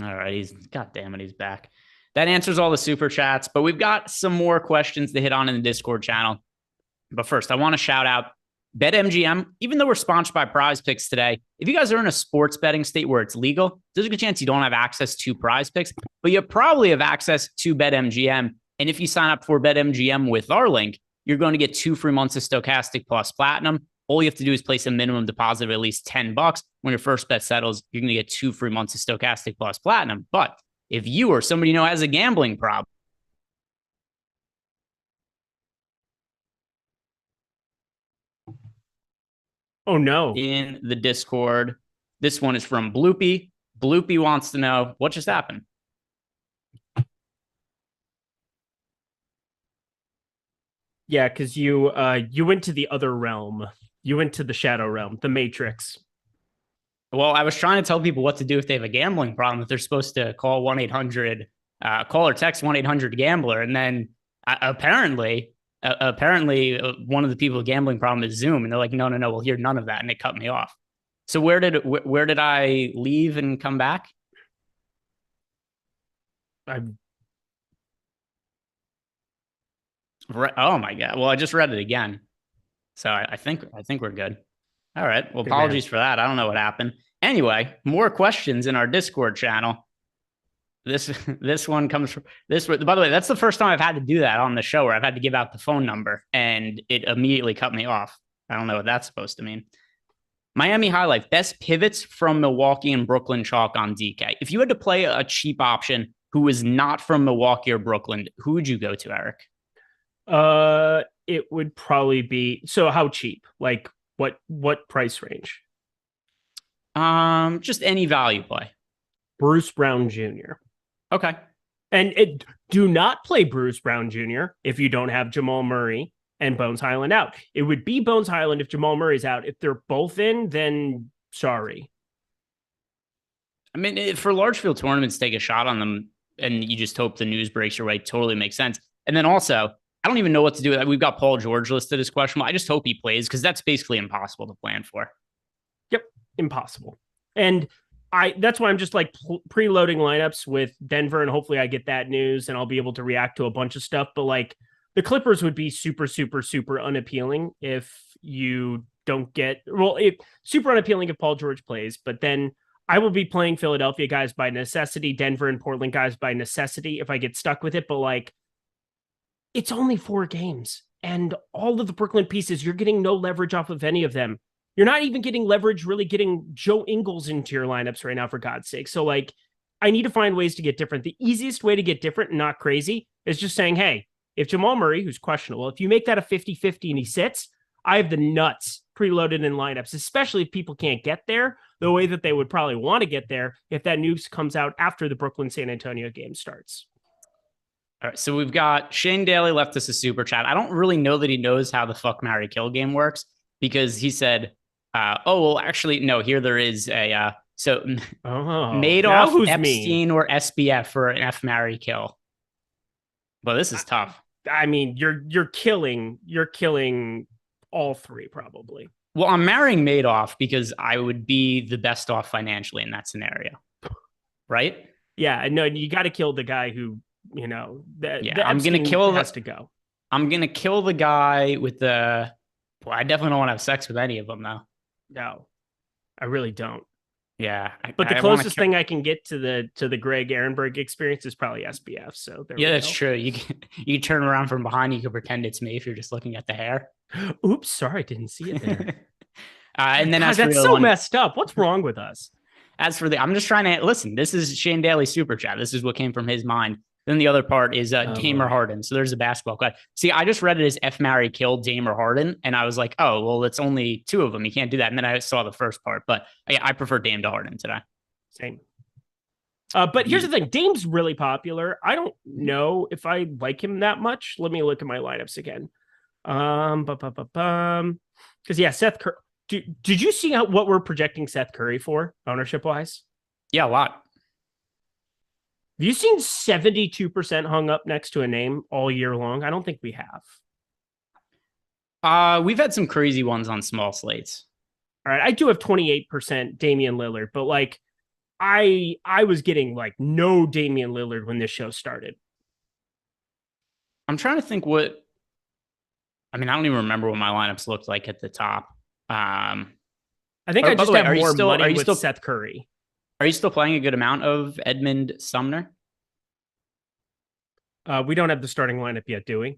right, God damn it, he's back. That answers all the super chats, but we've got some more questions to hit on in the Discord channel. But first, I want to shout out BetMGM. Even though we're sponsored by PrizePicks today, if you guys are in a sports betting state where it's legal, there's a good chance you don't have access to PrizePicks, but you probably have access to BetMGM. And if you sign up for BetMGM with our link, you're going to get 2 free months of Stokastic Plus Platinum. All you have to do is place a minimum deposit of at least $10. When your first bet settles, you're going to get 2 free months of Stokastic Plus Platinum. But if you or somebody you know has a gambling problem, oh no, in the Discord, this one is from Bloopy. Bloopy wants to know what just happened. Yeah, because you went to the other realm. You went to the shadow realm, the Matrix. Well, I was trying to tell people what to do if they have a gambling problem, that they're supposed to call 1-800, call or text 1-800-GAMBLER. And then apparently one of the people with gambling problem is Zoom. And they're like, no, we'll hear none of that. And it cut me off. So where did I leave and come back? Oh my God. Well, I just read it again. So I think we're good. All right. Well, apologies for that. I don't know what happened. Anyway, more questions in our Discord channel. This one comes from this. By the way, that's the first time I've had to do that on the show, where I've had to give out the phone number and it immediately cut me off. I don't know what that's supposed to mean. Miami highlight: best pivots from Milwaukee and Brooklyn chalk on DK. If you had to play a cheap option who was not from Milwaukee or Brooklyn, who would you go to, Eric? It would probably be, so how cheap? Like what price range? Just any value play. Bruce Brown Jr. Okay. And do not play Bruce Brown Jr. if you don't have Jamal Murray and Bones Highland out. It would be Bones Highland if Jamal Murray's out. If they're both in, then sorry. I mean, for large field tournaments, take a shot on them and you just hope the news breaks your way. Totally makes sense. And then also, I don't even know what to do with that. We've got Paul George listed as questionable. I just hope he plays, because that's basically impossible to plan for. Yep, impossible. And that's why I'm just like preloading lineups with Denver, and hopefully I get that news and I'll be able to react to a bunch of stuff. But like the Clippers would be super, super, super unappealing if you don't get, super unappealing if Paul George plays, but then I will be playing Philadelphia guys by necessity, Denver and Portland guys by necessity if I get stuck with it. But like, it's only 4 games, and all of the Brooklyn pieces, you're getting no leverage off of any of them. You're not even getting leverage, really getting Joe Ingles into your lineups right now, for God's sake. So like, I need to find ways to get different. The easiest way to get different and not crazy is just saying, hey, if Jamal Murray, who's questionable, if you make that a 50-50 and he sits, I have the nuts preloaded in lineups, especially if people can't get there the way that they would probably want to get there if that news comes out after the Brooklyn-San Antonio game starts. All right, so we've got Shane Daly left us a super chat. I don't really know that he knows how the fuck, marry, kill game works, because he said, actually, no, here there is a, Madoff, Epstein, or SBF for an F, marry, kill. But this is tough. I mean, you're killing all 3 probably. Well, I'm marrying Madoff because I would be the best off financially in that scenario. Right? Yeah, no, you got to kill the guy who, I'm going to kill has to go. I'm going to kill the guy with the, I definitely don't want to have sex with any of them though. No, I really don't. Yeah. But the closest thing I can get to the Greg Ehrenberg experience is probably SBF. So that's true. You can turn around from behind. You can pretend it's me if you're just looking at the hair. Oops. Sorry. I didn't see it there. And then that's so messed up. What's wrong with us? As for I'm just trying to listen. This is Shane Daly's super chat. This is what came from his mind. Then the other part is Dame or Harden. So there's a basketball guy. See, I just read it as F, marry, kill, Dame or Harden. And I was like, oh, well, it's only 2 of them. You can't do that. And then I saw the first part. But I prefer Dame to Harden today. Same. But here's the thing. Dame's really popular. I don't know if I like him that much. Let me look at my lineups again. Because, yeah, Seth Curry. Did you see what we're projecting Seth Curry for ownership-wise? Yeah, a lot. Have you seen 72% hung up next to a name all year long? I don't think we have. We've had some crazy ones on small slates. All right, I do have 28% Damian Lillard, but like I was getting like no Damian Lillard when this show started. I'm trying to think I don't even remember what my lineups looked like at the top. I think I just have more money with Seth Curry. Are you still playing a good amount of Edmund Sumner? We don't have the starting lineup yet, do we?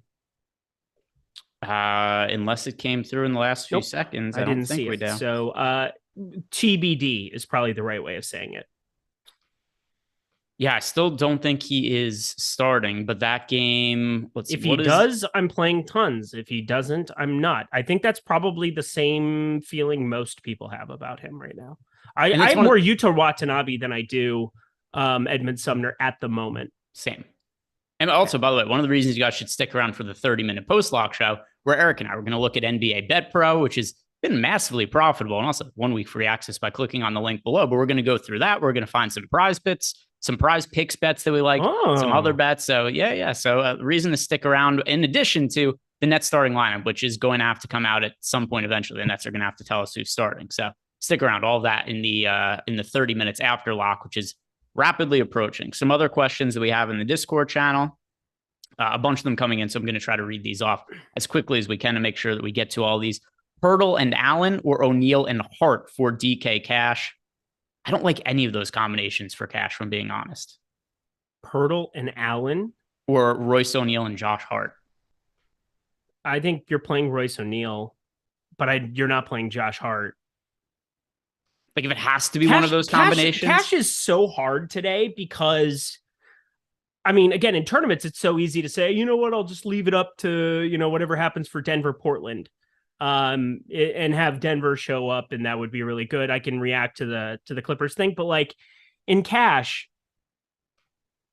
Unless it came through in the last few seconds. I didn't think we do. So TBD is probably the right way of saying it. Yeah, I still don't think he is starting, but that game, if he does, I'm playing tons. If he doesn't, I'm not. I think that's probably the same feeling most people have about him right now. I have more Yuta Watanabe than I do Edmund Sumner at the moment. Same. And also, by the way, one of the reasons you guys should stick around for the 30-minute post-lock show, where Eric and I were going to look at NBA Bet Pro, which has been massively profitable, and also 1 week free access by clicking on the link below. But we're going to go through that. We're going to find some prize picks bets that we like, some other bets. So yeah. So the reason to stick around, in addition to the Nets starting lineup, which is going to have to come out at some point eventually. The Nets are going to have to tell us who's starting. So stick around. All that in the 30 minutes after lock, which is rapidly approaching. Some other questions that we have in the Discord channel. A bunch of them coming in, so I'm going to try to read these off as quickly as we can to make sure that we get to all these. Hurdle and Allen or O'Neal and Hart for DK Cash. I don't like any of those combinations for Cash, from being honest. Hurdle and Allen? Or Royce O'Neal and Josh Hart. I think you're playing Royce O'Neal, but you're not playing Josh Hart. Like, if it has to be one of those combinations. Cash is so hard today because, I mean, again, in tournaments, it's so easy to say, you know what, I'll just leave it up to, whatever happens for Denver, Portland, and have Denver show up, and that would be really good. I can react to the Clippers thing, but like in Cash,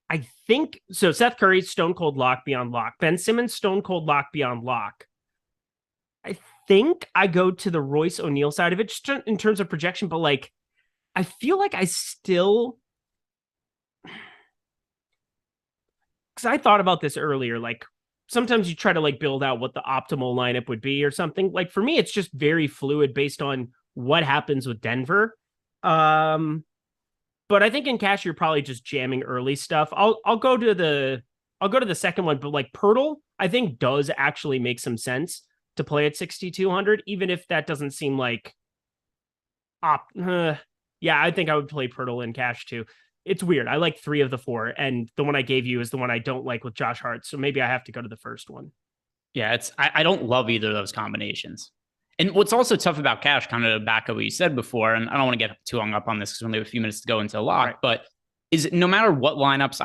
I think so. Seth Curry, stone cold lock beyond lock. Ben Simmons, stone cold lock beyond lock. I think I go to the Royce O'Neal side of it, just in terms of projection, but like I feel like I still. Because I thought about this earlier, like sometimes you try to like build out what the optimal lineup would be or something. Like for me, it's just very fluid based on what happens with Denver. But I think in Cash, you're probably just jamming early stuff. I'll go to the second one, but like Pirtle, I think does actually make some sense to play at 6,200, even if that doesn't seem like yeah, I think I would play Pirtle in Cash too. It's weird. I like 3 of the 4, and the one I gave you is the one I don't like with Josh Hart. So maybe I have to go to the first one. Yeah, I don't love either of those combinations. And what's also tough about Cash, kind of back up what you said before, and I don't want to get too hung up on this because we only have a few minutes to go into a lock, right. But is no matter what lineups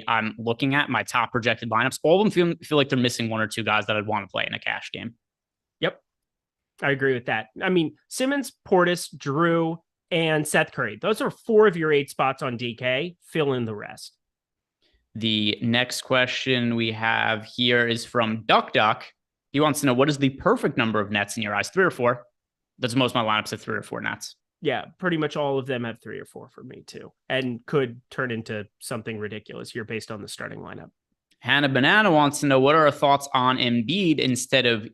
I'm looking at, my top projected lineups, all of them feel like they're missing 1 or 2 guys that I'd want to play in a Cash game. Yep. I agree with that. I mean, Simmons, Portis, Drew, and Seth Curry. Those are 4 of your 8 spots on DK. Fill in the rest. The next question we have here is from Duck Duck. He wants to know, what is the perfect number of nets in your eyes? 3 or 4? That's most of my lineups at 3 or 4 nets. Yeah, pretty much all of them have 3 or 4 for me too, and could turn into something ridiculous here based on the starting lineup. Hannah Banana wants to know, what are our thoughts on Embiid instead of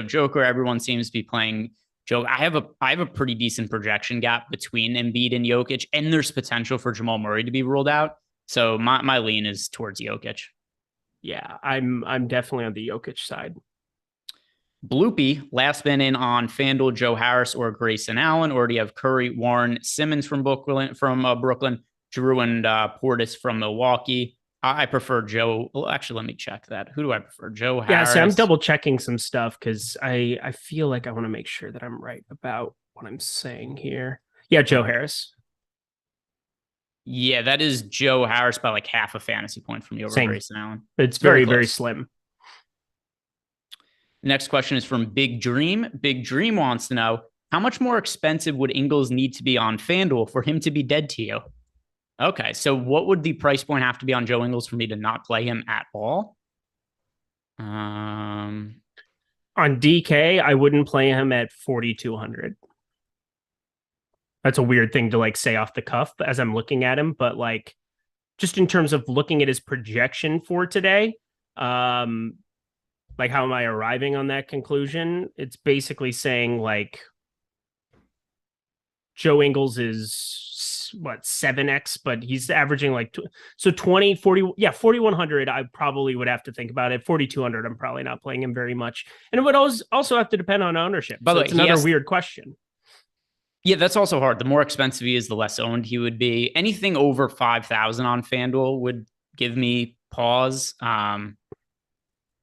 Joker? Everyone seems to be playing Joke. I have a pretty decent projection gap between Embiid and Jokic, and there's potential for Jamal Murray to be ruled out. So my lean is towards Jokic. Yeah, I'm definitely on the Jokic side. Bloopy, last been in on FanDuel, Joe Harris or Grayson Allen, or do you have Curry, Warren, Simmons from Brooklyn, Drew and Portis from Milwaukee? I prefer Joe. Well, actually, let me check that. Who do I prefer? Joe Harris. Yeah, so I'm double checking some stuff because I feel like I want to make sure that I'm right about what I'm saying here. Yeah, Joe Harris. Yeah, that is Joe Harris by like half a fantasy point from you over Grayson Allen. It's very, very slim. Next question is from Big Dream. Big Dream wants to know, how much more expensive would Ingles need to be on FanDuel for him to be dead to you? Okay, so what would the price point have to be on Joe Ingles for me to not play him at all? On DK, I wouldn't play him at 4,200. That's a weird thing to like say off the cuff as I'm looking at him, but like just in terms of looking at his projection for today, like how am I arriving on that conclusion? It's basically saying like Joe Ingles is what 7x, but he's averaging like 20, 40, 4,100. I probably would have to think about it. 4,200. I'm probably not playing him very much, and it would also have to depend on ownership. By the way, it's another weird question. Yeah, that's also hard. The more expensive he is, the less owned he would be. Anything over 5,000 on FanDuel would give me pause. I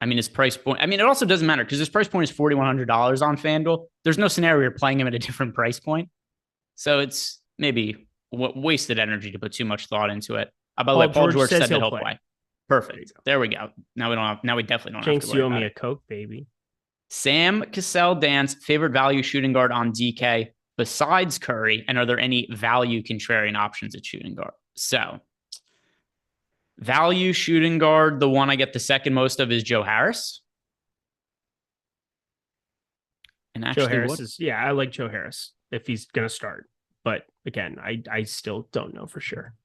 mean, his price point. I mean, it also doesn't matter because his price point is $4,100 on FanDuel. There's no scenario you're playing him at a different price point. So it's maybe wasted energy to put too much thought into it. By the way, Paul George said that he'll play. Perfect. There we go. Now we definitely don't Jinx, have to worry you owe about me it. a Coke, baby. Sam Cassell Dance, favorite value shooting guard on DK besides Curry, and are there any value contrarian options at shooting guard? So, value shooting guard, the one I get the second most of is Joe Harris. And actually, Joe Harris I like Joe Harris if he's going to start. But again, I still don't know for sure.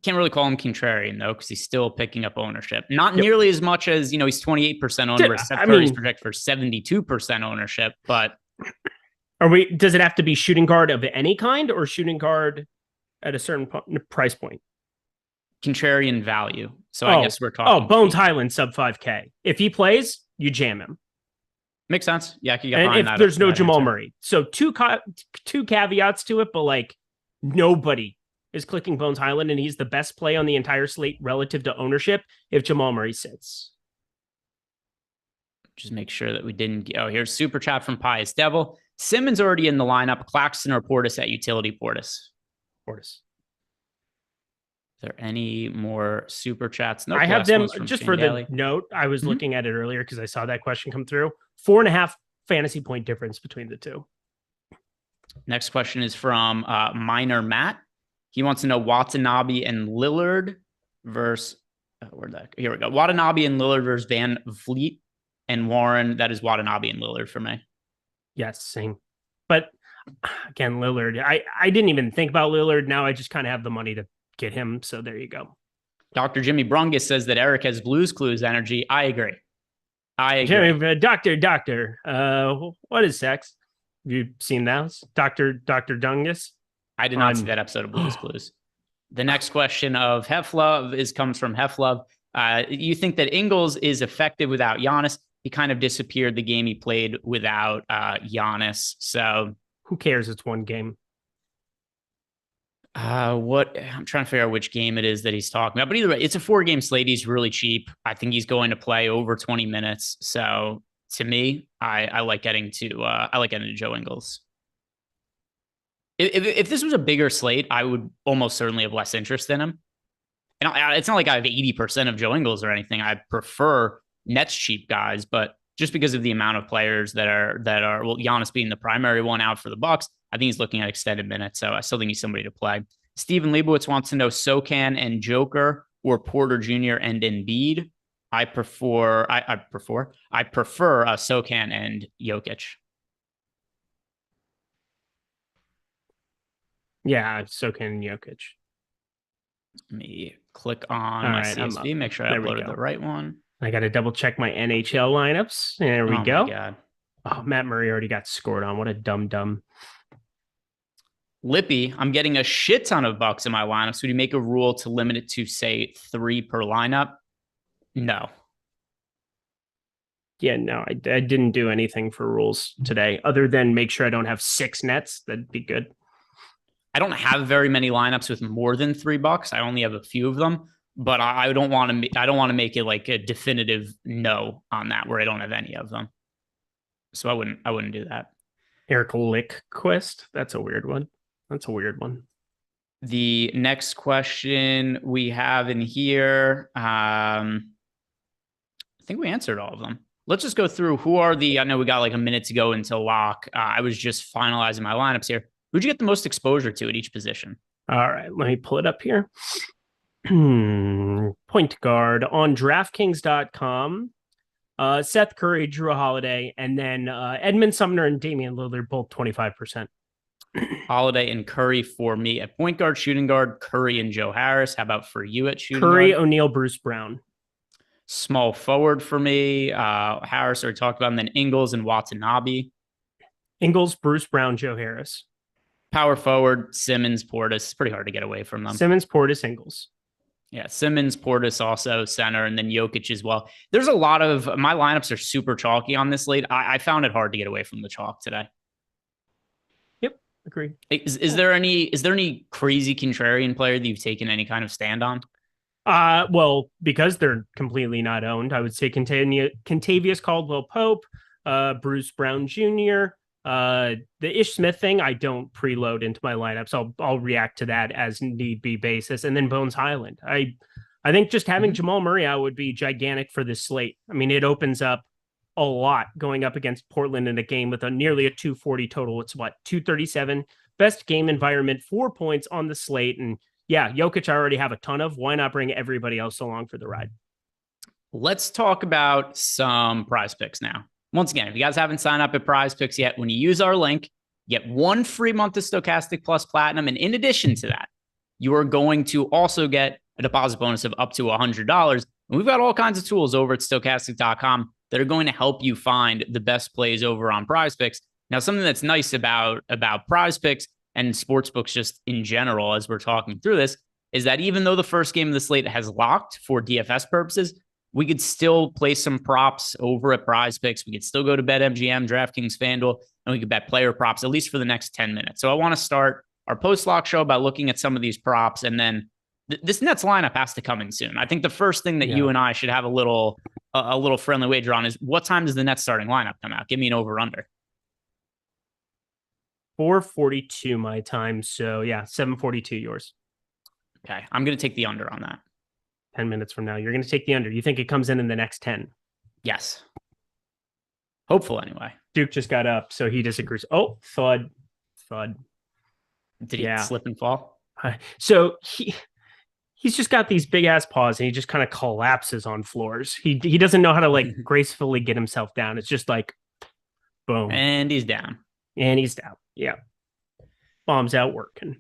Can't really call him contrarian, though, because he's still picking up ownership. Not nearly as much as, he's 28% owned, whereas Seth Curry's projected for 72% ownership. But does it have to be shooting guard of any kind or shooting guard at a certain price point? Contrarian value. So I guess we're talking. Bones Highland sub 5K. If he plays, you jam him. Makes sense. Yeah, I can get behind that. And if there's no Jamal answer. Murray. So two caveats to it, but like nobody is clicking Bones Highland, and he's the best play on the entire slate relative to ownership if Jamal Murray sits. Just make sure that we didn't. Oh, here's super chat from Pius Devil. Simmons already in the lineup. Claxton or Portis at utility. Portis. Is there any more super chats? No, I have them just for the note. I was looking at it earlier because I saw that question come through. 4.5 fantasy point difference between the two. Next question is from Minor Matt. He wants to know Watanabe and Lillard versus here we go. Watanabe and Lillard versus Van Vliet and Warren. That is Watanabe and Lillard for me. Yes, same. But again, Lillard. I didn't even think about Lillard. Now I just kind of have the money to get him. So there you go. Dr. Jimmy Brungus says that Eric has Blues Clues energy. I agree. Jimmy, doctor. What is sex? Have you seen those? Dr. Dungus? I did not see that episode of Blues Clues. The next question of Heflove comes from Heflove. You think that Ingles is effective without Giannis? He kind of disappeared the game he played without Giannis. So who cares? It's one game. I'm trying to figure out which game it is that he's talking about. But either way, it's a 4-game slate. He's really cheap. I think he's going to play over 20 minutes. So to me, I like getting to Joe Ingles. If this was a bigger slate, I would almost certainly have less interest in him. And it's not like I have 80% of Joe Ingles or anything. I prefer Nets cheap guys, but just because of the amount of players that are Giannis being the primary one out for the Bucks, I think he's looking at extended minutes. So I still think he's somebody to play. Steven Leibowitz wants to know Sokan and Joker or Porter Jr. and Embiid. I prefer Sokan and Jokic. Yeah, Sokan and Jokic. Let me click on my CSV, make sure I uploaded the right one. I got to double check my NHL lineups. There we go. My God. Oh, Matt Murray already got scored on. What a dumb. Lippy, I'm getting a shit ton of bucks in my lineup. So would you make a rule to limit it to, say, 3 per lineup? No. Yeah, no, I didn't do anything for rules today other than make sure I don't have 6 nets. That'd be good. I don't have very many lineups with more than $3. I only have a few of them, but I don't want to make it like a definitive no on that where I don't have any of them. So I wouldn't do that. Eric Lindquist. That's a weird one. The next question we have in here, I think we answered all of them. Let's just go through I know we got like a minute to go until lock. I was just finalizing my lineups here. Who'd you get the most exposure to at each position? All right, let me pull it up here. Point guard on DraftKings.com. Seth Curry, Drew Holiday, and then Edmund Sumner and Damian Lillard, both 25%. Holiday and Curry for me at point guard, shooting guard, Curry and Joe Harris. How about for you at shooting Curry, guard? O'Neal, Bruce Brown. Small forward for me, Harris already talked about him, then Ingles and Watanabe. Ingles, Bruce Brown, Joe Harris. Power forward, Simmons, Portis. It's pretty hard to get away from them. Simmons, Portis, Ingles. Yeah, Simmons, Portis also center, and then Jokic as well. There's a lot of my lineups are super chalky on this slate. I found it hard to get away from the chalk today. Yep, agree. Is there any crazy contrarian player that you've taken any kind of stand on? Well, because they're completely not owned, I would say Kentavious Caldwell-Pope, Bruce Brown Jr., the Ish Smith thing, I don't preload into my lineups. I'll react to that as need be basis. And then Bones Highland. I think just having Jamal Murray out would be gigantic for this slate. I mean, it opens up a lot going up against Portland in a game with nearly a 240 total. It's 237 best game environment, 4 points on the slate. And yeah, Jokic I already have a ton of. Why not bring everybody else along for the ride? Let's talk about some PrizePicks now. Once again, if you guys haven't signed up at PrizePicks yet, when you use our link, you get 1 free month of Stokastic Plus Platinum. And in addition to that, you are going to also get a deposit bonus of up to $100. And we've got all kinds of tools over at Stokastic.com that are going to help you find the best plays over on PrizePicks. Now, something that's nice about PrizePicks and sportsbooks just in general, as we're talking through this, is that even though the first game of the slate has locked for DFS purposes, we could still play some props over at PrizePicks. We could still go to BetMGM, DraftKings, FanDuel, and we could bet player props, at least for the next 10 minutes. So I want to start our post-lock show by looking at some of these props, and then this Nets lineup has to come in soon. I think the first thing that you and I should have a little friendly wager on is what time does the Nets starting lineup come out? Give me an over-under. 4:42 my time. So yeah, 7:42 yours. Okay. I'm going to take the under on that. 10 minutes from now, you're going to take the under. You think it comes in the next 10? Yes. Hopeful anyway. Duke just got up, so he disagrees. Oh, thud. Did he slip and fall? So he's just got these big ass paws and he just kind of collapses on floors. He doesn't know how to like gracefully get himself down. It's just like boom. And he's down. Yeah. Bombs out working.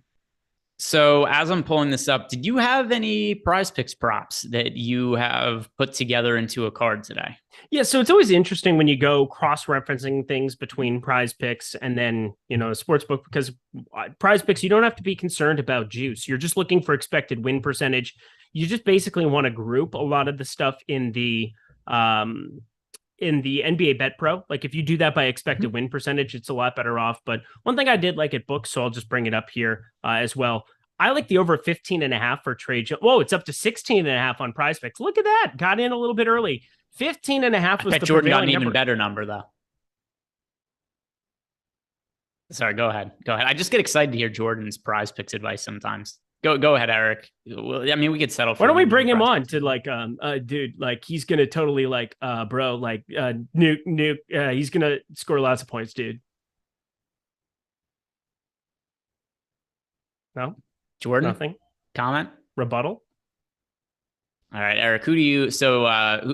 So as I'm pulling this up, did you have any PrizePicks props that you have put together into a card today? Yeah, so it's always interesting when you go cross-referencing things between PrizePicks and then, a sportsbook, because PrizePicks, you don't have to be concerned about juice. You're just looking for expected win percentage. You just basically want to group a lot of the stuff in the NBA Bet Pro. Like if you do that by expected win percentage, it's a lot better off. But one thing I did like at books, so I'll just bring it up here as well. I like the over 15.5 for Trey Jones. Whoa, it's up to 16.5 on PrizePicks. Look at that. Got in a little bit early. 15.5 was the Jordan got an number. Even better number though. Sorry, go ahead. I just get excited to hear Jordan's PrizePicks advice sometimes. Go ahead, Eric. Well, I mean, we could settle for. Why don't we bring him on to like, dude, like he's gonna totally like, bro, like, nuke. He's gonna score lots of points, dude. No, Jordan. Nothing. Comment. Rebuttal. All right, Eric. Who do you? So,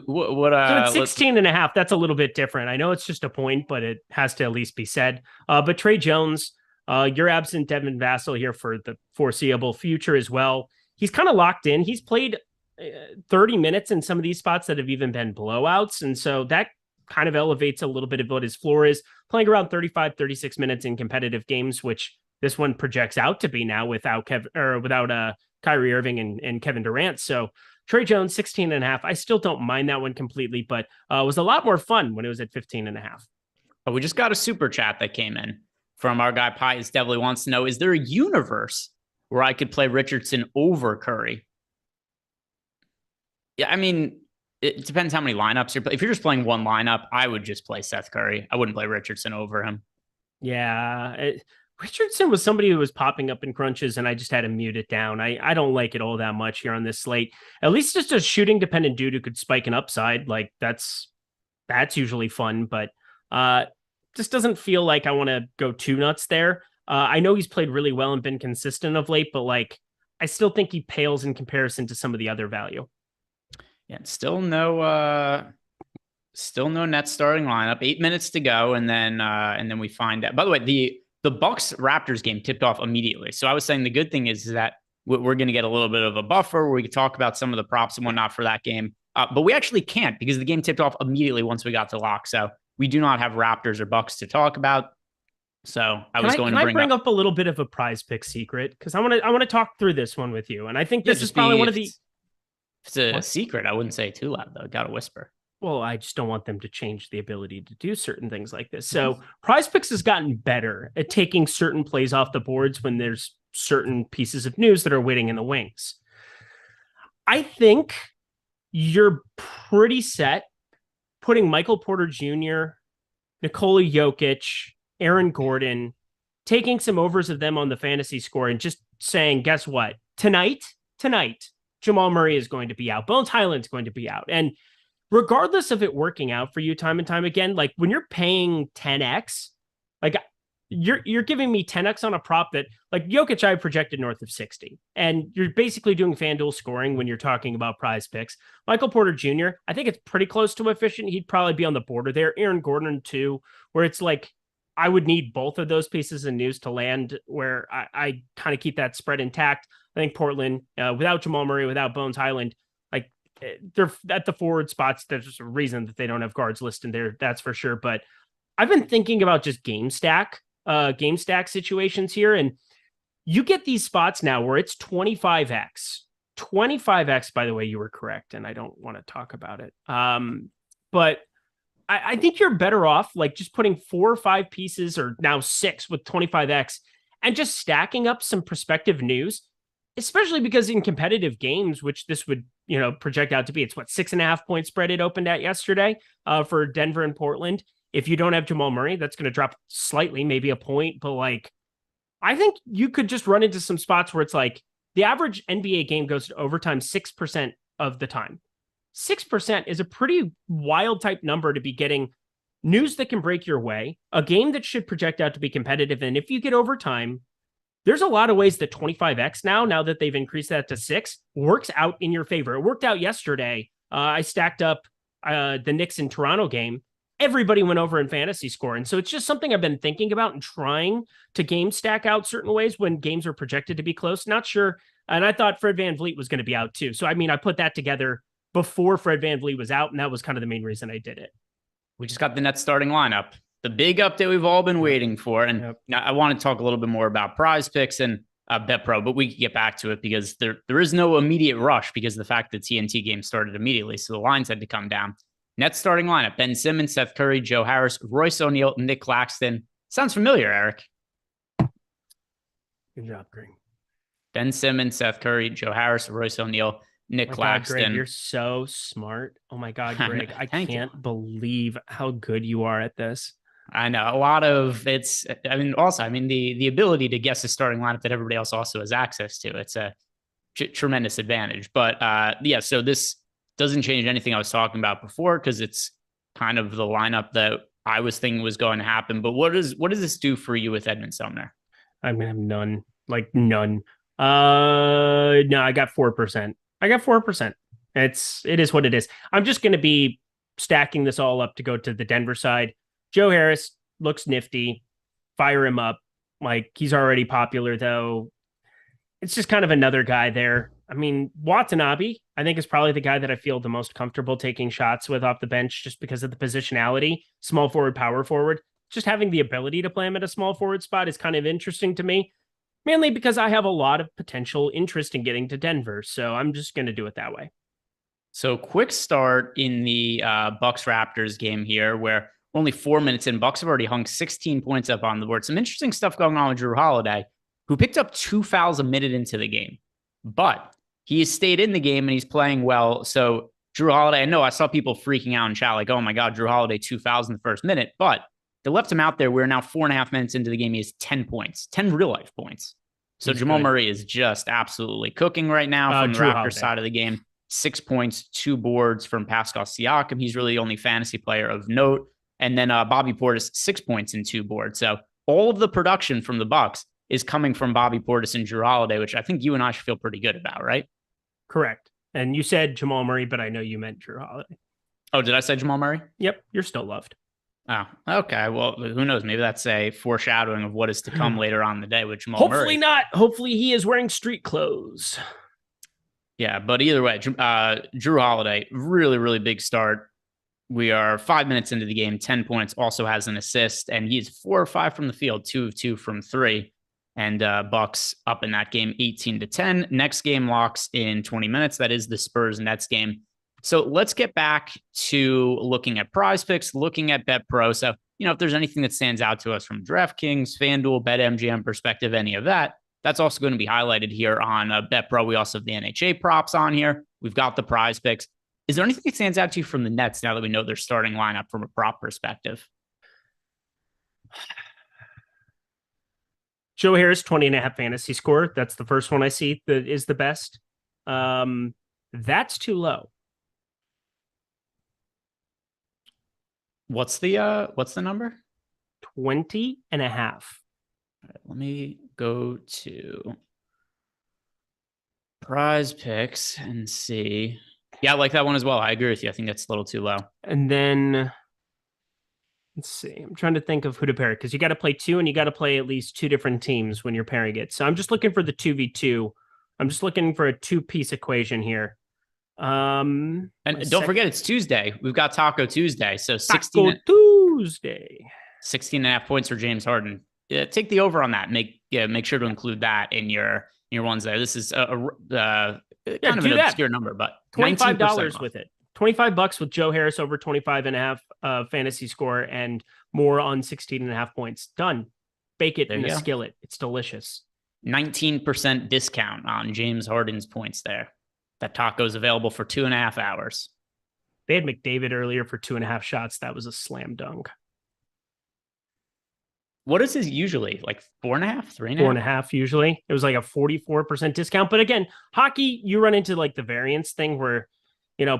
what? So it's 16.5. That's a little bit different. I know it's just a point, but it has to at least be said. But Trey Jones. You're absent Devin Vassell here for the foreseeable future as well. He's kind of locked in. He's played 30 minutes in some of these spots that have even been blowouts. And so that kind of elevates a little bit of what his floor is, playing around 35, 36 minutes in competitive games, which this one projects out to be now without Kyrie Irving and Kevin Durant. So Trey Jones, 16.5. I still don't mind that one completely, but it was a lot more fun when it was at 15.5. Oh, we just got a super chat that came in from our guy Pius Devlin. Wants to know, is there a universe where I could play Richardson over Curry? Yeah, I mean, it depends how many lineups you're playing. If you're just playing one lineup, I would just play Seth Curry. I wouldn't play Richardson over him. Yeah, Richardson was somebody who was popping up in crunches, and I just had to mute it down. I don't like it all that much here on this slate. At least just a shooting dependent dude who could spike an upside. Like that's usually fun, but just doesn't feel like I want to go too nuts there. I know he's played really well and been consistent of late, but like I still think he pales in comparison to some of the other value. Yeah, still no Nets starting lineup. 8 minutes to go, and then we find out. By the way, the the Bucks Raptors game tipped off immediately. So I was saying the good thing is that we're going to get a little bit of a buffer where we can talk about some of the props and whatnot for that game. But we actually can't because the game tipped off immediately once we got to lock. So we do not have Raptors or Bucks to talk about. So I bring up a little bit of a PrizePicks secret because I want to talk through this one with you. And I think this is probably one of the. If it's a secret, I wouldn't say it too loud though. Got to whisper. Well, I just don't want them to change the ability to do certain things like this. So PrizePicks has gotten better at taking certain plays off the boards when there's certain pieces of news that are waiting in the wings. I think you're pretty set putting Michael Porter Jr., Nikola Jokic, Aaron Gordon, taking some overs of them on the fantasy score and just saying, guess what? Tonight, Jamal Murray is going to be out. Bones Highland's going to be out. And regardless of it working out for you time and time again, like when you're paying 10x, like you're giving me 10x on a prop that like Jokic, I projected north of 60. And you're basically doing FanDuel scoring when you're talking about PrizePicks. Michael Porter Jr., I think it's pretty close to efficient. He'd probably be on the border there. Aaron Gordon too, where it's like, I would need both of those pieces of news to land where I kind of keep that spread intact. I think Portland, without Jamal Murray, without Bones Highland, like they're at the forward spots. There's a reason that they don't have guards listed there. That's for sure. But I've been thinking about just game stack situations here. And you get these spots now where it's 25x. 25x, by the way, you were correct. And I don't want to talk about it. But I think you're better off like just putting 4 or 5 pieces or now 6 with 25x and just stacking up some prospective news, especially because in competitive games, which this would, project out to be, it's 6.5 point spread it opened at yesterday for Denver and Portland. If you don't have Jamal Murray, that's going to drop slightly, maybe a point. But like, I think you could just run into some spots where it's like the average NBA game goes to overtime 6% of the time. 6% is a pretty wild type number to be getting news that can break your way, a game that should project out to be competitive. And if you get overtime, there's a lot of ways that 25x now that they've increased that to 6, works out in your favor. It worked out yesterday. I stacked up the Knicks and Toronto game. Everybody went over in fantasy score. And so it's just something I've been thinking about and trying to game stack out certain ways when games are projected to be close. Not sure. And I thought Fred VanVleet was going to be out too. So, I mean, I put that together before Fred VanVleet was out, and that was kind of the main reason I did it. We just got the Nets starting lineup, the big update we've all been waiting for. And now I want to talk a little bit more about PrizePicks and BetPro, but we can get back to it because there is no immediate rush because of the fact that TNT game started immediately. So the lines had to come down. Nets starting lineup: Ben Simmons, Seth Curry, Joe Harris, Royce O'Neal, Nick Claxton. Sounds familiar, Eric. Good job, Greg. Ben Simmons, Seth Curry, Joe Harris, Royce O'Neal, Nick Claxton. God, Greg, you're so smart. Oh my God, Greg. I can't believe how good you are at this. I know a lot of it's, the ability to guess a starting lineup that everybody else also has access to. It's a tremendous advantage. But so this doesn't change anything I was talking about before because it's kind of the lineup that I was thinking was going to happen. But what does this do for you with Edmund Sumner? I'm going to have none. No, I got 4%. I got 4%. It is what it is. I'm just going to be stacking this all up to go to the Denver side. Joe Harris looks nifty. Fire him up. Like, he's already popular, though. It's just kind of another guy there. I mean, Watanabe, I think, is probably the guy that I feel the most comfortable taking shots with off the bench just because of the positionality. Small forward, power forward. Just having the ability to play him at a small forward spot is kind of interesting to me. Mainly because I have a lot of potential interest in getting to Denver. So I'm just going to do it that way. So quick start in the Bucks Raptors game here, where only 4 minutes in, Bucks have already hung 16 points up on the board. Some interesting stuff going on with Drew Holiday, who picked up 2 fouls a minute into the game. But he has stayed in the game and he's playing well. So Drew Holiday, I know I saw people freaking out in chat like, oh my God, Drew Holiday, 2 fouls in the first minute. But they left him out there. We're now 4.5 minutes into the game. He has 10 points, 10 real life points. So he's Jamal Murray is just absolutely cooking right now from the Raptors side of the game. 6 points, 2 boards from Pascal Siakam. He's really the only fantasy player of note. And then Bobby Portis, 6 points and 2 boards. So all of the production from the Bucks is coming from Bobby Portis and Drew Holiday, which I think you and I should feel pretty good about, right? Correct. And you said Jamal Murray, but I know you meant Drew Holiday. Oh, did I say Jamal Murray? Yep. You're still loved. Oh, okay. Well, who knows? Maybe that's a foreshadowing of what is to come later on in the day with Jamal Murray. Hopefully not. Hopefully he is wearing street clothes. Yeah, but either way, Drew Holiday, really, really big start. We are 5 minutes into the game, 10 points, also has an assist, and he's 4 or 5 from the field, 2 of 2 from 3. And Bucks up in that game 18-10. Next game locks in 20 minutes. That is the Spurs Nets game. So let's get back to looking at PrizePicks, looking at BetPro. So, if there's anything that stands out to us from DraftKings, FanDuel, BetMGM perspective, any of that, that's also going to be highlighted here on BetPro. We also have the NHA props on here. We've got the PrizePicks. Is there anything that stands out to you from the Nets now that we know their starting lineup from a prop perspective? Joe Harris, 20.5 fantasy score. That's the first one I see that is the best. That's too low. What's the number? 20.5. All right, let me go to PrizePicks and see. Yeah, I like that one as well. I agree with you. I think that's a little too low. And then let's see. I'm trying to think of who to pair because you got to play 2 and you got to play at least 2 different teams when you're pairing it. So I'm just looking for the 2v2. I'm just looking for a 2-piece equation here. And don't forget, it's Tuesday. We've got Taco Tuesday. So 16 and a half points for James Harden. Take the over on that. Make sure to include that in your ones there. This is kind of an obscure number, but $25 with it. $25 with Joe Harris over 25.5 fantasy score and more on 16.5 points. Done. Bake it in a skillet. It's delicious. 19% discount on James Harden's points there. That taco's available for 2.5 hours. They had McDavid earlier for 2.5 shots. That was a slam dunk. What is his usually? Like 4.5, 3.5? 4.5 usually. It was like a 44% discount. But again, hockey, you run into like the variance thing where,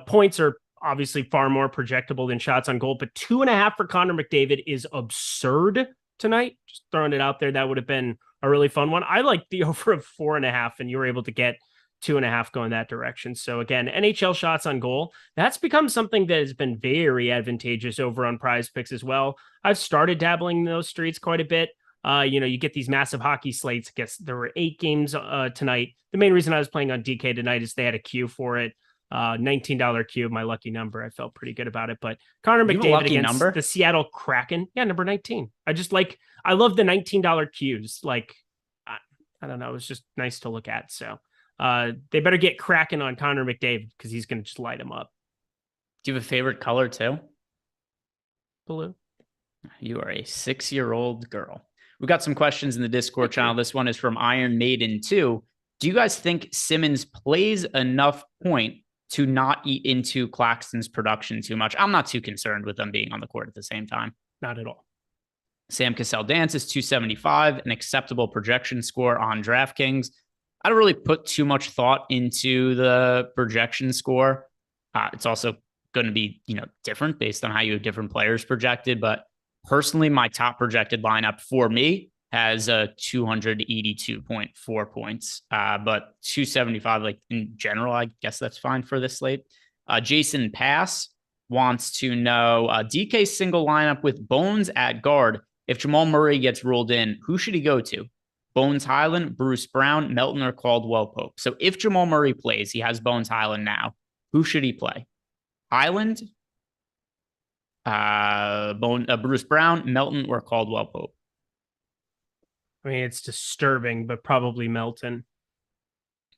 points are obviously far more projectable than shots on goal. But 2.5 for Connor McDavid is absurd tonight. Just throwing it out there. That would have been a really fun one. I like the over of 4.5, and you were able to get 2.5 going that direction. So again, NHL shots on goal, that's become something that has been very advantageous over on PrizePicks as well. I've started dabbling in those streets quite a bit. You get these massive hockey slates. I guess there were 8 games tonight. The main reason I was playing on DK tonight is they had a queue for it. $19 queue, my lucky number. I felt pretty good about it. But Connor McDavid against the Seattle Kraken. Yeah, number 19. I love the $19 queues. Like, I don't know. It was just nice to look at. So they better get cracking on Connor McDavid because he's going to just light him up. Do you have a favorite color too? Blue. You are a 6-year-old girl. We've got some questions in the Discord channel. This one is from Iron Maiden 2. Do you guys think Simmons plays enough point to not eat into Claxton's production too much? I'm not too concerned with them being on the court at the same time. Not at all. Sam Cassell Dance is 275, an acceptable projection score on DraftKings. I don't really put too much thought into the projection score. It's also going to be, different based on how you have different players projected. But personally, my top projected lineup for me has 282.4 points. But 275, like in general, I guess that's fine for this slate. Jason Pass wants to know DK single lineup with Bones at guard. If Jamal Murray gets ruled in, who should he go to? Bones Highland, Bruce Brown, Melton, or Caldwell Pope. So if Jamal Murray plays, he has Bones Highland now. Who should he play? Highland, Bruce Brown, Melton, or Caldwell Pope? I mean, it's disturbing, but probably Melton.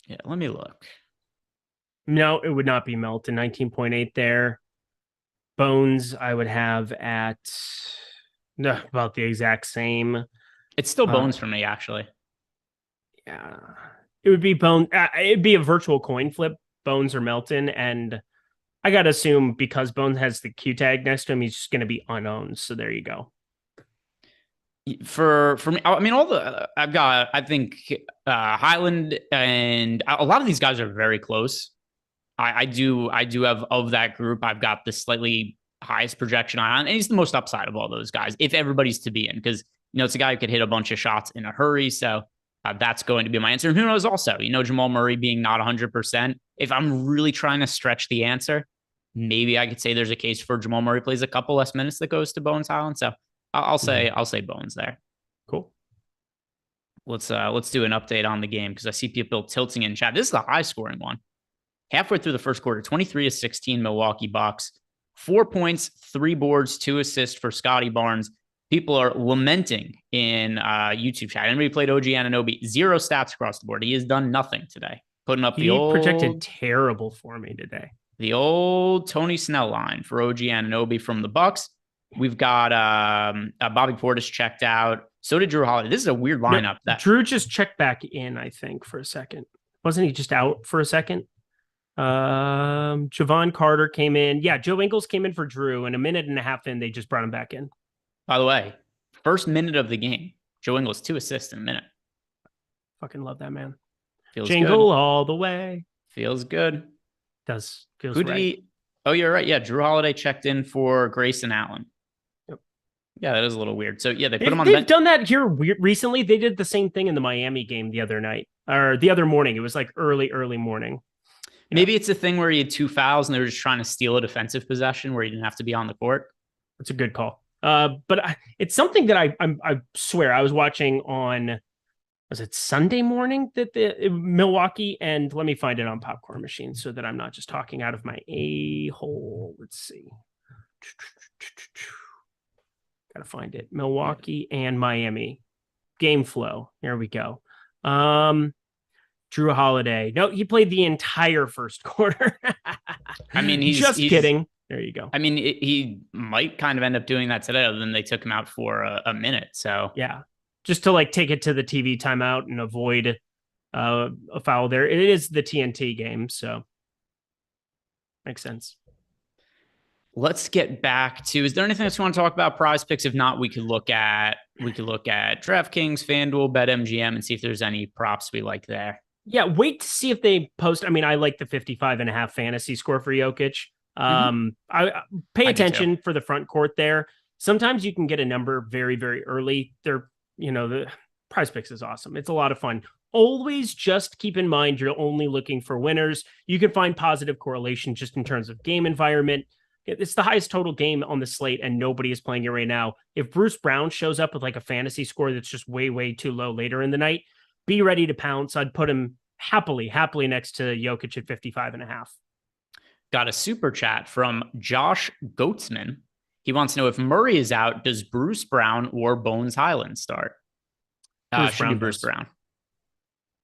Yeah, let me look. No, it would not be Melton. 19.8 there. Bones, I would have at about the exact same. It's still Bones for me, actually. Yeah, it would be Bones. It'd be a virtual coin flip, Bones or Melton. And I got to assume because Bones has the Q tag next to him, he's just going to be unowned. So there you go. For me, I mean, I think Highland and a lot of these guys are very close. I do have of that group. I've got the slightly highest projection on, and he's the most upside of all those guys. If everybody's to be in, because it's a guy who could hit a bunch of shots in a hurry. So that's going to be my answer. And who knows? Also, Jamal Murray being not 100%. If I'm really trying to stretch the answer, maybe I could say there's a case for Jamal Murray plays a couple less minutes that goes to Bones Highland. So I'll say Bones there. Cool. Let's do an update on the game because I see people tilting in chat. This is a high scoring one. Halfway through the first quarter, 23-16 Milwaukee Bucks. 4 points, 3 boards, 2 assists for Scotty Barnes. People are lamenting in YouTube chat. Anybody played OG Anunoby? 0 stats across the board. He has done nothing today. Putting up he projected terrible for me today. The old Tony Snell line for OG Anunoby from the Bucks. We've got Bobby Portis checked out. So did Drew Holiday. This is a weird lineup. No, Drew just checked back in, I think, for a second. Wasn't he just out for a second? Javon Carter came in. Yeah, Joe Ingles came in for Drew, and a minute and a half in, they just brought him back in. By the way, first minute of the game, Joe Ingles 2 assists in a minute. Fucking love that man. Feels Jingle good. all the way. Feels good. Feels Who did right. he? Oh, you're right. Yeah, Drew Holiday checked in for Grayson Allen. Yep. Yeah, that is a little weird. So yeah, they put They've, him on the they've bench. done that here recently. They did the same thing in the Miami game the other night or the other morning. It was like early morning. Maybe it's a thing where he had 2 fouls and they were just trying to steal a defensive possession where he didn't have to be on the court. That's a good call. But it's something that I swear I was watching on, was it Sunday morning that the Milwaukee, and let me find it on Popcorn Machine so that I'm not just talking out of my a-hole. Let's see. Gotta find it. Milwaukee and Miami game flow. Here we go. Drew Holiday. No, he played the entire first quarter. I mean, he's kidding. There you go. I mean, he might kind of end up doing that today, other than they took him out for a minute. So yeah, just to like take it to the TV timeout and avoid a foul there. It is the TNT game, so makes sense. Let's get back to, is there anything else you want to talk about PrizePicks? If not, we could look at DraftKings, FanDuel, BetMGM, and see if there's any props we like there. Yeah, wait to see if they post. I mean, I like the 55.5 fantasy score for Jokic. I pay attention for the front court there. Sometimes you can get a number very, very early. The PrizePicks is awesome. It's a lot of fun. Always just keep in mind, you're only looking for winners. You can find positive correlation just in terms of game environment. It's the highest total game on the slate and nobody is playing it right now. If Bruce Brown shows up with like a fantasy score that's just way, way too low later in the night, be ready to pounce. I'd put him happily next to Jokic at 55.5. Got a super chat from Josh Goatsman. He wants to know, if Murray is out, does Bruce Brown or Bones Highland start? Bruce Brown.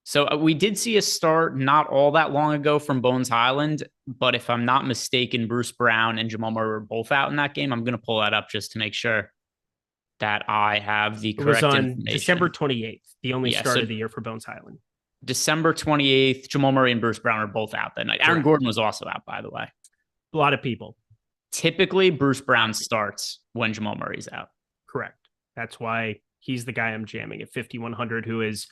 So we did see a start not all that long ago from Bones Highland, but if I'm not mistaken, Bruce Brown and Jamal Murray were both out in that game. I'm going to pull that up just to make sure that I have the correct information. It was on December 28th, the only start of the year for Bones Highland. December 28th, Jamal Murray and Bruce Brown are both out that night. Aaron Gordon was also out, by the way. A lot of people. Typically, Bruce Brown starts when Jamal Murray's out. Correct. That's why he's the guy I'm jamming at 5,100, who is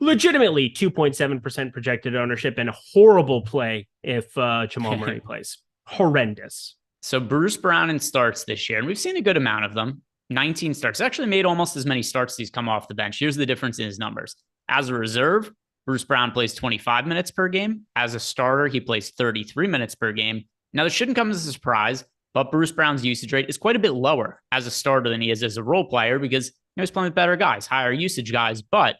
legitimately 2.7% projected ownership and a horrible play if Jamal Murray plays. Horrendous. So Bruce Brown in starts this year, and we've seen a good amount of them. 19 starts. Actually made almost as many starts as he's come off the bench. Here's the difference in his numbers. As a reserve, Bruce Brown plays 25 minutes per game. As a starter, he plays 33 minutes per game. Now, this shouldn't come as a surprise, but Bruce Brown's usage rate is quite a bit lower as a starter than he is as a role player because he's playing with better guys, higher usage guys, but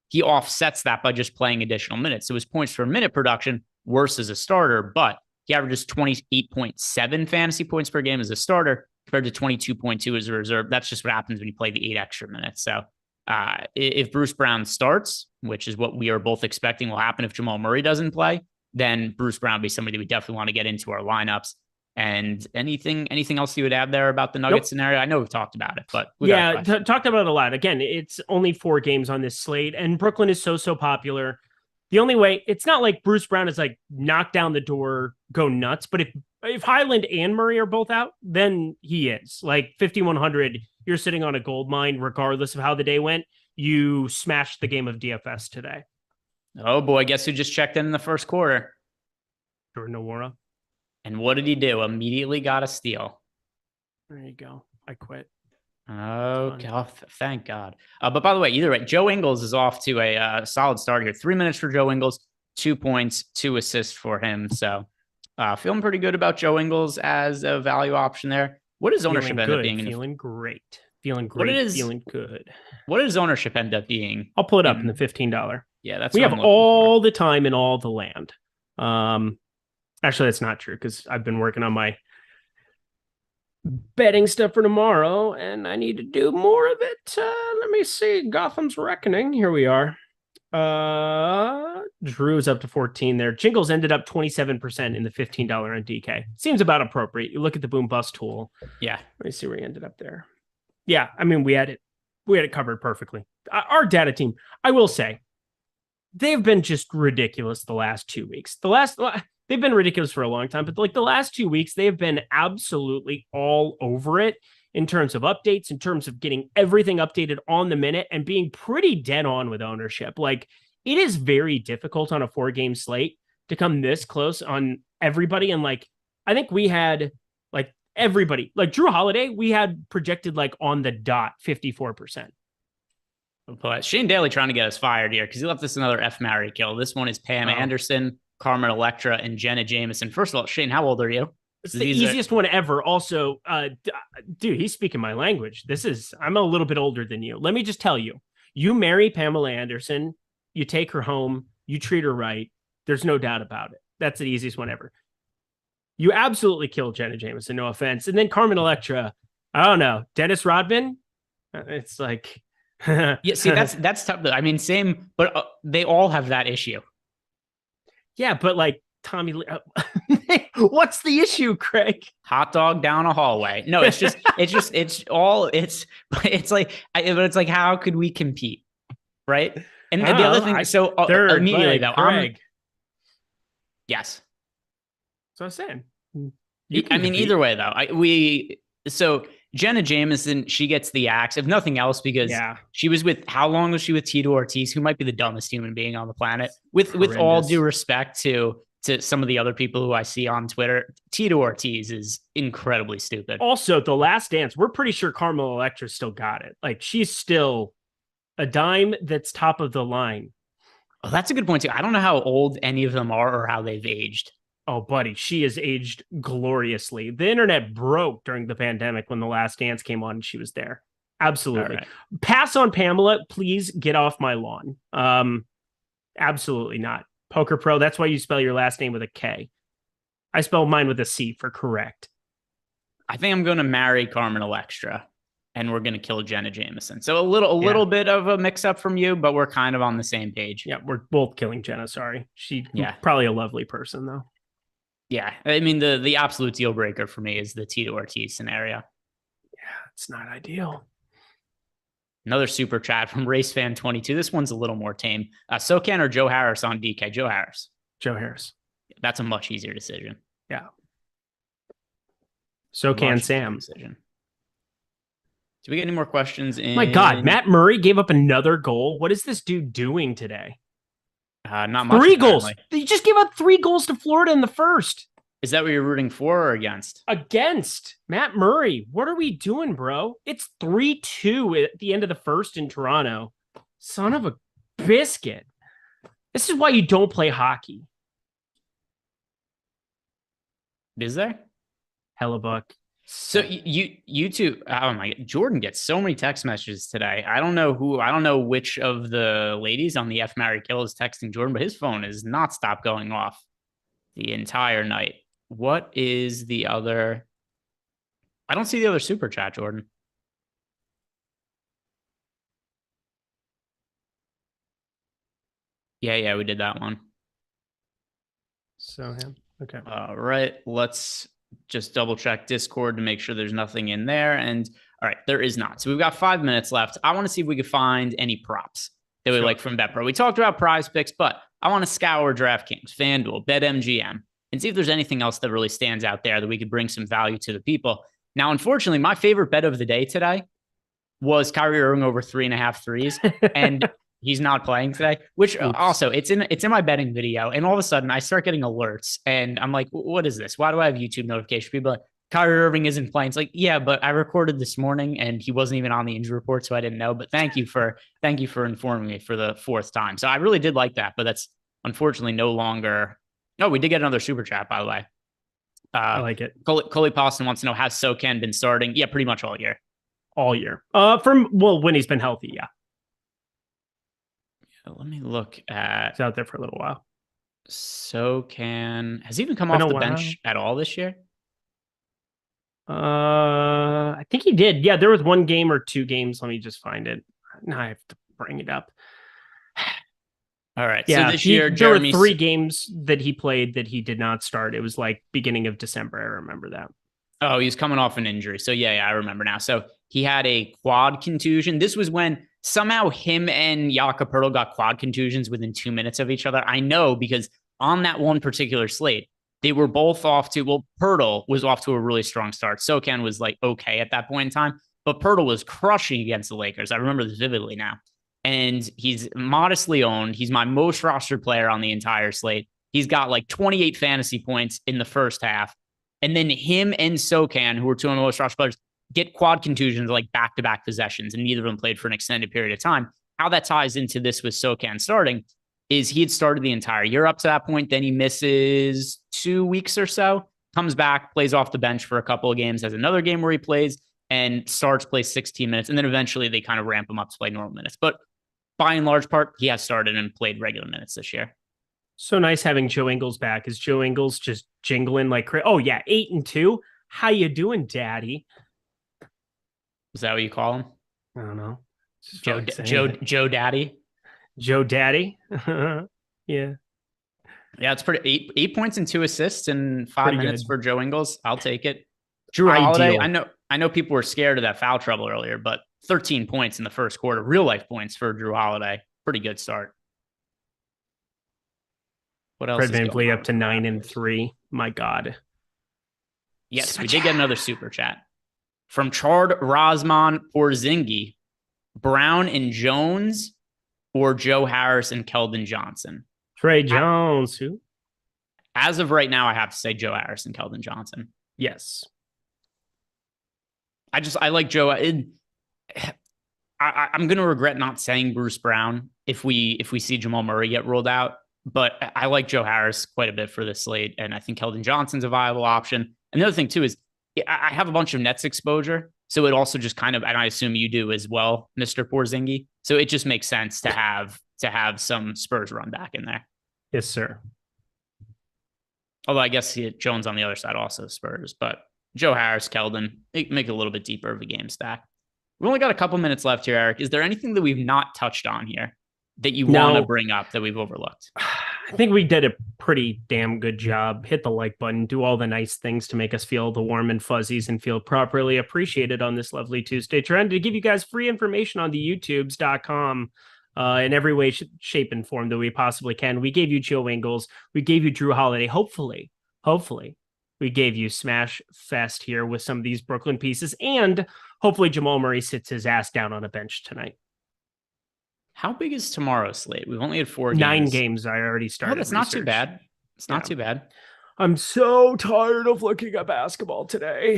he offsets that by just playing additional minutes. So his points per minute production worse as a starter, but he averages 28.7 fantasy points per game as a starter compared to 22.2 as a reserve. That's just what happens when you play the 8 extra minutes. So if Bruce Brown starts, which is what we are both expecting will happen if Jamal Murray doesn't play, then Bruce Brown would be somebody that we definitely want to get into our lineups. And anything else you would add there about the Nuggets scenario? I know we've talked about it, but talked about it a lot. Again, it's only 4 games on this slate, and Brooklyn is so popular. The only way, it's not like Bruce Brown is like knock down the door, go nuts. But if Highland and Murray are both out, then he is like 5,100. You're sitting on a gold mine, regardless of how the day went. You smashed the game of DFS today. Oh boy, guess who just checked in the first quarter? Jordan Nwora. And what did he do? Immediately got a steal. There you go. I quit. Okay. Oh, thank God. But by the way, either way, Joe Ingles is off to a solid start here. 3 minutes for Joe Ingles, 2 points, 2 assists for him. So Feeling pretty good about Joe Ingles as a value option there. What does ownership end up being? Feeling great. Feeling great. Feeling good. What does ownership end up being? I'll pull it up in the $15. Yeah, that's we have all the time in all the land. Actually, that's not true because I've been working on my betting stuff for tomorrow, and I need to do more of it. Let me see. Gotham's Reckoning. Here we are. Drew's up to 14 there. Jingles ended up 27% in the $15 on DK. Seems about appropriate. You look at the boom bust tool. Yeah. Let me see where he ended up there. Yeah, I mean, we had it covered perfectly. Our data team, I will say, they've been just ridiculous the last 2 weeks. They've been ridiculous for a long time, but like the last 2 weeks, they have been absolutely all over it in terms of updates, in terms of getting everything updated on the minute and being pretty dead on with ownership. Like, it is very difficult on a 4-game slate to come this close on everybody. And like, I think we had like everybody, like Drew Holiday, we had projected like on the dot 54%. But Shane Daly trying to get us fired here because he left us another F Marry kill. This one is Pam Anderson, Carmen Electra, and Jenna Jameson. First of all, Shane, how old are you? It's the easiest one ever. Also, dude, he's speaking my language. I'm a little bit older than you. Let me just tell you, you marry Pamela Anderson, you take her home, you treat her right. There's no doubt about it. That's the easiest one ever. You absolutely killed Jenna Jameson, no offense. And then Carmen Electra, I don't know, Dennis Rodman. It's like, yeah, see, that's tough. I mean, same, but they all have that issue. Yeah, but like Tommy Lee, what's the issue, Craig? Hot dog down a hallway. No, it's like, how could we compete? Right. And the other thing, immediately though, Craig. Yes. So I'm saying, either way though, Jenna Jameson, she gets the axe, if nothing else, because she was how long was she with Tito Ortiz, who might be the dumbest human being on the planet? With all due respect to some of the other people who I see on Twitter, Tito Ortiz is incredibly stupid. Also, The Last Dance, we're pretty sure Carmel Electra still got it. Like, she's still a dime that's top of the line. Oh, that's a good point too. I don't know how old any of them are or how they've aged. Oh, buddy, she has aged gloriously. The internet broke during the pandemic when The Last Dance came on and she was there. Absolutely. Right. Pass on Pamela. Please get off my lawn. Absolutely not. Poker Pro, that's why you spell your last name with a K. I spell mine with a C for correct. I think I'm going to marry Carmen Electra and we're going to kill Jenna Jameson. So a little bit of a mix up from you, but we're kind of on the same page. Yeah, we're both killing Jenna. Sorry. Probably a lovely person though. Yeah, I mean, the absolute deal breaker for me is the Tito Ortiz scenario. Yeah, it's not ideal. Another super chat from RaceFan22. This one's a little more tame. SoCan or Joe Harris on DK? Joe Harris. Joe Harris. That's a much easier decision. Yeah. SoCan Sam. Decision. Do we get any more questions? My God, Matt Murray gave up another goal. What is this dude doing today? Not much. 3 goals. He just gave up 3 goals to Florida in the first. Is that what you're rooting for or against? Against Matt Murray. What are we doing, bro? It's 3-2 at the end of the first in Toronto. Son of a biscuit. This is why you don't play hockey. Is there? Hellebuck. So you two, oh my, Jordan gets so many text messages today. I don't know which of the ladies on the F Marry Kill is texting Jordan, but his phone has not stopped going off the entire night. What is the other? I don't see the other super chat, Jordan. Yeah, we did that one. So him. Okay. All right, let's just double check Discord to make sure there's nothing in there. And all right, there is not. So we've got 5 minutes left. I want to see if we could find any props that we like from BetPro. We talked about PrizePicks, but I want to scour DraftKings, FanDuel, BetMGM, and see if there's anything else that really stands out there that we could bring some value to the people. Now, unfortunately, my favorite bet of the day today was Kyrie Irving over 3.5 threes. And he's not playing today, which also it's in my betting video. And all of a sudden I start getting alerts and I'm like, what is this? Why do I have YouTube notification? People are like, Kyrie Irving isn't playing. It's like, yeah, but I recorded this morning and he wasn't even on the injury report. So I didn't know, but thank you for informing me for the 4th time. So I really did like that, but that's unfortunately no longer. Oh, we did get another super chat, by the way. I like it. Coley Poston wants to know, has SoCan been starting? Yeah, pretty much all year. All year. When he's been healthy, yeah. Let me look at. He's out there for a little while. SoCan has he even come off the bench at all this year? I think he did. Yeah, there was 1 game or 2 games. Let me just find it. Now I have to bring it up. All right. Yeah, so this year, there were 3 games that he played that he did not start. It was like beginning of December. I remember that. Oh, he's coming off an injury. So yeah, I remember now. So he had a quad contusion. This was when somehow him and Jakob Poeltl got quad contusions within 2 minutes of each other. I know because on that one particular slate, they were both off to, Poeltl was off to a really strong start. SoCan was like okay at that point in time, but Poeltl was crushing against the Lakers. I remember this vividly now. And he's modestly owned. He's my most rostered player on the entire slate. He's got like 28 fantasy points in the first half. And then him and SoCan, who are 2 of the most rostered players, get quad contusions like back-to-back possessions, and neither of them played for an extended period of time. How that ties into this with SoCan starting is he had started the entire year up to that point. Then he misses 2 weeks or so, comes back, plays off the bench for a couple of games, has another game where he plays and starts, plays 16 minutes. And then eventually they kind of ramp him up to play normal minutes. But by and large part, he has started and played regular minutes this year. So nice having Joe Ingles back. Is Joe Ingles just jingling like crazy? Oh yeah, 8-2. How you doing, Daddy? Is that what you call him? I don't know. Joe Daddy. Joe Daddy. Yeah. Yeah, it's pretty. 8 points and 2 assists in 5 minutes for Joe Ingles. I'll take it. Drew Holiday. I know people were scared of that foul trouble earlier, but 13 points in the first quarter, real life points for Drew Holiday. Pretty good start. What else? Fred VanVleet up to 9-3. My God. Yes, we did get another super chat from Chard Razman Porzingis, Brown and Jones, or Joe Harris and Keldon Johnson. Trey Jones, who? As of right now, I have to say Joe Harris and Keldon Johnson. Yes. I like Joe. I'm going to regret not saying Bruce Brown if we see Jamal Murray get ruled out, but I like Joe Harris quite a bit for this slate, and I think Keldon Johnson's a viable option. And the other thing too is I have a bunch of Nets exposure, so it also just kind of, and I assume you do as well, Mr. Porzingis. So it just makes sense to have some Spurs run back in there. Yes, sir. Although I guess Jones on the other side also Spurs, but Joe Harris, Keldon, make it a little bit deeper of a game stack. We've only got a couple minutes left here, Eric. Is there anything that we've not touched on here that you want to bring up that we've overlooked? I think we did a pretty damn good job. Hit the like button, do all the nice things to make us feel the warm and fuzzies and feel properly appreciated on this lovely Tuesday. Trying to give you guys free information on the youtubes.com in every way, shape, and form that we possibly can. We gave you Joe Ingles. We gave you Drew Holiday. Hopefully, we gave you Smash Fest here with some of these Brooklyn pieces. And hopefully Jamal Murray sits his ass down on a bench tonight. How big is tomorrow's slate? We've only had 4 games. 9 games. I already started. That's not too bad. It's not too bad. I'm so tired of looking at basketball today.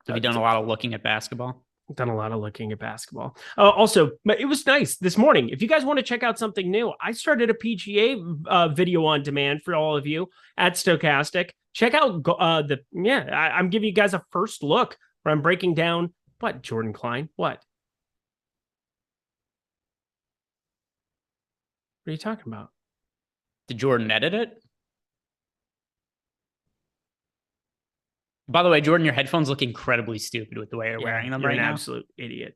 Have you done a lot of looking at basketball? I've done a lot of looking at basketball. Also, it was nice this morning. If you guys want to check out something new, I started a PGA video on demand for all of you at Stokastic. Check out I'm giving you guys a first look where I'm breaking down what Jordan Klein. What are you talking about? Did Jordan edit it? By the way, Jordan, your headphones look incredibly stupid with the way you're wearing them right now. Absolute idiot.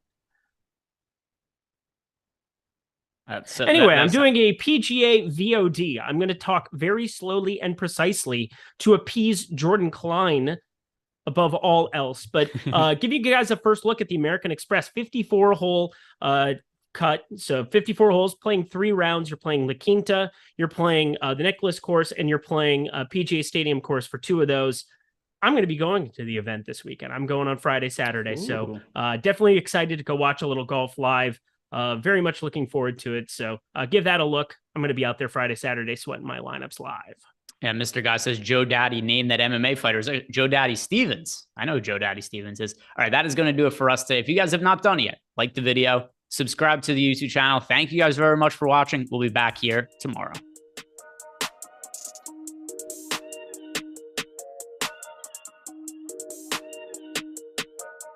So anyway, I'm doing a PGA VOD. I'm going to talk very slowly and precisely to appease Jordan Klein above all else, but give you guys a first look at the American Express 54-hole cut. So 54 holes, playing 3 rounds. You're playing La Quinta, you're playing the Nicholas course, and you're playing a PGA Stadium course for 2 of those. I'm going to be going to the event this weekend. I'm going on Friday, Saturday. Ooh. So definitely excited to go watch a little golf live. Very much looking forward to it. So give that a look. I'm going to be out there Friday, Saturday, sweating my lineups live. Yeah, Mr. Guy says Joe Daddy named that MMA fighter. Is Joe Daddy Stevens. I know who Joe Daddy Stevens is. All right, that is going to do it for us today. If you guys have not done it yet, like the video, subscribe to the YouTube channel. Thank you guys very much for watching. We'll be back here tomorrow.